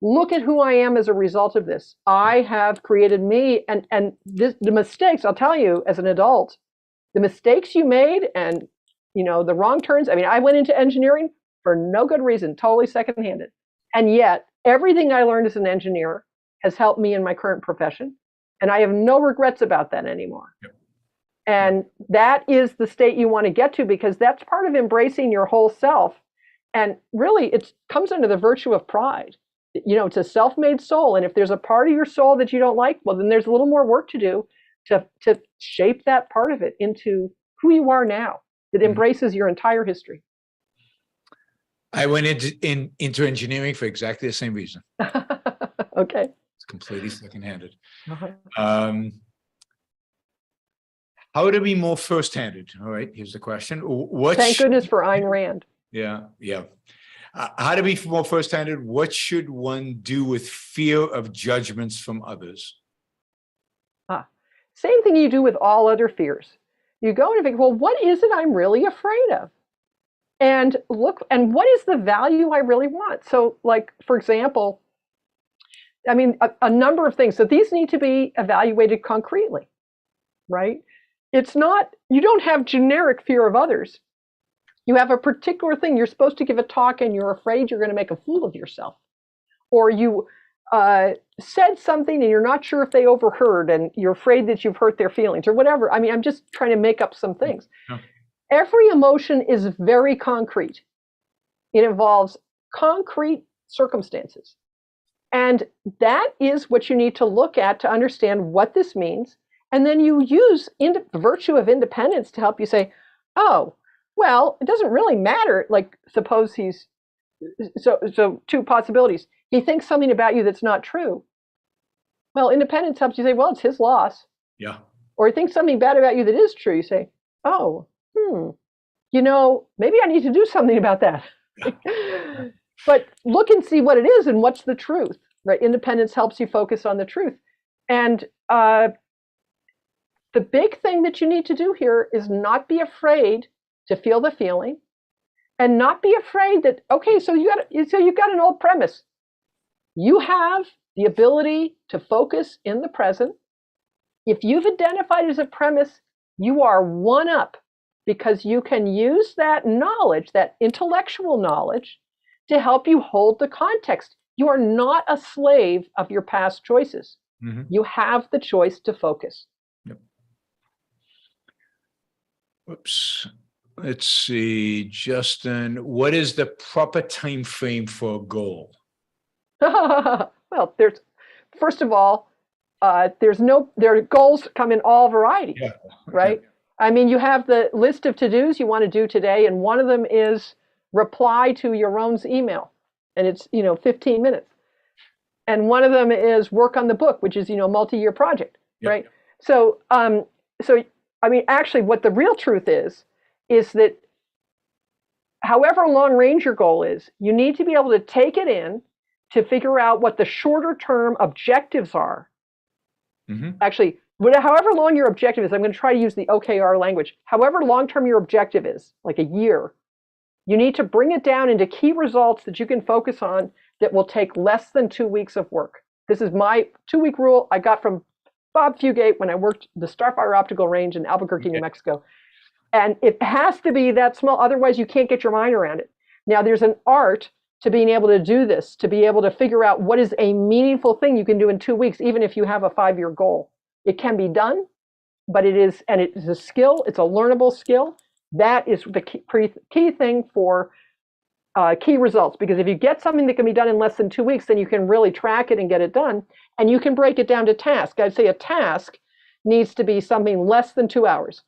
look at who I am as a result of this. I have created me, and the mistakes, I'll tell you, as an adult, the mistakes you made and, the wrong turns. I went into engineering for no good reason, totally secondhanded. And yet, everything I learned as an engineer has helped me in my current profession. And I have no regrets about that anymore. Yep. And that is the state you want to get to, because that's part of embracing your whole self. And really, it comes under the virtue of pride. It's a self-made soul. And if there's a part of your soul that you don't like, well, then there's a little more work to do to shape that part of it into who you are now, that embraces your entire history. I went into engineering for exactly the same reason. Okay. It's completely second-handed. Uh-huh. How to be more first-handed? All right, here's the question. Thank goodness for Ayn Rand. Yeah. How to be more first-handed? What should one do with fear of judgments from others? Same thing you do with all other fears. You go and think, well, what is it I'm really afraid of? And look, and what is the value I really want? So, like, for example, a number of things. So these need to be evaluated concretely, right? It's not, you don't have generic fear of others. You have a particular thing. You're supposed to give a talk and you're afraid you're going to make a fool of yourself. Or you said something and you're not sure if they overheard and you're afraid that you've hurt their feelings or whatever. I'm just trying to make up some things. Yeah. Every emotion is very concrete. It involves concrete circumstances. And that is what you need to look at to understand what this means. And then you use the virtue of independence to help you say, oh, well, it doesn't really matter. Like, suppose so two possibilities. He thinks something about you that's not true. Well, independence helps you say, well, it's his loss. Yeah. Or he thinks something bad about you that is true. You say, oh, maybe I need to do something about that. Yeah. But look and see what it is and what's the truth, right? Independence helps you focus on the truth. And the big thing that you need to do here is not be afraid to feel the feeling, and not be afraid that, okay, so you've got an old premise. You have the ability to focus in the present. If you've identified as a premise, you are one up because you can use that knowledge, that intellectual knowledge, to help you hold the context. You are not a slave of your past choices. Mm-hmm. You have the choice to focus. Yep. Whoops. Let's see, Justin, what is the proper time frame for a goal? Well, first of all, their goals come in all varieties, Yeah. right? I mean, you have the list of to-dos you want to do today, and one of them is reply to Yaron's email, and it's 15 minutes. And one of them is work on the book, which is a multi-year project, Yep. right? So, I mean, actually, what the real truth is that however long range your goal is, you need to be able to take it in to figure out what the shorter term objectives are. Mm-hmm. Actually, however long your objective is, I'm going to try to use the OKR language. However long term your objective is, like a year, you need to bring it down into key results that you can focus on that will take less than 2 weeks of work. This is my 2-week rule I got from Bob Fugate when I worked the Starfire Optical Range in Albuquerque, New Mexico. And it has to be that small, otherwise you can't get your mind around it. Now, there's an art to being able to do this, to be able to figure out what is a meaningful thing you can do in 2 weeks, even if you have a 5-year goal. It can be done, but it is a skill, it's a learnable skill. That is the key thing for key results, because if you get something that can be done in less than 2 weeks, then you can really track it and get it done, and you can break it down to tasks. I'd say a task needs to be something less than 2 hours,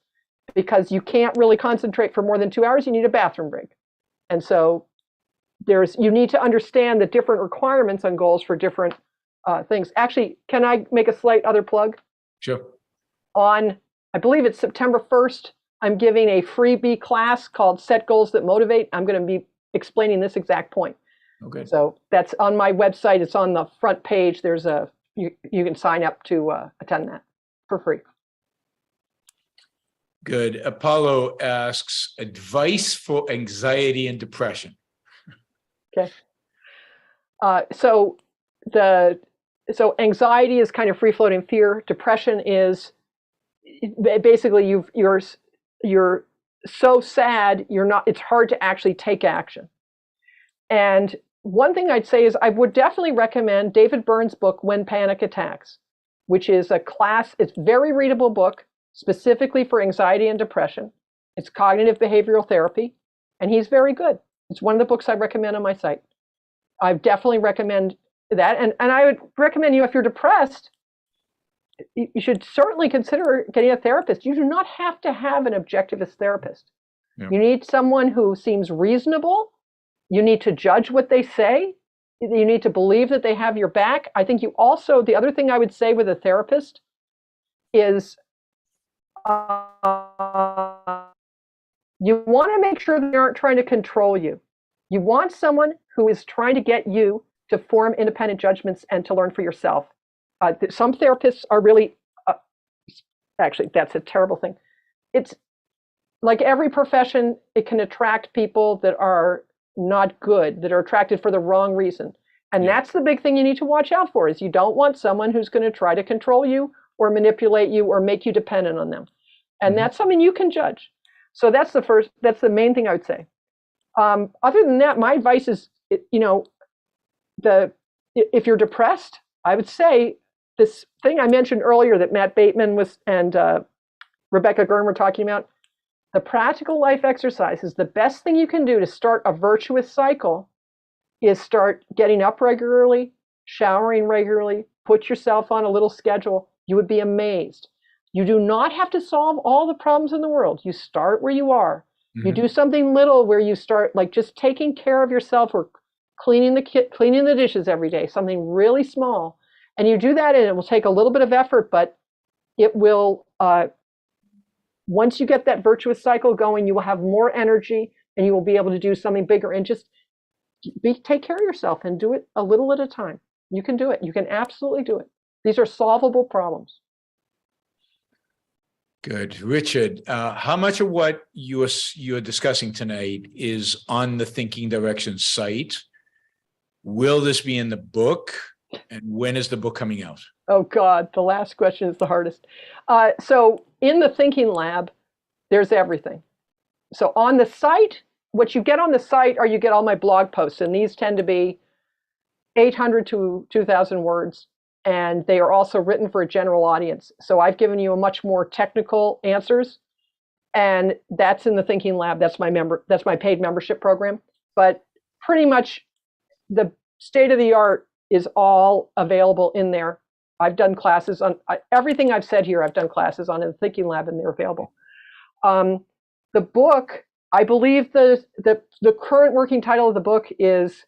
because you can't really concentrate for more than 2 hours. You need a bathroom break. And so you need to understand the different requirements on goals for different things. Actually, can I make a slight other plug? Sure. On, I believe it's September 1st, I'm giving a freebie class called Set Goals That Motivate. I'm going to be explaining this exact point. Okay. So that's on my website. It's on the front page. There's you can sign up to attend that for free. Good. Apollo asks, advice for anxiety and depression. Okay. So anxiety is kind of free floating fear. Depression is basically you're so sad it's hard to actually take action. And one thing I'd say is I would definitely recommend David Byrne's book When Panic Attacks, which is it's very readable book specifically for anxiety and depression. It's cognitive behavioral therapy, and he's very good. It's one of the books I recommend on my site. I definitely recommend that. And I would recommend if you're depressed, you should certainly consider getting a therapist. You do not have to have an objectivist therapist. Yeah. You need someone who seems reasonable. You need to judge what they say. You need to believe that they have your back. I think the other thing I would say with a therapist is you want to make sure they aren't trying to control you. You want someone who is trying to get you to form independent judgments and to learn for yourself. Some therapists are really, actually, that's a terrible thing. It's like every profession, it can attract people that are not good, that are attracted for the wrong reason. And that's the big thing you need to watch out for, is you don't want someone who's going to try to control you or manipulate you or make you dependent on them. And that's something you can judge. So that's the main thing I would say. Other than that, my advice is, if you're depressed, I would say this thing I mentioned earlier that Matt Bateman and Rebecca Gurn were talking about, the practical life exercise is the best thing you can do to start a virtuous cycle is start getting up regularly, showering regularly, put yourself on a little schedule. You would be amazed. You do not have to solve all the problems in the world. You start where you are. Mm-hmm. You do something little where you start, like just taking care of yourself or cleaning the dishes every day, something really small. And you do that, and it will take a little bit of effort, but it will, once you get that virtuous cycle going, you will have more energy and you will be able to do something bigger, and just take care of yourself and do it a little at a time. You can do it. You can absolutely do it. These are solvable problems. Good. Richard, how much of what you're discussing tonight is on the Thinking Directions site? Will this be in the book? And when is the book coming out? Oh God, the last question is the hardest. So in the Thinking Lab, there's everything. So on the site, what you get on the site are you get all my blog posts, and these tend to be 800 to 2,000 words, and they are also written for a general audience. So I've given you a much more technical answers, and that's in the Thinking Lab. That's my paid membership program. But pretty much the state of the art is all available in there. I've done classes on everything I've said here. I've done classes on in the Thinking Lab, and they're available. The book, I believe the current working title of the book is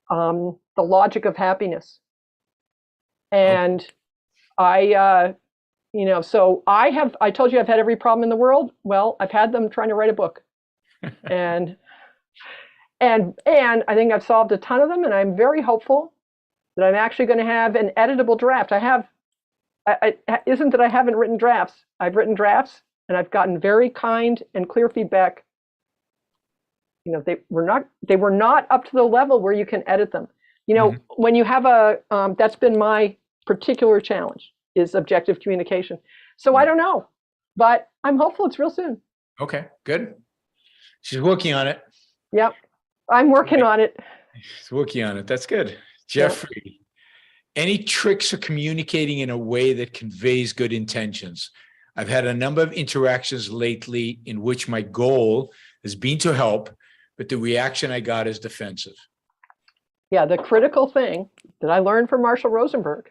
The Logic of Happiness. And I told you I've had every problem in the world. Well, I've had them trying to write a book. and I think I've solved a ton of them, and I'm very hopeful that I'm actually going to have an editable draft. Isn't that I haven't written drafts. I've written drafts, and I've gotten very kind and clear feedback. They were not up to the level where you can edit them. When you have that's been my particular challenge, is objective communication. So I don't know, but I'm hopeful it's real soon. Okay, good. She's working on it. Yep, I'm working on it. She's working on it. That's good. Jeffrey, any tricks for communicating in a way that conveys good intentions? I've had a number of interactions lately in which my goal has been to help, but the reaction I got is defensive. Yeah, the critical thing that I learned from Marshall Rosenberg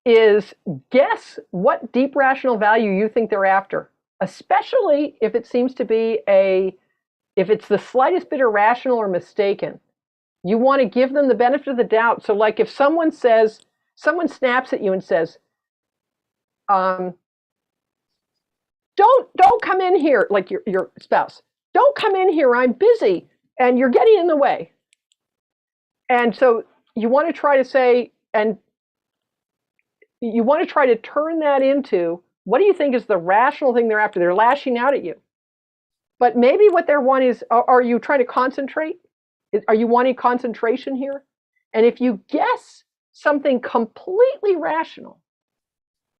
is guess what deep rational value you think they're after, especially if it seems to be if it's the slightest bit irrational or mistaken. You want to give them the benefit of the doubt. So like if someone snaps at you and says, don't come in here, like your spouse, don't come in here, I'm busy, and you're getting in the way. And so you want to try to say, and you want to try to turn that into, what do you think is the rational thing they're after? They're lashing out at you. But maybe what they're wanting is, are you trying to concentrate? Are you wanting concentration here? And if you guess something completely rational,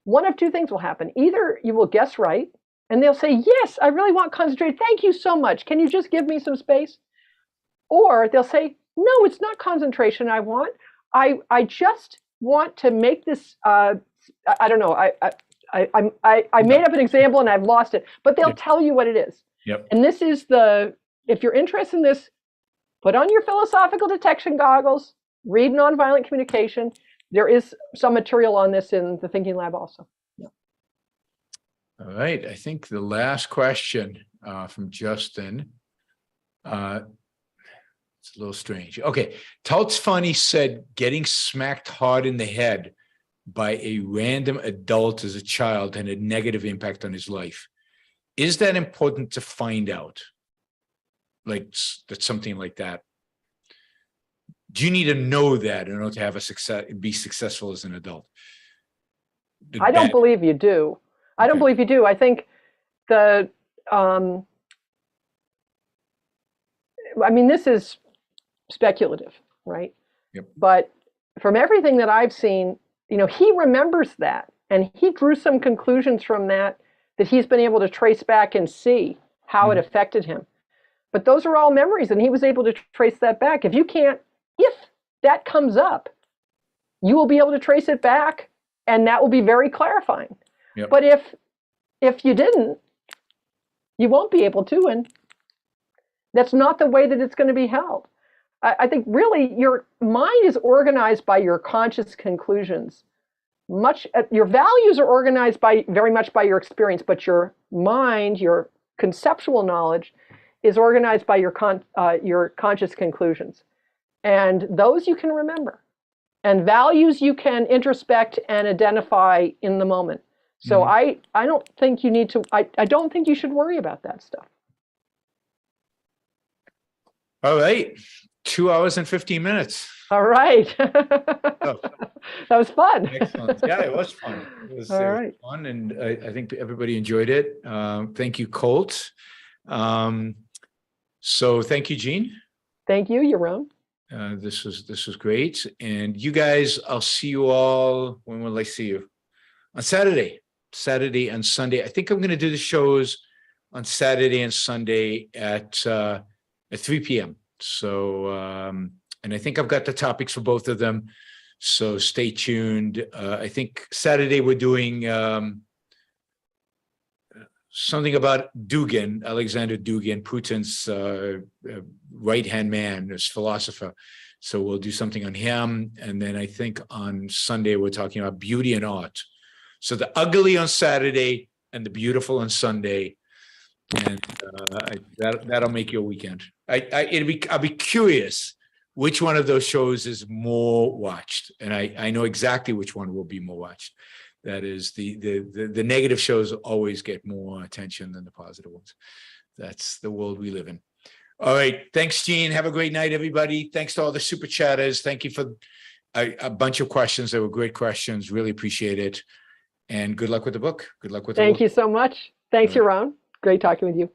one of two things will happen. Either you will guess right, and they'll say, yes, I really want concentration. Thank you so much. Can you just give me some space? Or they'll say, no, it's not concentration I want. I just want to make this, I don't know, I made up an example and I've lost it, but they'll tell you what it is. Yep. And this is if you're interested in this, put on your philosophical detection goggles, read Nonviolent Communication. There is some material on this in the Thinking Lab also. Yeah. All right. I think the last question from Justin, it's a little strange. Okay. Totes Funny said getting smacked hard in the head by a random adult as a child had a negative impact on his life. Is that important to find out? Like that something like that? Do you need to know that in order to have be successful as an adult? I don't believe you do. I don't believe you do. I think this is speculative, right? Yep. But from everything that I've seen, he remembers that, and he drew some conclusions from that he's been able to trace back and see how it affected him. But those are all memories, and he was able to trace that back. If that comes up, you will be able to trace it back, and that will be very clarifying. Yep. But if you didn't, you won't be able to, and that's not the way that it's going to be held. I think really your mind is organized by your conscious conclusions. Your values are organized very much by your experience, but your mind, your conceptual knowledge, is organized by your conscious conclusions. And those you can remember. And values you can introspect and identify in the moment. So I don't think you need to, I don't think you should worry about that stuff. All right. 2 hours and 15 minutes. All right. Oh. That was fun. Excellent. Yeah, it was fun. It was fun, and I think everybody enjoyed it. Thank you, Colt. So thank you, Jean. Thank you, Yaron. This was great. And you guys, I'll see you all. When will I see you? On Saturday and Sunday. I think I'm going to do the shows on Saturday and Sunday at 3 p.m. So, and I think I've got the topics for both of them. So stay tuned. I think Saturday we're doing something about Dugin, Alexander Dugin, Putin's right-hand man, his philosopher. So we'll do something on him. And then I think on Sunday, we're talking about beauty and art. So the ugly on Saturday and the beautiful on Sunday. And that'll make your weekend. I'll be curious which one of those shows is more watched. And I know exactly which one will be more watched. That is the negative shows always get more attention than the positive ones. That's the world we live in. All right. Thanks, Gene. Have a great night, everybody. Thanks to all the super chatters. Thank you for a bunch of questions. They were great questions. Really appreciate it. And good luck with the book. Good luck with the book. Thank you so much. Thanks, Yaron. Great talking with you.